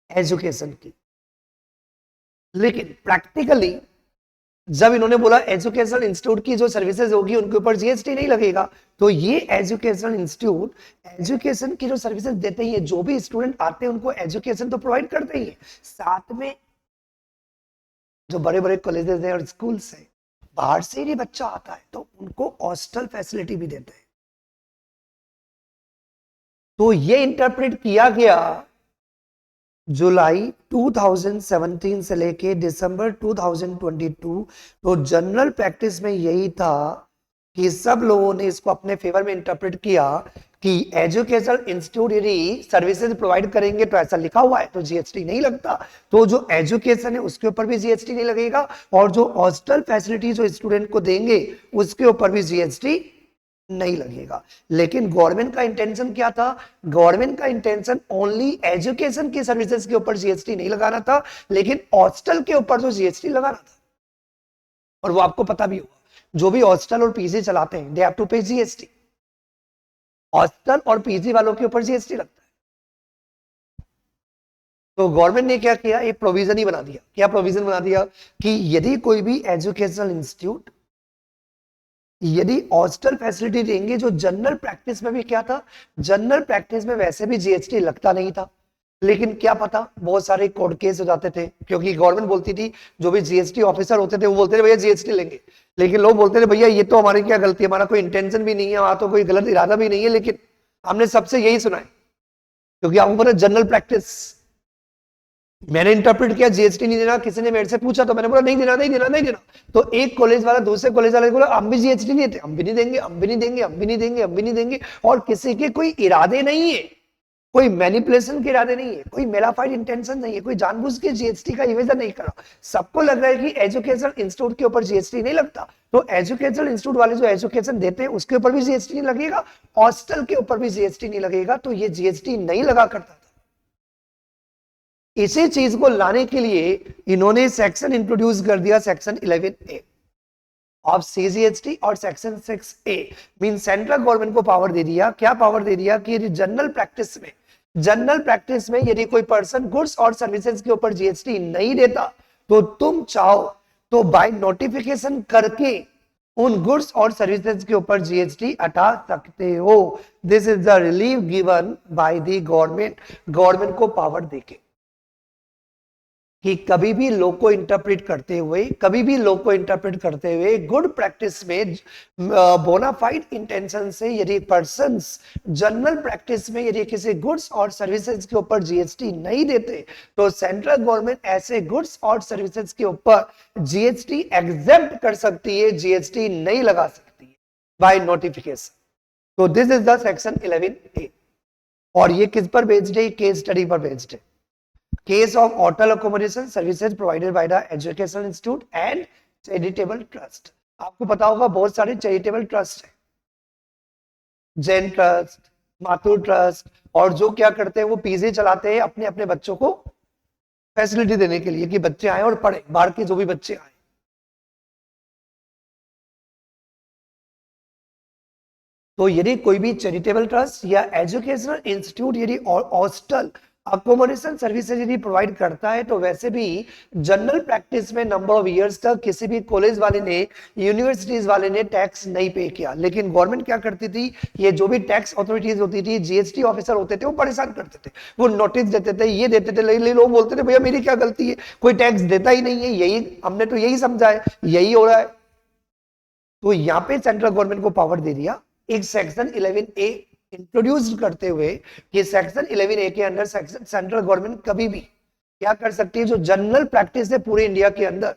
एजुकेशन की। लेकिन प्रैक्टिकली जब इन्होंने बोला एजुकेशनल इंस्टीट्यूट की जो सर्विसेज होगी उनके ऊपर जीएसटी नहीं लगेगा, तो ये एजुकेशनल इंस्टीट्यूट एजुकेशन की जो सर्विसेज देते हैं, जो भी स्टूडेंट आते हैं उनको एजुकेशन तो प्रोवाइड करते ही है, साथ में जो बड़े बड़े कॉलेजेस हैं और स्कूल्स हैं, बाहर से ही बच्चा आता है तो उनको हॉस्टल फैसिलिटी भी देते हैं। तो ये इंटरप्रेट किया गया जुलाई 2017 से लेके दिसंबर 2022, तो जनरल प्रैक्टिस में यही था कि सब लोगों ने इसको अपने फेवर में इंटरप्रेट किया कि एजुकेशनल इंस्टीट्यूट यदि सर्विसेज प्रोवाइड करेंगे तो ऐसा लिखा हुआ है तो जीएसटी नहीं लगता, तो जो एजुकेशन है उसके ऊपर भी जीएसटी नहीं लगेगा, और जो हॉस्टल फैसिलिटी जो स्टूडेंट को देंगे उसके ऊपर भी जीएसटी नहीं लगेगा। लेकिन गवर्नमेंट का इंटेंशन क्या था? गवर्नमेंट का इंटेंशन ओनली एजुकेशन की सर्विसेज के ऊपर जीएसटी नहीं लगाना था, लेकिन हॉस्टल के ऊपर जो जीएसटी लगाना था। और वो आपको पता भी होगा, जो भी हॉस्टल और पीजी चलाते हैं they have to pay GST. Hostel और पीजी वालों के ऊपर जीएसटी लगता है। तो गवर्नमेंट ने क्या किया, एक प्रोविजन ही बना दिया। क्या प्रोविजन बना दिया? कि यदि कोई भी एजुकेशनल इंस्टीट्यूट यदि हॉस्टल फैसिलिटी देंगे, जो जनरल प्रैक्टिस में भी क्या था, जनरल प्रैक्टिस में वैसे भी जीएसटी लगता नहीं था, लेकिन क्या पता बहुत सारे कोर्ट केस हो जाते थे, क्योंकि गवर्नमेंट बोलती थी, जो भी जीएसटी ऑफिसर होते थे वो बोलते थे भैया जीएसटी लेंगे, लेकिन लोग बोलते थे भैया ये तो हमारी क्या गलती है, हमारा कोई इंटेंशन भी नहीं है, वहां तो कोई गलत इरादा भी नहीं है, लेकिन हमने सबसे यही सुना है, क्योंकि आपको पता जनरल प्रैक्टिस। मैंने इंटरप्रेट किया जीएसटी नहीं देना, किसी ने मेरे से पूछा तो मैंने बोला नहीं देना नहीं देना नहीं देना, तो एक कॉलेज वाला दूसरे कॉलेज वाले को बोला हम भी जीएसटी नहीं देते, हम भी नहीं देंगे, हम भी नहीं देंगे, हम भी नहीं देंगे, हम भी नहीं देंगे, और किसी के कोई इरादे नहीं है, कोई मैनिपुलेशन के इरादे नहीं है, कोई मेलाफाइड इंटेंशन नहीं है, कोई जानबूझ के जीएसटी का इवेजन नहीं करा। सबको लग रहा है कि एजुकेशन इंस्टीट्यूट के ऊपर जीएसटी नहीं लगता, तो एजुकेशन इंस्टीट्यूट वाले जो एजुकेशन देते हैं उसके ऊपर भी जीएसटी नहीं लगेगा, हॉस्टल के ऊपर भी जीएसटी नहीं लगेगा, तो ये जीएसटी नहीं लगा करता था। इसी चीज को लाने के लिए इन्होंने सेक्शन इंट्रोड्यूस कर दिया, सेक्शन 11A ऑफ सीजीएसटी और section 6A, mean central government को पावर दे दिया। क्या पावर दे दिया? कि जनरल प्रैक्टिस में यदि कोई पर्सन गुड्स और सर्विसेज के ऊपर जीएसटी नहीं देता, तो तुम चाहो तो बाय नोटिफिकेशन करके उन गुड्स और सर्विसेज के ऊपर जीएसटी हटा सकते हो। This is the relief given by the government को पावर देके कि कभी भी लॉ को इंटरप्रेट करते हुए गुड प्रैक्टिस में बोनाफाइड इंटेंशन से यदि पर्संस जनरल प्रैक्टिस में यदि किसी गुड्स और सर्विसेज के ऊपर जीएसटी नहीं देते, तो सेंट्रल गवर्नमेंट ऐसे गुड्स और सर्विसेज के ऊपर जीएसटी एग्जेम्प्ट कर सकती है, जीएसटी नहीं लगा सकती है बाय नोटिफिकेशन। तो this is the section 11A, और ये किस पर बेस्ड है? केस स्टडी पर बेस्ड है। Case of hotel accommodation services provided by the educational institute and charitable trust। आपको पता होगा बहुत सारे चैरिटेबल ट्रस्ट है, जैन ट्रस्ट, माथुर ट्रस्ट, और जो क्या करते हैं वो पीजी चलाते हैं अपने अपने बच्चों को फैसिलिटी देने के लिए कि बच्चे आए और पढ़े, बाहर के जो भी बच्चे आए। तो यदि कोई भी चैरिटेबल ट्रस्ट या एजुकेशनल इंस्टीट्यूट यदि हॉस्टल अकोमोडेशन सर्विसेज यदि प्रोवाइड करता है, तो वैसे भी जनरल प्रैक्टिस में नंबर ऑफ इयर्स तक किसी भी कॉलेज वाले ने, यूनिवर्सिटीज वाले ने टैक्स नहीं पे किया। लेकिन गवर्नमेंट क्या करती थी, ये जो भी टैक्स अथॉरिटीज होती थी, जीएसटी ऑफिसर होते थे, वो परेशान करते थे, वो नोटिस देते थे, ये देते थे, लेकिन लोग बोलते थे भैया मेरी क्या गलती है, कोई टैक्स देता ही नहीं है, यही हमने तो यही समझा है, यही हो रहा है। तो यहाँ पे सेंट्रल गवर्नमेंट को पावर दे दिया एक सेक्शन 11A इंट्रोड्यूस करते हुए कि सेक्शन 11A के अंदर सेंट्रल गवर्नमेंट कभी भी क्या कर सकती है, जो जनरल प्रैक्टिस है पूरे इंडिया के अंदर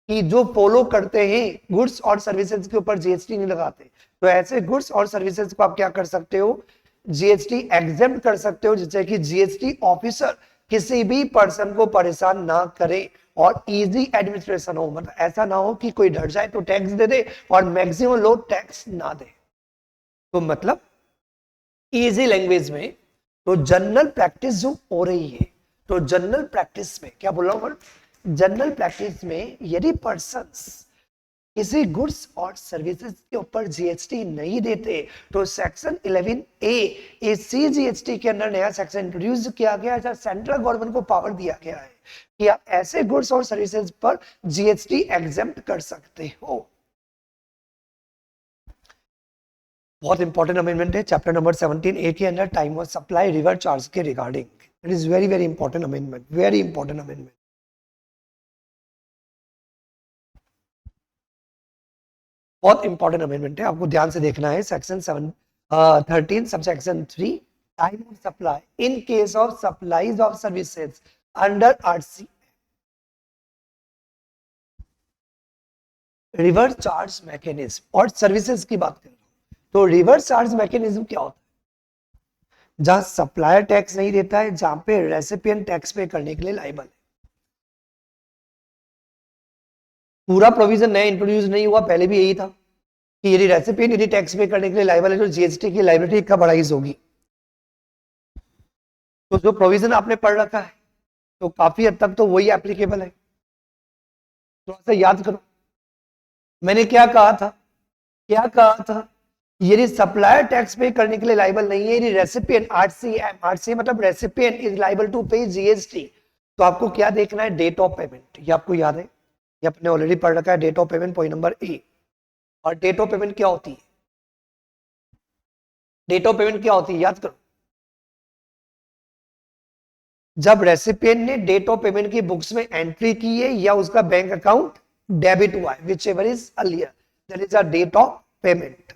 कि जो फॉलो करते हैं गुड्स और सर्विसेज के ऊपर जीएसटी नहीं लगाते, तो ऐसे गुड्स और सर्विसेज को आप क्या कर सकते हो, जीएसटी एग्जेम्प्ट कर सकते हो, जिससे कि जीएसटी ऑफिसर किसी भी पर्सन को परेशान ना करे और इजी एडमिनिस्ट्रेशन हो। मतलब ऐसा ना हो कि कोई डर जाए तो टैक्स दे दे और मैक्सिमम लोग टैक्स ना दे। तो मतलब इजी लैंग्वेज में, तो जनरल प्रैक्टिस जो हो रही है, तो जनरल प्रैक्टिस में क्या बोल रहा हूं, जनरल प्रैक्टिस में यदि पर्संस किसी गुड्स और सर्विसेज के ऊपर जीएसटी नहीं देते, तो सेक्शन 11A सीजीएसटी के अंदर नया सेक्शन इंट्रोड्यूस किया गया है, सेंट्रल गवर्नमेंट को पावर दिया गया है कि आप ऐसे गुड्स और सर्विसेज पर जीएसटी एग्जेम्प्ट कर सकते हो। बहुत इंपॉर्टेंट अमेंडमेंट है, चैप्टर नंबर 17A के अंदर time of supply reverse charge के regarding. It is very very important amendment, very important amendment. बहुत इंपॉर्टेंट अमेंडमेंट है, आपको ध्यान से देखना है। Section 13 sub section 3, time of supply in case of supplies of services under RC. Reverse charge mechanism और services की बात कर रहा हूं, तो रिवर्स चार्ज मैकेनिज्म क्या होता है? जहां सप्लायर टैक्स नहीं देता है, जहां पे रेसिपिएंट टैक्स पे करने के लिए लायबल है। पूरा प्रोविजन नया इंट्रोड्यूस नहीं हुआ, पहले भी यही था कि यदि रेसिपिएंट यदि टैक्स पे करने के लिए लायबल है तो जीएसटी की लायबिलिटी कब अराइज होगी। तो जो प्रोविजन आपने पढ़ रखा है तो काफी हद तक तो वही एप्लीकेबल है। थोड़ा सा याद करो, मैंने क्या कहा था, क्या कहा था? यदि सप्लायर टैक्स पे करने के लिए लायबल नहीं है, यदि रेसिपिएंट आरसीएम, आरसीएम मतलब recipient is liable to pay GST, तो आपको क्या देखना है? Date of payment. ये आपको याद है, ये आपने ऑलरेडी पढ़ रखा है, date of payment point number A. और डेट ऑफ पेमेंट क्या होती है? डेट ऑफ पेमेंट क्या होती है याद करो। जब रेसिपिएंट ने डेट ऑफ पेमेंट की बुक्स में एंट्री की है या उसका बैंक अकाउंट डेबिट हुआ है, whichever is earlier, that is a date of payment.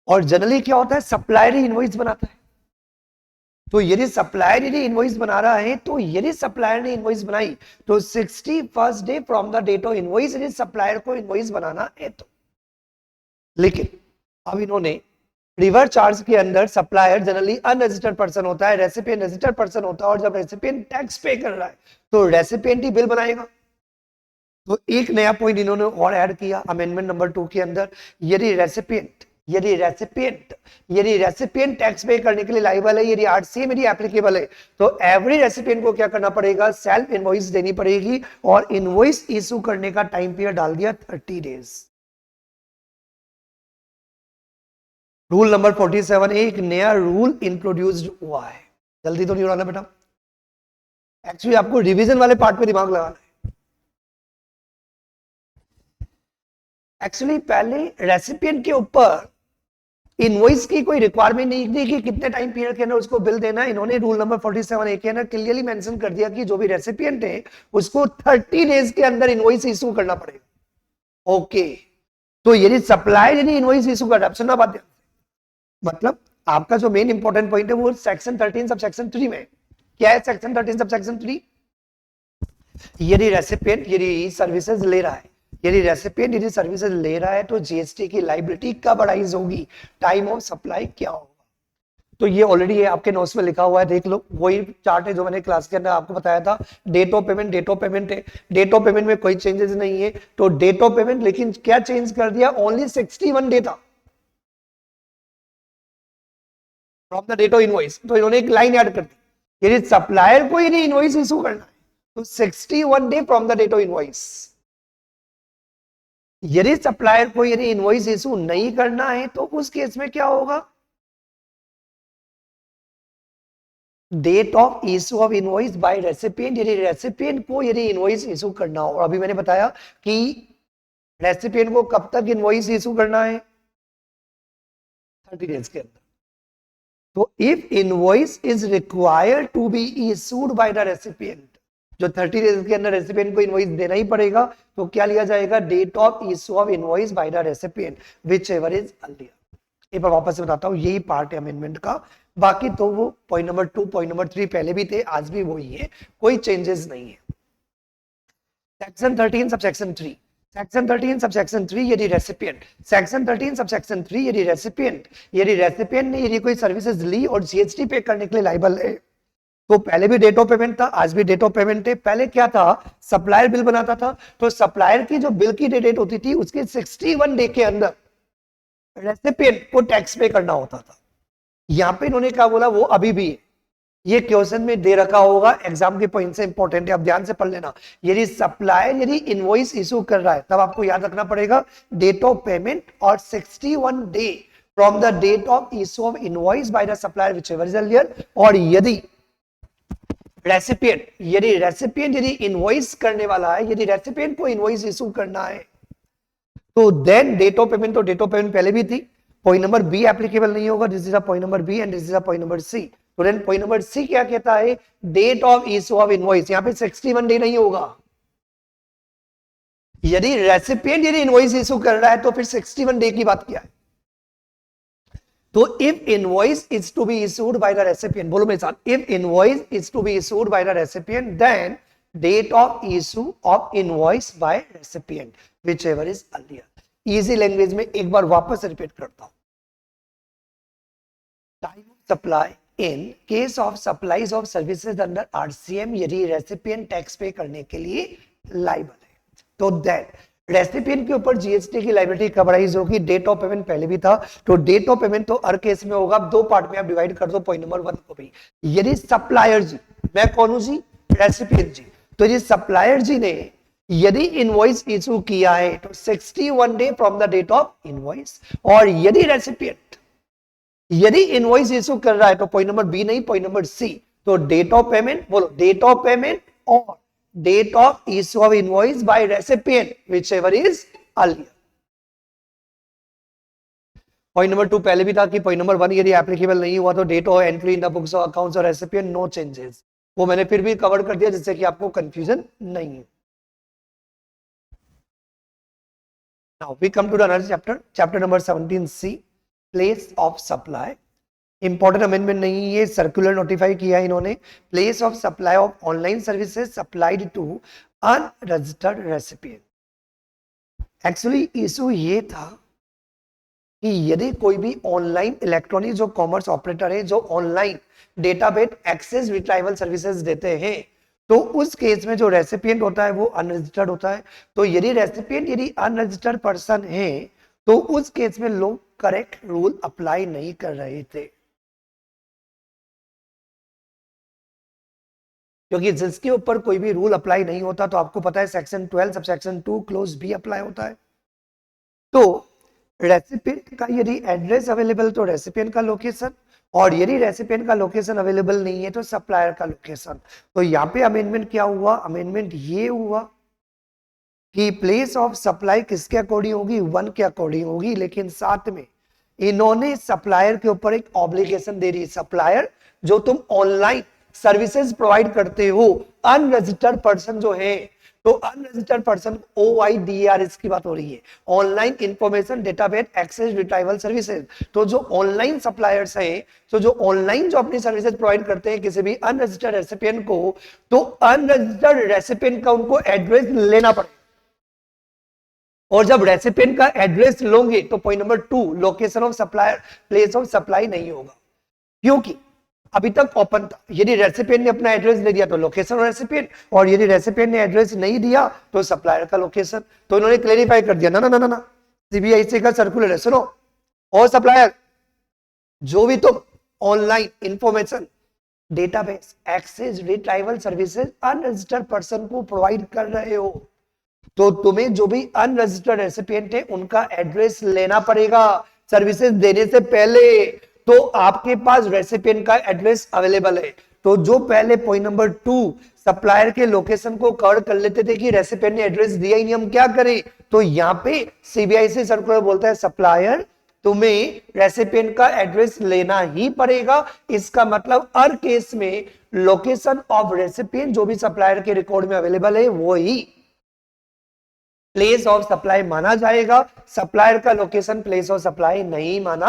और जनरली क्या होता है? सप्लायर ही इनवॉइस बनाता है। तो यदि सप्लायर यदि इनवॉइस बना रहा है, तो यदि सप्लायर ने इनवॉइस बनाई तो 61st day from the date of invoice यदि सप्लायर को इनवॉइस बनाना है तो। लेकिन अब इन्होंने रिवर्स चार्ज के अंदर सप्लायर जनरली अनरजिस्टर्ड पर्सन होता है, रेसिपिएंट रजिस्टर्ड पर्सन होता है, और जब रेसिपिएंट टैक्स पे कर रहा है तो रेसिपिएंट ही बिल बनाएगा। तो एक नया पॉइंट इन्होंने और ऐड किया अमेंडमेंट नंबर 2 के अंदर, यदि रेसिपिएंट टैक्स पे करने के लिए लायबल है, यदि आरसीएम यदि एप्लीकेबल है, तो एवरी रेसिपिएंट को क्या करना पड़ेगा? सेल्फ इनवॉइस देनी पड़ेगी। और इनवॉइस इशू करने का टाइम पीरियड डाल दिया 30 डेज। रूल नंबर 47 एक नया रूल इंट्रोड्यूस्ड हुआ है। जल्दी तो नहीं उड़ाना बेटा, एक्चुअली आपको रिवीजन वाले पार्ट पे दिमाग लगाना है। एक्चुअली पहले रेसिपिएंट के ऊपर इनवॉइस की कोई रिक्वायरमेंट नहीं थी कि कितने टाइम पीरियड के अंदर उसको बिल देना है। इन्होंने रूल नंबर 47 ए के अंदर क्लियरली मेंशन कर दिया कि जो भी रेसिपिएंट है उसको 30 डेज के अंदर इनवॉइस इशू करना पड़ेगा। ओके, तो यदि सप्लायर यदि इनवॉइस इशू कर रहा है, सुनना बात, मतलब आपका जो मेन इंपॉर्टेंट पॉइंट है वो सेक्शन 13 सब सेक्शन 3 में। क्या है सेक्शन 13 सब सेक्शन 3? यदि रेसिपिएंट यदि सर्विसेज ले रहा है, यदि रेसिपिएंट यदि सर्विसेज ले रहा है तो जीएसटी की लायबिलिटी कब अराइज होगी, टाइम ऑफ सप्लाई क्या होगा। तो ये ऑलरेडी है आपके नोट्स में लिखा हुआ है, देख लो, वही चार्ट है जो मैंने क्लास के अंदर आपको बताया था। Date of payment, date of payment है, डेट ऑफ पेमेंट में कोई चेंजेस नहीं है, तो डेट ऑफ पेमेंट, लेकिन क्या चेंज कर दिया? ओनली 61 डे था from the date of invoice, तो इन्होंने एक लाइन ऐड कर दी, यदि सप्लायर को यदि इनवॉइस इशू करना है तो 61 day from the date of invoice. यदि सप्लायर को यदि इनवॉइस इशू नहीं करना है तो उस केस में क्या होगा? Date of issue of invoice by recipient, यदि रेसिपिएंट को यदि इनवॉइस इशू करना हो। और अभी मैंने बताया कि रेसिपिएंट को कब तक इनवॉइस इशू करना है? 30 डेज के अंदर। तो if invoice is required to be issued by the recipient, जो 30 डेज के अंदर रेसिपिएंट को इनवॉइस देना ही पड़ेगा, तो क्या लिया जाएगा? Date of issue of invoice by the recipient whichever is earlier. एक बार वापस से बताता हूं, यही पार्ट है अमेंडमेंट का। बाकी तो वो पॉइंट नंबर 2 पॉइंट नंबर 3 पहले भी थे, आज भी वही है, कोई चेंजेस नहीं है। सेक्शन 13 सबसेक्शन 3, सेक्शन 13 सबसेक्शन 3 यदि रेसिपिएंट, सेक्शन 13 सबसेक्शन 3 यदि रेसिपिएंट ने यदि कोई सर्विसेज ली और जीएसटी पे करने के लिए लायबल है, तो पहले भी डेट ऑफ पेमेंट था, आज भी डेट ऑफ पेमेंट है। पहले क्या था? सप्लायर बिल बनाता था, तो सप्लायर की जो बिल की डेट होती थी उसके 61 डे के अंदर रेसिपिएंट को टैक्स पे करना होता था। यहां पे इन्होंने क्या बोला? वो अभी भी है। ये क्वेश्चन में दे रखा होगा, एग्जाम के पॉइंट से इंपॉर्टेंट है, अब ध्यान से पढ़ लेना। यदि सप्लायर यदि इनवॉइस इशू कर रहा है तब आपको याद रखना पड़ेगा डेट ऑफ पेमेंट और 61 day from the date of issue of invoice by the supplier whichever is earlier. और यदि रेसिपिएंट यदि इनवॉइस करने वाला है, यदि रेसिपिएंट को इनवॉइस इशू करना है, तो देन डेट ऑफ पेमेंट, तो डेट ऑफ पेमेंट पहले भी थी, पॉइंट नंबर बी एप्लीकेबल नहीं होगा, this is point number B and this is point number C. तो देन पॉइंट नंबर सी क्या कहता है? Date of issue of invoice, यहां पे 61 डे नहीं होगा। यदि रेसिपिएंट यदि इनवॉइस इशू कर रहा है तो फिर 61 डे की बात क्या है? तो if invoice is to be issued by the recipient, बोलो मेरे साथ, if invoice is to be issued by the recipient then date of issue of invoice by recipient whichever is earlier. Easy language में एक बार वापस repeat करता हूं। Time of supply in case of supplies of services under RCM, यदि recipient tax pay करने के लिए लायबल है तो देन रेसिपिएंट के ऊपर जीएसटी की लायबिलिटी कब राइज होगी। डेट ऑफ पेमेंट पहले भी था, तो डेट ऑफ पेमेंट तो हर केस में होगा। दो पार्ट में आप डिवाइड कर दो पॉइंट नंबर 1 को भी। यदि सप्लायर जी, मैं कौन हूं जी, रेसिपिएंट जी, तो ये सप्लायर जी ने यदि इनवॉइस इशू किया है तो 61 day from the date of invoice, और यदि रेसिपिएंट यदि इनवॉइस इशू कर रहा है तो पॉइंट नंबर बी नहीं, पॉइंट नंबर सी, तो डेट ऑफ पेमेंट, बोलो डेट ऑफ पेमेंट और date of issue of invoice by recipient whichever is earlier. Point number 2 पहले भी था कि पॉइंट नंबर 1 यदि एप्लीकेबल नहीं हुआ तो date of entry in the books of accounts और रेसिपिएंट नो चेंजेस, वो मैंने फिर भी कवर कर दिया जिससे कि आपको कंफ्यूजन नहीं है। Now we come to the another chapter, chapter number 17C, place of supply. Important amendment नहीं, ये सर्कुलर नोटिफाई किया है इन्होंने। Place of supply of online services supplied to unregistered recipient. Actually issue ये था कि यदि कोई भी ऑनलाइन इलेक्ट्रॉनिक जो कॉमर्स ऑपरेटर है जो online database access retrieval services देते हैं, तो उस केस में जो रेसिपिएंट होता है वो अनरजिस्टर्ड होता है। तो यदि रेसिपिएंट यदि अनरजिस्टर्ड पर्सन है तो उस केस में लोग करेक्ट रूल अप्लाई नहीं कर रहे थे, क्योंकि जिसके ऊपर कोई भी रूल अप्लाई नहीं होता तो आपको पता है section 12 subsection 2 clause B apply होता है। तो रेसिपिएंट का यदि एड्रेस अवेलेबल तो रेसिपिएंट का लोकेशन, और यदि रेसिपिएंट का लोकेशन अवेलेबल नहीं है तो सप्लायर का लोकेशन। तो यहाँ पे अमेंडमेंट क्या हुआ, अमेंडमेंट ये हुआ कि प्लेस ऑफ सप्लाई किसके अकॉर्डिंग होगी, 1 के अकॉर्डिंग होगी, लेकिन साथ में इन्होंने सप्लायर के ऊपर एक ऑब्लिगेशन दे दी। सप्लायर जो तुम ऑनलाइन सर्विसेज प्रोवाइड करते हो, अनरजिस्टर्ड पर्सन जो है, तो अनरजिस्टर्ड पर्सन OIDR इसकी बात हो रही है, online information database access retrieval services. तो जो ऑनलाइन सप्लायर्स हैं, तो जो ऑनलाइन जो अपनी सर्विसेज प्रोवाइड करते हैं किसी भी अनरजिस्टर्ड रेसिपिएंट को, तो अनरजिस्टर्ड रेसिपिएंट का उनको एड्रेस लेना पड़ेगा। और जब रेसिपिएंट का एड्रेस लोगे तो point number 2 location of supplier place of supply नहीं होगा, क्योंकि अभी तक ओपन था। यदि रेसिपिएंट ने अपना एड्रेस दे दिया तो लोकेशन ऑफ रेसिपिएंट, और यदि रेसिपिएंट ने एड्रेस नहीं दिया तो सप्लायर का लोकेशन। तो इन्होंने क्लेरिफाई कर दिया, ना ना ना ना, सीबीआईसी का सर्कुलर है, सुनो, और सप्लायर जो भी तुम online information database access retrieval services unregistered person को प्रोवाइड कर रहे हो, तो तुम्हें जो भी अनरजिस्टर्ड रेसिपिएंट है उनका एड्रेस लेना पड़ेगा सर्विसेज देने से पहले। तो आपके पास रेसिपिएंट का एड्रेस अवेलेबल है, तो जो पहले पॉइंट नंबर 2 सप्लायर के लोकेशन को कवर कर लेते थे कि रेसिपिएंट ने एड्रेस दिया ही नहीं, हम क्या करें, तो यहाँ पे सीबीआईसी सर्कुलर बोलता है सप्लायर तुम्हें रेसिपिएंट का एड्रेस लेना ही पड़ेगा। इसका मतलब हर केस में लोकेशन ऑफ रेसिपिएंट जो भी सप्लायर के रिकॉर्ड में अवेलेबल है वो ही प्लेस ऑफ सप्लाई माना जाएगा, सप्लायर का लोकेशन प्लेस ऑफ सप्लाई नहीं माना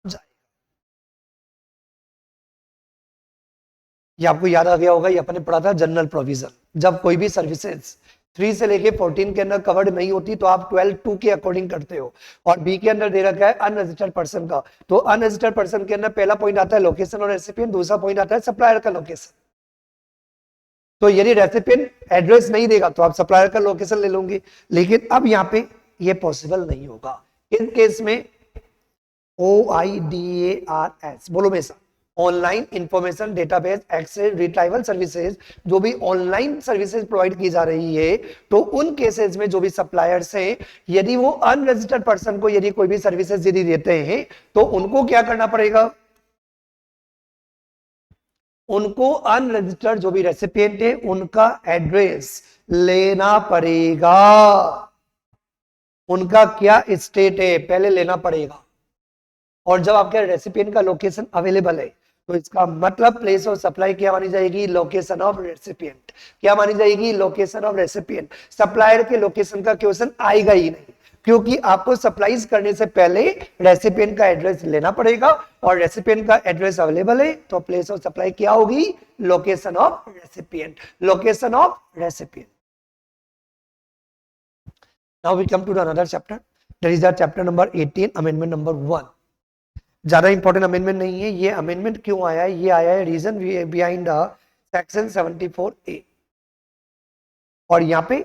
जाएगा। ये आपको याद आ गया होगा, ये अपने पढ़ा था जनरल प्रोविजन। जब कोई भी सर्विसेज 3 से लेके 14 के अंदर कवर्ड नहीं होती तो आप 12(2) के अकॉर्डिंग करते हो, और बी के अंदर दे रखा है अनरजिस्टर्ड पर्सन का, तो अनरजिस्टर्ड पर्सन के अंदर पहला पॉइंट आता है लोकेशन और रेसिपिएंट, दूसरा पॉइंट आता है सप्लायर का लोकेशन। तो यदि रेसिपिएंट एड्रेस नहीं देगा तो आप सप्लायर का लोकेशन ले लोगे, लेकिन अब यहाँ पे ये पॉसिबल नहीं होगा। इन केस में OIDARS, बोलो मेरे साथ, online information database access retrieval services, जो भी ऑनलाइन सर्विसेज प्रोवाइड की जा रही है, तो उन केसेस में जो भी सप्लायर्स हैं यदि वो अनरजिस्टर्ड पर्सन को यदि कोई भी सर्विसेज यदि देते हैं तो उनको क्या करना पड़ेगा, उनको अनरजिस्टर्ड जो भी रेसिपिएंट है उनका एड्रेस लेना पड़ेगा। उनका क्या स्टेट है पहले लेना पड़ेगा, और जब आपके रेसिपिएंट का लोकेशन अवेलेबल है तो इसका मतलब प्लेस ऑफ सप्लाई क्या मानी जाएगी, लोकेशन ऑफ रेसिपिएंट। क्या मानी जाएगी, लोकेशन ऑफ रेसिपिएंट। सप्लायर के लोकेशन का क्वेश्चन आएगा ही नहीं, क्योंकि आपको सप्लाईज करने से पहले रेसिपिएंट का एड्रेस लेना पड़ेगा, और रेसिपिएंट का एड्रेस अवेलेबल है तो प्लेस ऑफ सप्लाई क्या होगी, location of recipient, location of recipient. Now we come to the another chapter. That is the chapter number 18, amendment number 1. ज्यादा इंपॉर्टेंट अमेंडमेंट नहीं है. ये अमेंडमेंट क्यों आया है, ये आया है reason behind the section 74A. और यहाँ पे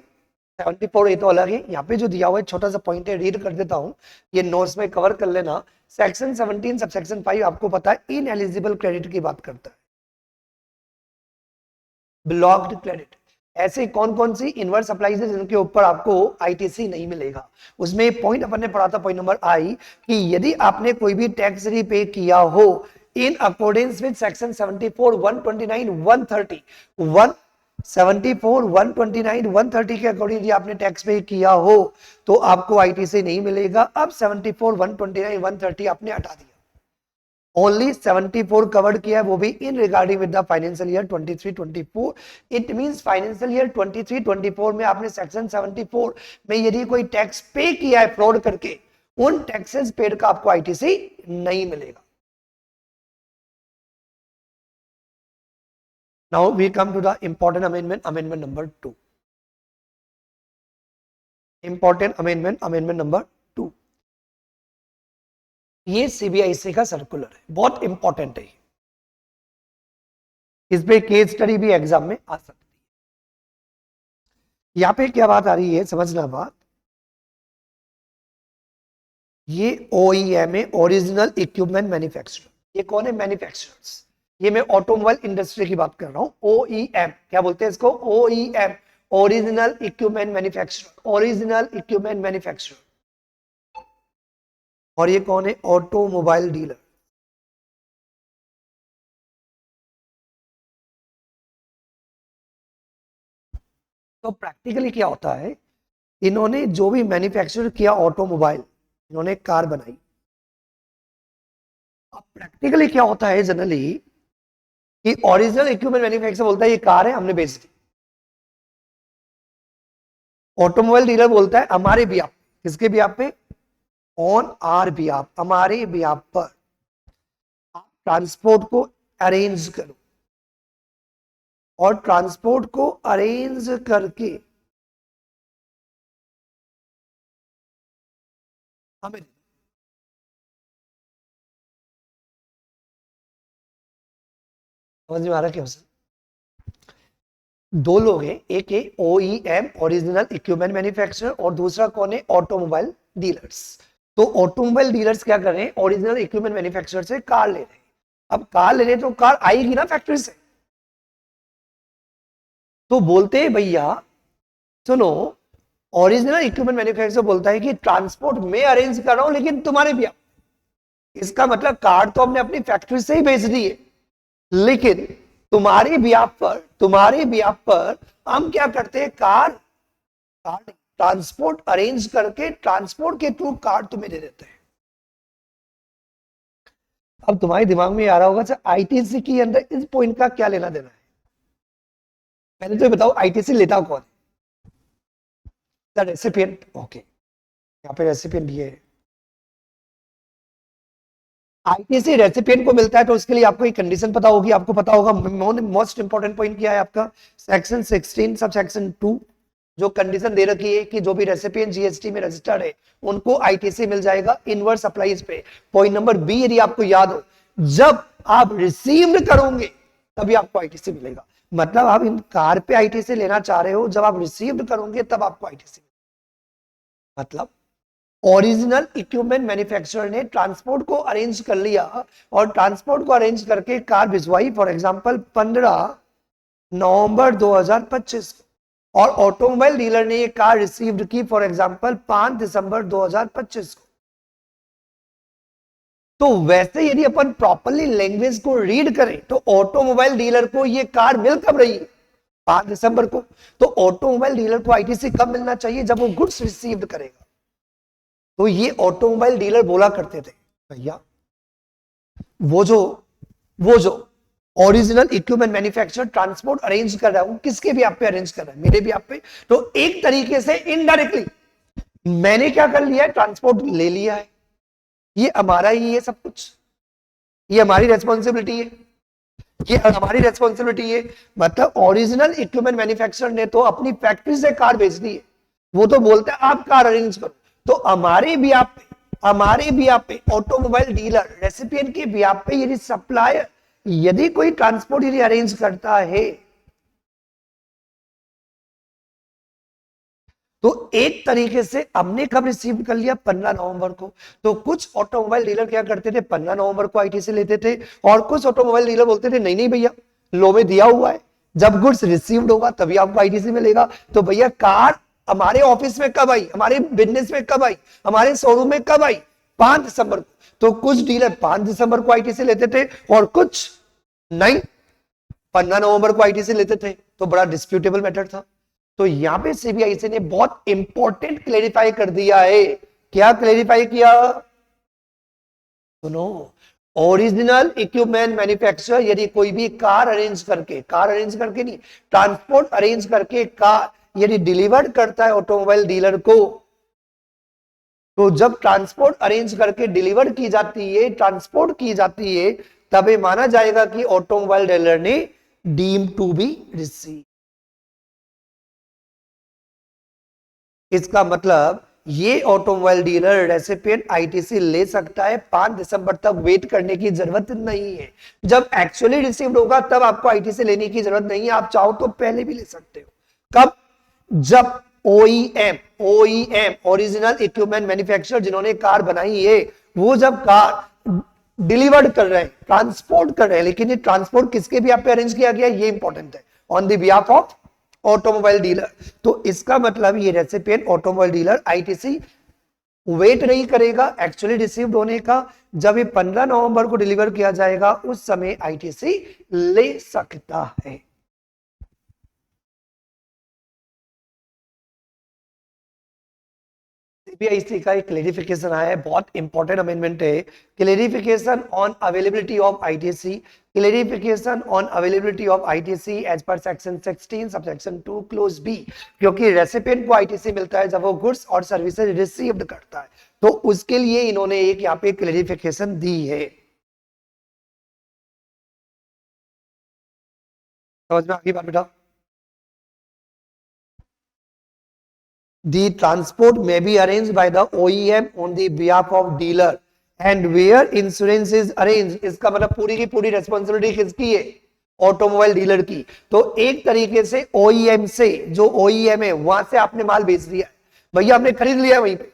74A तो अलग है, यहाँ पे जो दिया हुआ है छोटा सा पॉइंट है, रीड कर देता हूँ, ये नोट्स में कवर कर लेना. सेक्शन 17 सबसेक्शन 5 आपको पता है इनएलिजिबल क्रेडिट की बात करता है, ब्लॉक्ड क्रेडिट. ऐसे कौन कौन सी इनवर्स सप्लाईज है जिनके ऊपर आपको आईटीसी नहीं मिलेगा. उसमें पॉइंट अपन ने पढ़ा था, पॉइंट नंबर आई, कि यदि आपने कोई भी टैक्स रीपे किया हो इन अकॉर्डेंस विद सेक्शन 74, 129, 130, 174, 129, 130 के अकॉर्डिंग यदि आपने टैक्स पे किया हो तो आपको आईटीसी नहीं मिलेगा. अब 74, 129, 130 आपने हटा दिया, ओनली 74 कवर्ड किया है, वो भी इन regarding with the financial year 23-24. It means financial year 23-24 में आपने सेक्शन 74 में यदि कोई टैक्स पे किया है फ्रॉड करके, उन टैक्सेस पेड का आपको आईटीसी नहीं मिलेगा. Now we come to the important amendment, amendment number 2. Important amendment, amendment number 2. ये सीबीआईसी का सर्कुलर है, बहुत इंपॉर्टेंट है. इस पे केस स्टडी भी एग्जाम में आ सकती है. यहां पे क्या बात आ रही है, समझना बात. ये ओईएम है, ओरिजिनल इक्विपमेंट मैन्युफैक्चरर. ये कौन है, मैन्युफैक्चरर्स. ये मैं ऑटोमोबाइल इंडस्ट्री की बात कर रहा हूं. ओईएम क्या बोलते हैं इसको, OEM, original equipment manufacturer, original equipment manufacturer. और ये कौन है, ऑटोमोबाइल डीलर. तो प्रैक्टिकली क्या होता है, इन्होंने जो भी मैन्युफैक्चर किया ऑटोमोबाइल, इन्होंने कार बनाई. अब प्रैक्टिकली क्या होता है जनरली कि ओरिजिनल इक्विपमेंट मैन्युफैक्चरर बोलता है ये कार है, हमने बेच दी. ऑटोमोबाइल डीलर बोलता है हमारे भी आप, किसके भी आप पे, ऑन आर भी आप, हमारे भी आप पर आप ट्रांसपोर्ट को अरेंज करो, और ट्रांसपोर्ट को अरेंज करके हमें. समझ में आ रहा क्या, दो लोग हैं, एक है ओईएम, ओरिजिनल इक्विपमेंट मैन्युफैक्चरर, और दूसरा कौन है, ऑटोमोबाइल डीलर्स. तो ऑटोमोबाइल डीलर्स क्या कर रहे हैं, ओरिजिनल इक्विपमेंट मैन्युफैक्चरर से कार ले रहे हैं. अब कार ले रहे हैं तो कार आएगी ना फैक्ट्री से, तो बोलते हैं भैया सुनो, ओरिजिनल इक्विपमेंट मैन्युफैक्चरर बोलता है कि ट्रांसपोर्ट मैं अरेंज कर रहा हूं लेकिन तुम्हारे भी आप. इसका मतलब कार तो हमने अपनी फैक्ट्री से ही बेच दी है, लेकिन तुम्हारे भी आप पर हम क्या करते हैं, कार ट्रांसपोर्ट अरेंज करके ट्रांसपोर्ट के थ्रू कार तुम्हें दे देते हैं. अब तुम्हारे दिमाग में आ रहा होगा सर आईटीसी के अंदर इस पॉइंट का क्या लेना देना है. पहले तो बताओ आईटीसी लेता कौन है, द रेसिपिएंट. ओके, यहाँ पे रेसिपिएंट ये है. आईटीसी रेसिपिएंट को मिलता है तो उसके लिए आपको एक कंडीशन पता होगी, आपको पता होगा मोस्ट इंपॉर्टेंट पॉइंट क्या है आपका, सेक्शन 16 सब सेक्शन 2 जो कंडीशन दे रखी है कि जो भी रेसिपिएंट जीएसटी में रजिस्टर्ड है उनको आईटीसी मिल जाएगा इनवर्स सप्लाईज पे. पॉइंट नंबर बी यदि आपको याद हो, जब आप रिसीव्ड करोगे तभी आपको आईटीसी मिलेगा. मतलब आप इन कार पे आईटीसी लेना चाह रहे हो, जब आप रिसीव्ड करोगे तब आपको आईटीसी. मतलब ओरिजिनल इक्विपमेंट मैन्युफैक्चरर ने ट्रांसपोर्ट को अरेंज कर लिया और ट्रांसपोर्ट को अरेंज करके कार भिजवाई फॉर एग्जांपल 15 नवंबर 2025 को, और ऑटोमोबाइल डीलर ने ये कार रिसीव्ड की फॉर एग्जांपल 5 दिसंबर 2025 को. तो वैसे यदि अपन प्रॉपरली लैंग्वेज को रीड करें तो ऑटोमोबाइल डीलर को ये कार मिल कब रही है, 5 दिसंबर को. तो ऑटोमोबाइल डीलर को आईटीसी कब मिलना चाहिए, जब वो गुड्स रिसीव्ड करेगा. तो ये ऑटोमोबाइल डीलर बोला करते थे भैया वो जो original equipment manufacturer transport arrange कर रहा है, वो किसके भी आप पे अरेंज कर रहा है, मेरे भी आप पे. तो एक तरीके से इनडायरेक्टली मैंने क्या कर लिया है, ट्रांसपोर्ट ले लिया है, ये हमारा ही है सब कुछ, ये हमारी रेस्पॉन्सिबिलिटी है, ये हमारी रेस्पॉन्सिबिलिटी है। मतलब ओरिजिनल इक्विपमेंट मैन्युफैक्चरर ने तो अपनी फैक्ट्री से कार भेज दी है, वो तो बोलते हैं आप कार अरेंज करो। तो हमारे भी आप पे ऑटोमोबाइल डीलर रेसिपिएंट के भी आप पे यदि सप्लायर यदि कोई ट्रांसपोर्ट यदि अरेंज करता है, तो एक तरीके से हमने कब रिसीव कर लिया, 15 नवंबर को। तो कुछ ऑटोमोबाइल डीलर क्या करते थे, 15 नवंबर को आईटीसी लेते थे, और कुछ ऑटोमोबाइल डीलर बोलते थे नहीं नहीं भैया, लो में दिया हुआ है, जब गुड्स रिसीव्ड होगा तभी आपको आईटीसी मिलेगा। तो भैया कार हमारे ऑफिस में कब आई, हमारे बिजनेस में कब आई, हमारे शोरूम में कब आई, 5 दिसंबर को। तो कुछ डीलर 5 दिसंबर को आईटीसी लेते थे और कुछ नहीं 15 नवंबर को आईटीसी लेते थे, तो बड़ा डिस्प्यूटेबल मैटर था। तो यहां पे सीबीआईसी ने बहुत इंपॉर्टेंट क्लेरिफाई कर दिया है। क्या क्लेरिफाई किया, सुनो, ओरिजिनल इक्विपमेंट मैन्युफैक्चरर यदि कोई भी कार अरेंज करके नहीं, ट्रांसपोर्ट अरेंज करके कार यदि डिलीवर्ड करता है ऑटोमोबाइल डीलर को, तो जब ट्रांसपोर्ट अरेंज करके डिलीवर की जाती है, ट्रांसपोर्ट की जाती है, तभी माना जाएगा कि ऑटोमोबाइल डीलर ने डीम टू बी रिसीव। इसका मतलब ये ऑटोमोबाइल डीलर रेसिपिएंट आईटीसी ले सकता है, 5 दिसंबर तक वेट करने की जरूरत नहीं है। जब एक्चुअली रिसीव्ड होगा तब आपको आईटीसी लेने की जरूरत नहीं है, आप चाहो तो पहले भी ले सकते हो। कब, जब ओईएम ओरिजिनल इक्विपमेंट मैन्युफैक्चरर जिन्होंने कार बनाई है, वो जब कार डिलीवर्ड कर रहे हैं, ट्रांसपोर्ट कर रहे हैं, लेकिन ये ट्रांसपोर्ट किसके भी आप पे अरेंज किया गया, ये इंपॉर्टेंट है, on the behalf of automobile dealer. तो इसका मतलब ये recipient automobile dealer ITC wait नहीं करेगा एक्चुअली रिसीव्ड होने का, जब ये 15 नवंबर को डिलीवर किया जाएगा उस समय आईटीसी ले सकता है। सीबीआईसी का एक क्लेरिफिकेशन आया है, बहुत इंपॉर्टेंट अमेंडमेंट है, clarification on availability of ITC, clarification on availability of ITC as per section 16 subsection 2 clause B. क्योंकि रेसिपिएंट को आईटीसी मिलता है जब वो गुड्स और सर्विसेज रिसीव्ड करता है, तो उसके लिए इन्होंने एक यहाँ पे क्लेरिफिकेशन दी है। समझ में आ गई बात बेटा? The transport may be arranged by the OEM on the behalf of dealer and where insurance is arranged। इसका मतलब पूरी की पूरी रेस्पॉन्सिबिलिटी किसकी है, ऑटोमोबाइल डीलर की। तो एक तरीके से OEM से, जो OEM है वहां से आपने माल बेच दिया है, भैया हमने खरीद लिया वहीं पे,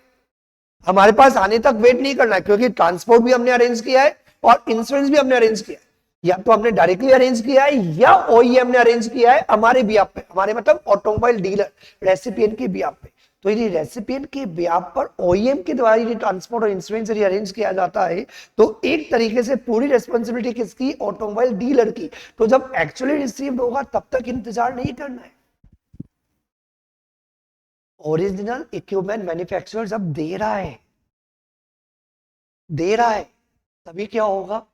हमारे पास आने तक वेट नहीं करना है, क्योंकि ट्रांसपोर्ट भी हमने अरेंज किया है और इंश्योरेंस भी हमने अरेंज किया है। या तो हमने डायरेक्टली अरेंज किया है या OEM ने अरेंज किया है हमारे बिहाफ पे, हमारे मतलब ऑटोमोबाइल डीलर रेसिपिएंट के बिहाफ पे। तो यदि रेसिपिएंट के बिहाफ पर OEM के द्वारा यदि ट्रांसपोर्ट और इंश्योरेंस यदि अरेंज किया जाता है, तो एक तरीके से पूरी रेस्पॉन्सिबिलिटी किसकी, ऑटोमोबाइल डीलर की। तो जब एक्चुअली रिसीव्ड होगा तब तक इंतजार नहीं करना है। ओरिजिनल इक्विपमेंट मैन्युफैक्चरर जब दे रहा है तभी क्या होगा,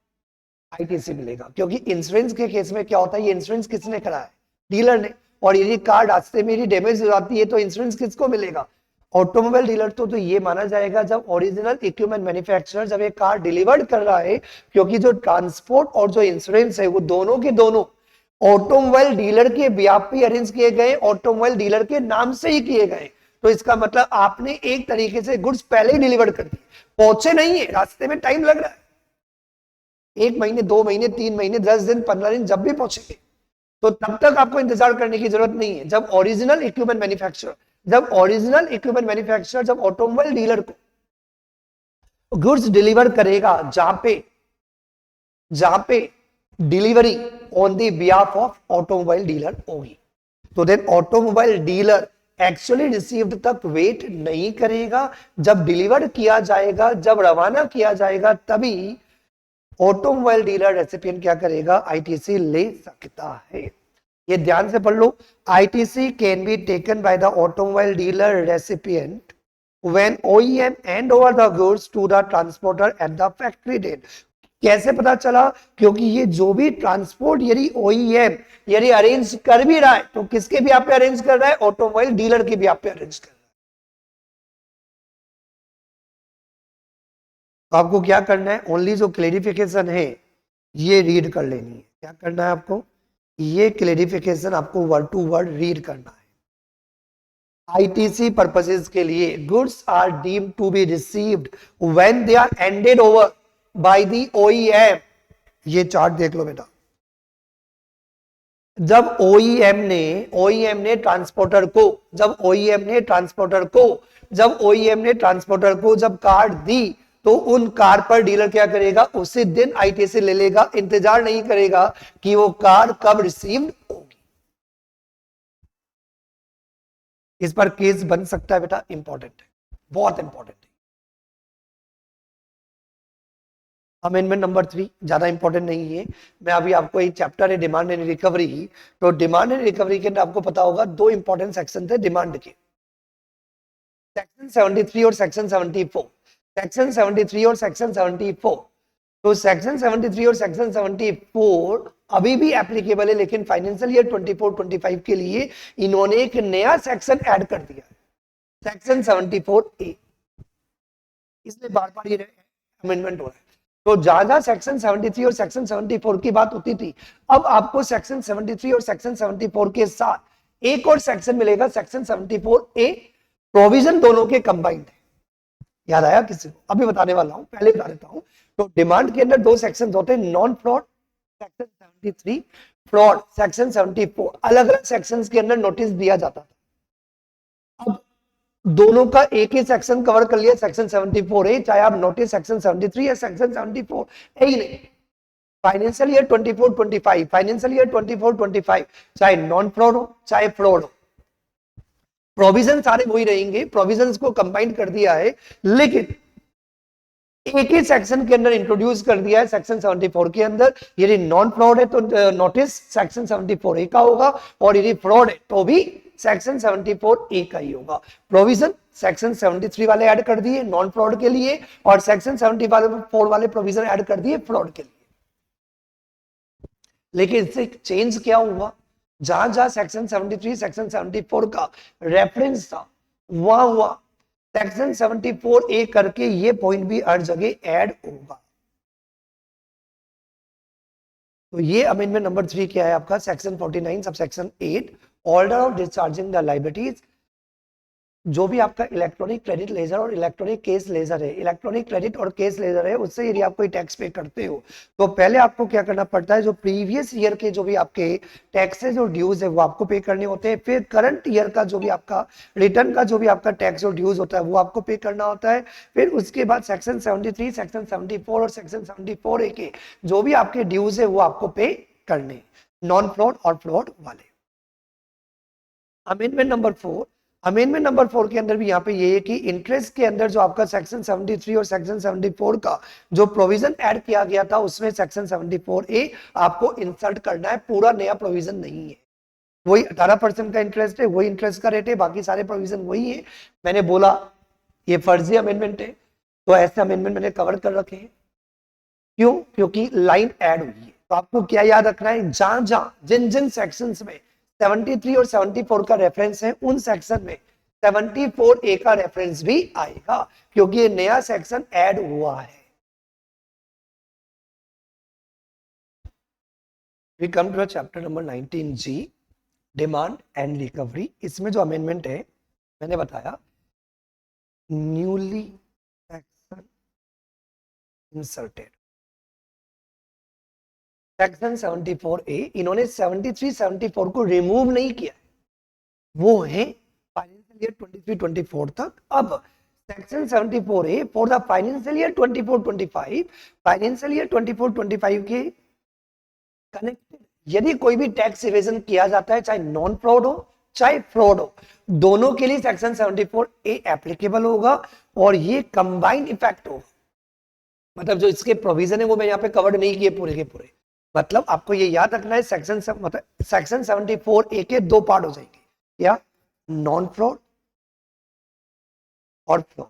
आईटीसी मिलेगा। क्योंकि इंश्योरेंस के केस में क्या होता है, ये इंश्योरेंस किसने करा है, डीलर ने। और यदि कार रास्ते में यदि डैमेज हो जाती है तो इंश्योरेंस किसको मिलेगा, ऑटोमोबाइल डीलर। तो ये माना जाएगा जब ओरिजिनल इक्विपमेंट मैन्युफैक्चरर जब ये कार डिलीवर्ड कर रहा है, क्योंकि जो ट्रांसपोर्ट और जो इंश्योरेंस है वो दोनों के दोनों ऑटोमोबाइल डीलर के बिहाफ पे अरेंज किए गए, ऑटोमोबाइल डीलर के नाम से ही किए गए। तो इसका मतलब आपने एक तरीके से गुड्स पहले ही डिलीवर कर दिए, पहुंचे नहीं है, रास्ते में टाइम लग रहा है, 1 महीने 2 महीने 3 महीने 10 दिन 15 दिन जब भी पहुंचेंगे, तो तब तक आपको इंतजार करने की जरूरत नहीं है। जब ओरिजिनल इक्विपमेंट मैन्युफैक्चरर जब ऑटोमोबाइल डीलर को गुड्स डिलीवर करेगा, जहां पे delivery on the behalf of automobile dealer होगी, तो then automobile dealer actually received तक वेट नहीं करेगा। जब डिलीवर किया जाएगा, जब रवाना किया जाएगा, तभी ऑटोमोबाइल डीलर रेसिपिएंट क्या करेगा, आईटीसी ले सकता है। ये ध्यान से पढ़ लो, ITC can be taken by the automobile dealer recipient when OEM hand over the goods to the transporter at the factory gate. कैसे पता चला, क्योंकि ये जो भी ट्रांसपोर्ट यदि OEM यदि अरेंज कर भी रहा है, तो किसके भी आप पे अरेंज कर रहा है, ऑटोमोबाइल डीलर के भी आप पे अरेंज कर रहा है। तो आपको क्या करना है, ओनली जो क्लेरिफिकेशन है ये रीड कर लेनी है। क्या करना है आपको, ये क्लेरिफिकेशन आपको वर्ड टू वर्ड रीड करना है। आईटीसी पर्पसेस के लिए goods are deemed to be received when they are handed over by the OEM. ये चार्ट देख लो बेटा, जब ओईएम ने ट्रांसपोर्टर को जब कार दी, तो उन कार पर डीलर क्या करेगा, उसी दिन आईटीसी ले लेगा, इंतजार नहीं करेगा कि वो कार कब रिसीव्ड होगी। इस पर केस बन सकता है बेटा, इंपॉर्टेंट है, बहुत इंपॉर्टेंट है। अमेंडमेंट नंबर 3 ज्यादा इंपॉर्टेंट नहीं है। मैं अभी आपको एक चैप्टर है डिमांड एंड रिकवरी, तो डिमांड एंड रिकवरी के अंदर आपको पता होगा दो इंपॉर्टेंट सेक्शन थे डिमांड के, सेक्शन 73 और सेक्शन 74। सेक्शन 73 और सेक्शन 74, तो सेक्शन 73 और सेक्शन 74 अभी भी एप्लीकेबल है, लेकिन फाइनेंशियल ईयर 24-25 के लिए इन्होंने एक नया सेक्शन ऐड कर दिया, सेक्शन 74A। इसलिए बार बार ये अमेंडमेंट हो रहा है। तो जहां सेक्शन 73 और सेक्शन 74 की बात होती थी, अब आपको सेक्शन 73 और सेक्शन 74 के साथ एक और सेक्शन मिलेगा, सेक्शन 74A। प्रोविजन दोनों के कंबाइंड है। याद आया किसी को? अभी बताने वाला हूं, पहले बता देता हूं। तो डिमांड के अंदर दो सेक्शन होते हैं, non fraud section 73, fraud section 74। अलग अलग सेक्शन के अंदर नोटिस दिया जाता था। अब दोनों का एक ही सेक्शन कवर कर लिया, सेक्शन 74A, चाहे आप नोटिस सेक्शन 73 या सेक्शन 74A ही नहीं। फाइनेंशियल ईयर 24-25, फाइनेंशियल ईयर 24-25, चाहे नॉन फ्रॉड हो चाहे फ्रॉड हो, प्रोविजन सारे वही रहेंगे, प्रोविजंस को कंबाइन कर दिया है, लेकिन एक ही सेक्शन के अंदर इंट्रोड्यूस कर दिया है, सेक्शन 74 के अंदर। यदि नॉन फ्रॉड है तो नोटिस सेक्शन 74A का होगा, और यदि फ्रॉड है तो भी सेक्शन 74A का ही होगा। प्रोविजन सेक्शन 73 वाले ऐड कर दिए नॉन फ्रॉड के लिए, और सेक्शन 74 वाले प्रोविजन ऐड कर दिए फ्रॉड के लिए। लेकिन इससे चेंज क्या हुआ, जहां जहां सेक्शन 73 सेक्शन 74 का रेफरेंस था, वहां हुआ सेक्शन 74A करके ये पॉइंट भी हर जगह ऐड होगा। तो ये अमेंडमेंट नंबर 3 क्या है आपका, section 49 sub section 8, order of discharging the liabilities. जो भी आपका इलेक्ट्रॉनिक क्रेडिट लेजर और इलेक्ट्रॉनिक केस लेजर है, इलेक्ट्रॉनिक क्रेडिट और केस लेजर है, उससे यदि आप कोई टैक्स पे करते हो, तो पहले आपको क्या करना पड़ता है, जो प्रीवियस ईयर के जो भी आपके टैक्सेस और ड्यूज है वो आपको पे करने होते हैं। फिर करंट ईयर का जो भी आपका रिटर्न का जो भी आपका टैक्स और ड्यूज होता है वो आपको पे करना होता है। फिर उसके बाद सेक्शन 73, सेक्शन 74 और सेक्शन 74A के जो भी आपके ड्यूज है वो आपको पे करने, नॉन फ्रॉड और फ्रॉड वाले। अमेंडमेंट नंबर 4, अमेंडमेंट नंबर 4 के अंदर भी यहाँ पे ये है कि इंटरेस्ट के अंदर जो आपका सेक्शन 73 और सेक्शन 74 का जो प्रोविजन ऐड किया गया था, उसमें सेक्शन 74A आपको इंसर्ट करना है, पूरा नया प्रोविजन नहीं है। वही 18% का इंटरेस्ट है, वही इंटरेस्ट का रेट है, बाकी सारे प्रोविजन वही है। मैंने बोला ये फर्जी अमेंडमेंट है, तो ऐसे अमेंडमेंट मैंने कवर कर रखे हैं। क्यों? क्योंकि लाइन ऐड हुई है। तो आपको क्या याद रखना है, जहां जहां जिन जिन सेक्शंस में 73 और 74 का रेफरेंस है, उन सेक्शन में 74A का रेफरेंस भी आएगा, क्योंकि ये नया सेक्शन ऐड हुआ है। We come to chapter number 19G, demand and recovery. इसमें जो अमेंडमेंट है मैंने बताया, newly section inserted, section 74A, इन्होंने 73 74 को रिमूव नहीं किया, वो है फाइनेंशियल ईयर 23-24 तक। अब section 74A for the financial year 24-25, financial year 24-25 के कनेक्टेड यदि कोई भी टैक्स इवेजन किया जाता है, चाहे नॉन फ्रॉड हो चाहे फ्रॉड हो, दोनों के लिए सेक्शन 74A एप्लीकेबल होगा, और ये कंबाइंड इफेक्ट होगा। मतलब जो इसके प्रोविजन है वो मैं यहाँ पे कवर्ड नहीं किए पूरे के पूरे। मतलब आपको ये याद रखना है, सेक्शन मतलब सेक्शन 74A के दो पार्ट हो जाएंगे, या नॉन फ्रॉड और फ्रॉड।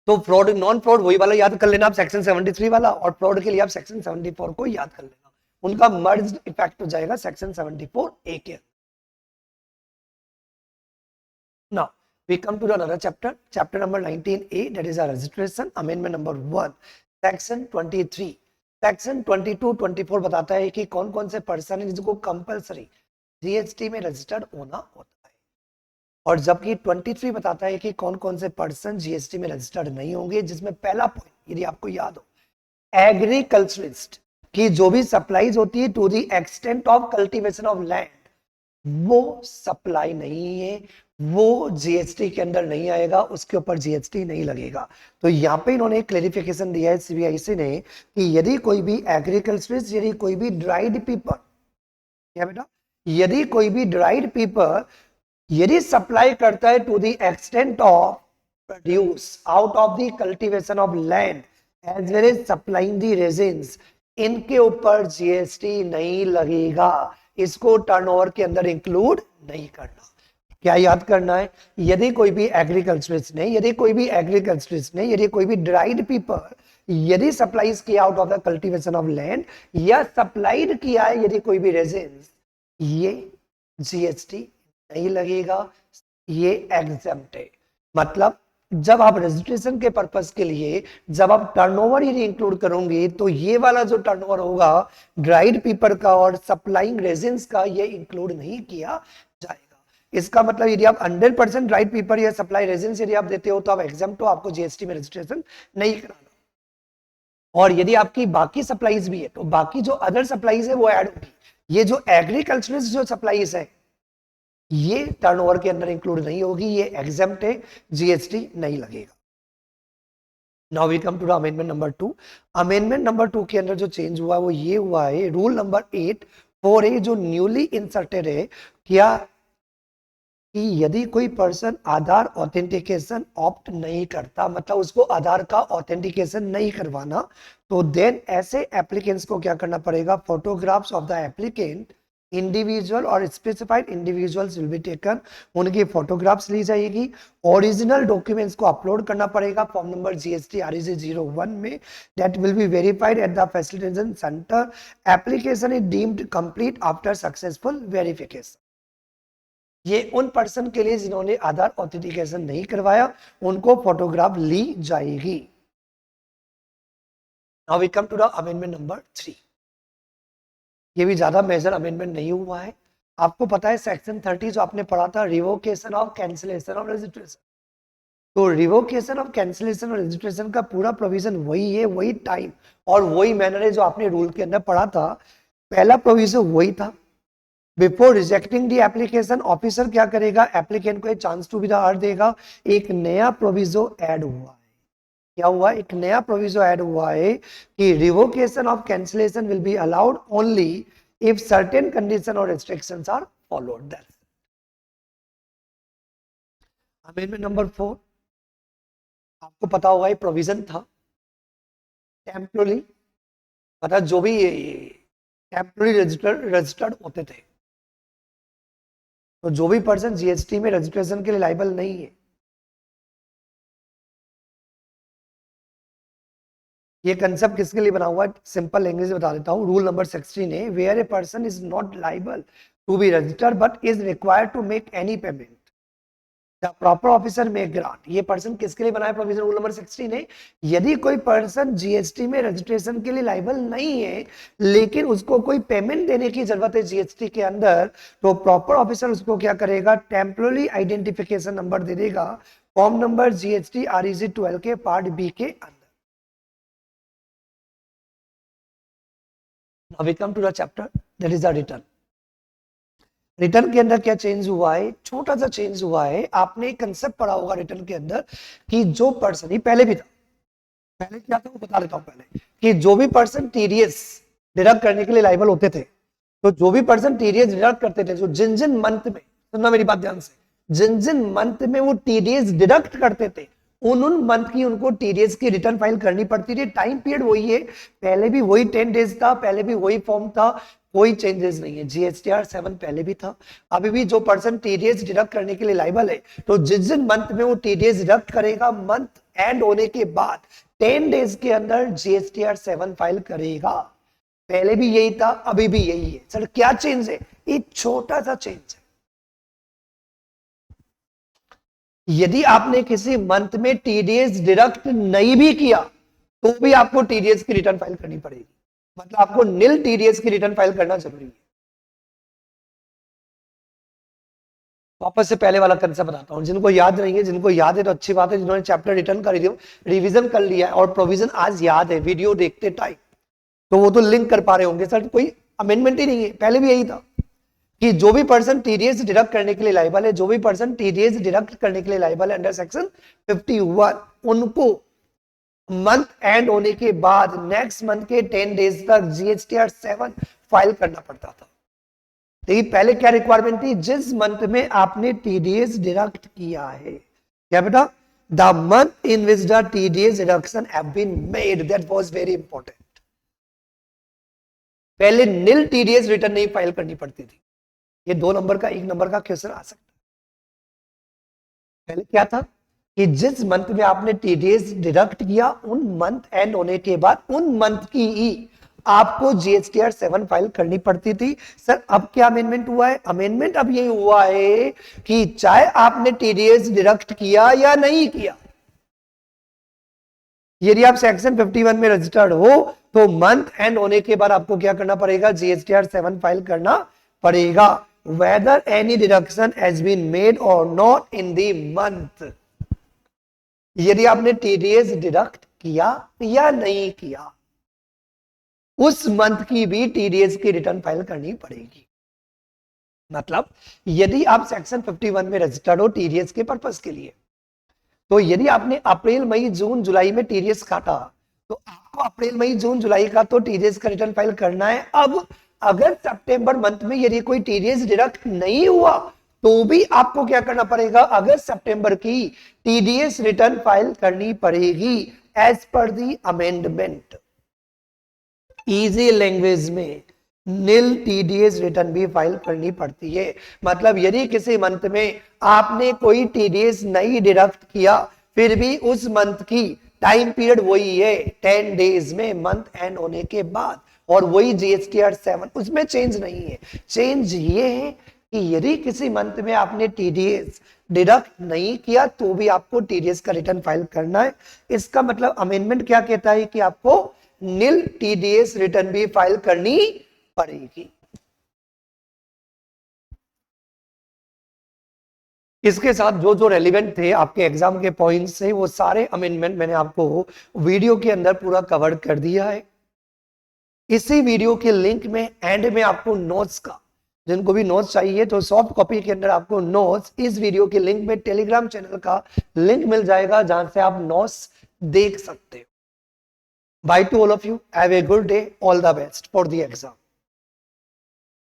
तो फ्रॉड नॉन फ्रॉड वही वाला याद कर लेना आप, सेक्शन 73 वाला, और फ्रॉड के लिए आप सेक्शन 74 को याद कर लेना। उनका मर्ज इफेक्ट हो जाएगा सेक्शन 74A के। ना We come to another chapter, chapter number 19A, that is our registration, amendment number 1, section 23. Section 22, 24 बताता है कि कौन कौन से पर्सन है जिनको कंपलसरी जीएसटी में रजिस्टर्ड होना होता है, और जबकि 23 बताता है कि कौन कौन से पर्सन जीएसटी में रजिस्टर्ड नहीं होंगे, जिसमें पहला पॉइंट यदि आपको याद हो, एग्रीकल्चरिस्ट की जो भी सप्लाईज होती है to the extent of cultivation of land, वो सप्लाई नहीं है, वो जीएसटी के अंदर नहीं आएगा, उसके ऊपर जीएसटी नहीं लगेगा। तो यहाँ पे इन्होंने क्लेरिफिकेशन दिया है सीबीआईसी ने कि यदि कोई भी एग्रीकल्चरिस्ट, यदि कोई भी ड्राइड पीपल, क्या बेटा, यदि कोई भी ड्राइड पीपल यदि सप्लाई करता है to the extent of produce out of the cultivation of land as well as supplying the resins, इनके ऊपर जीएसटी नहीं लगेगा, इसको टर्नओवर के अंदर इंक्लूड नहीं करना। क्या याद करना है, यदि कोई भी एग्रीकल्चरिस्ट ने, यदि कोई भी एग्रीकल्चरिस्ट ने, यदि कोई भी ड्राइड पीपल यदि सप्लाईज किया out of the cultivation of land, या सप्लाइड किया है यदि कोई भी रेजिन्स, ये जीएसटी नहीं लगेगा, ये एग्जेम्प्ट है। मतलब जब आप रजिस्ट्रेशन के पर्पस के लिए जब आप टर्नओवर यदि इंक्लूड करोगे, तो ये वाला जो टर्नओवर होगा ड्राइड पीपर का और सप्लाइंग रेजिन्स का, ये इंक्लूड नहीं किया जाएगा। इसका मतलब यदि आप 100% ड्राइड पीपर या सप्लाई रेजिन्स यदि आप देते हो तो आप एग्जाम्प्ट हो, आपको जीएसटी में रजिस्ट्रेशन नहीं कराना। और यदि आपकी बाकी सप्लाईज भी है तो बाकी जो अदर सप्लाईज है वो ऐड होगी। ये जो एग्रीकल्चरिस्ट जो सप्लाईज है ये टर्नओवर के अंदर इंक्लूड नहीं होगी, ये एग्जेम्प्ट है, जीएसटी नहीं लगेगा। Now we come to the amendment number 2। Amendment number 2 के अंदर जो चेंज हुआ वो ये हुआ है, रूल नंबर 8 4A जो न्यूली इंसर्टेड है, क्या कि यदि कोई पर्सन आधार ऑथेंटिकेशन ऑप्ट नहीं करता, मतलब उसको आधार का ऑथेंटिकेशन नहीं करवाना, तो देन ऐसे एप्लीकेंट्स को क्या करना पड़ेगा, photographs of the applicant individual और specified individuals will be taken, उनकी फोटोग्राफ्स ली जाएगी, ओरिजिनल डॉक्यूमेंट्स को अपलोड करना पड़ेगा फॉर्म नंबर जीएसटी REC 01 में, that will be verified at the facilitation centre, application is deemed complete after successful verification. ये उन पर्सन के लिए जिन्होंने आधार ऑथेंटिकेशन नहीं करवाया, उनको फोटोग्राफ ली जाएगी। Now we come to the amendment number 3। ये भी ज्यादा मेजर अमेंडमेंट नहीं हुआ है। आपको पता है सेक्शन 30 जो आपने पढ़ा था, revocation of cancellation of registration, तो रिवोकेशन ऑफ कैंसिलेशन और रजिस्ट्रेशन का पूरा प्रोविजन वही है, वही टाइम और वही मैनर है जो आपने रूल के अंदर पढ़ा था। पहला प्रोविजन वही था, before rejecting the application officer क्या करेगा, एप्लीकेंट को एक chance to be the heard देगा। एक नया प्रोविजो ऐड हुआ है, क्या हुआ, एक नया प्रोविजो ऐड हुआ है कि revocation of cancellation will be allowed only if certain condition और restrictions are followed. That's amendment number 4। आपको पता होगा ये प्रोविजन था टेम्पररी, मतलब जो भी टेम्पररी रजिस्टर्ड होते थे, तो जो भी पर्सन जीएसटी में रजिस्ट्रेशन के लिए लायबल नहीं है, ये कंसेप्ट किसके लिए बना हुआ है, सिंपल लैंग्वेज में बता देता हूं। रूल नंबर 16 है, where a person is not liable to be registered but is required to make any payment, the proper officer may grant. ये पर्सन किसके लिए बना है प्रोविजन, रूल नंबर 16 है, यदि कोई पर्सन जीएसटी में रजिस्ट्रेशन के लिए लायबल नहीं है लेकिन उसको कोई पेमेंट देने की जरूरत है जीएसटी के अंदर, तो प्रॉपर ऑफिसर उसको क्या करेगा, टेम्पररी आइडेंटिफिकेशन नंबर दे देगा फॉर्म नंबर जीएसटी REC 12 के पार्ट बी के अंदर। Now we come to the chapter that is the return. Return के अंदर क्या चेंज हुआ है, छोटा सा चेंज हुआ है। आपने एक कंसेप्ट पढ़ा होगा रिटर्न के अंदर कि जो पर्सन, ही पहले भी था, पहले क्या था वो बता देता हूं पहले, कि जो भी पर्सन टीडीएस डिडक्ट करने के लिए लायबल होते थे, तो जो भी पर्सन टीडीएस डिडक्ट करते थे, जो जिन जिन मंथ में, सुनना मेरी बात ध्यान से, जिन जिन मंथ में वो टीडीएस डिडक्ट करते थे, उन मंथ की उनको टीडीएस की रिटर्न फाइल करनी पड़ती थी। टाइम पीरियड वही है, पहले भी वही 10 डेज था, पहले भी वही फॉर्म था, कोई चेंजेस नहीं है। जीएसटीआर 7 पहले भी था, अभी भी जो पर्सन टीडीएस डिडक्ट करने के लिए लायबल है, तो जिस जिन मंथ में वो टीडीएस डिडक्ट करेगा, मंथ एंड होने के बाद 10 डेज के अंदर जीएसटीआर 7 फाइल करेगा। पहले भी यही था, अभी भी यही है। सर क्या चेंज है, एक छोटा सा चेंज है। यदि आपने किसी मंथ में टीडीएस डिडक्ट नहीं भी किया तो भी आपको टीडीएस की रिटर्न फाइल करनी पड़ेगी, मतलब आपको नील टीडीएस की रिटर्न फाइल करना जरूरी है। वापस से पहले वाला कंसेप्ट बताता हूं, जिनको याद नहीं है, जिनको याद है तो अच्छी बात है, जिन्होंने चैप्टर रिटर्न कर दिया, रिवीजन कर लिया है और प्रोविजन आज याद है वीडियो देखते टाइम, तो वो तो लिंक कर पा रहे होंगे सर कोई अमेंडमेंट ही नहीं है, पहले भी यही था कि जो भी पर्सन टीडीएस डिडक्ट करने के लिए लायबल है, जो भी पर्सन टीडीएस डिडक्ट करने के लिए लायबल है अंडर सेक्शन 51, उनको मंथ एंड होने के बाद नेक्स्ट मंथ के 10 डेज तक जीएसटीआर 7 फाइल करना पड़ता था। देखिए पहले क्या रिक्वायरमेंट थी, जिस मंथ में आपने टीडीएस डिडक्ट किया है, क्या बेटा, the month in which the TDS deduction have been made, that was very important. पहले नील टीडीएस रिटर्न नहीं फाइल करनी पड़ती थी, ये 2 नंबर का 1 नंबर का क्वेश्चन आ सकता है। पहले क्या था कि जिस मंथ में आपने टीडीएस डिडक्ट किया उन मंथ एंड होने के बाद उन मंथ की ही आपको जीएसटीआर 7 फाइल करनी पड़ती थी। सर अब क्या अमेंडमेंट हुआ है, अमेंडमेंट अब ये हुआ है कि चाहे आपने टीडीएस डिडक्ट किया या नहीं किया, यदि आप सेक्शन 51 में रजिस्टर्ड हो तो मंथ एंड होने के बाद आपको क्या करना पड़ेगा, जीएसटीआर 7 फाइल करना पड़ेगा, whether any deduction has been made or not in the month। यदि आपने टीडीएस डिडक्ट किया या नहीं किया, उस मंथ की भी टीडीएस की रिटर्न फाइल करनी पड़ेगी। मतलब यदि आप सेक्शन 51 में रजिस्टर्ड हो टीडीएस के पर्पस के लिए, तो यदि आपने अप्रैल मई जून जुलाई में टीडीएस काटा तो आपको अप्रैल मई जून जुलाई का तो टीडीएस का रिटर्न फाइल करना है। अब अगर सितंबर मंथ में यदि कोई टीडीएस डिडक्ट नहीं हुआ तो भी आपको क्या करना पड़ेगा, अगर सितंबर की टीडीएस रिटर्न फाइल करनी पड़ेगी एज पर दी अमेंडमेंट। इजी लैंग्वेज में नील टीडीएस रिटर्न भी फाइल करनी पड़ती है। मतलब यदि किसी मंथ में आपने कोई टीडीएस नहीं डिडक्ट किया फिर भी उस मंथ की टाइम पीरियड वही है 10 डेज में मंथ एंड होने के बाद, और वही जीएसटीआर 7, उसमें चेंज नहीं है। चेंज ये है कि यदि किसी मंथ में आपने टीडीएस डिडक्ट नहीं किया तो भी आपको टीडीएस का रिटर्न फाइल करना है। इसका मतलब अमेंडमेंट क्या कहता है कि आपको नील टीडीएस रिटर्न भी फाइल करनी पड़ेगी। इसके साथ जो जो रेलिवेंट थे आपके एग्जाम के पॉइंट्स से वो सारे अमेंडमेंट मैंने आपको वीडियो के अंदर पूरा कवर कर दिया है। इसी वीडियो के लिंक में एंड में आपको नोट्स का, जिनको भी नोट्स चाहिए तो सॉफ्ट कॉपी के अंदर आपको नोट्स इस वीडियो के लिंक में टेलीग्राम चैनल का लिंक मिल जाएगा जहां से आप नोट्स देख सकते हो। By two all of you, have a good day, all the best for the exam.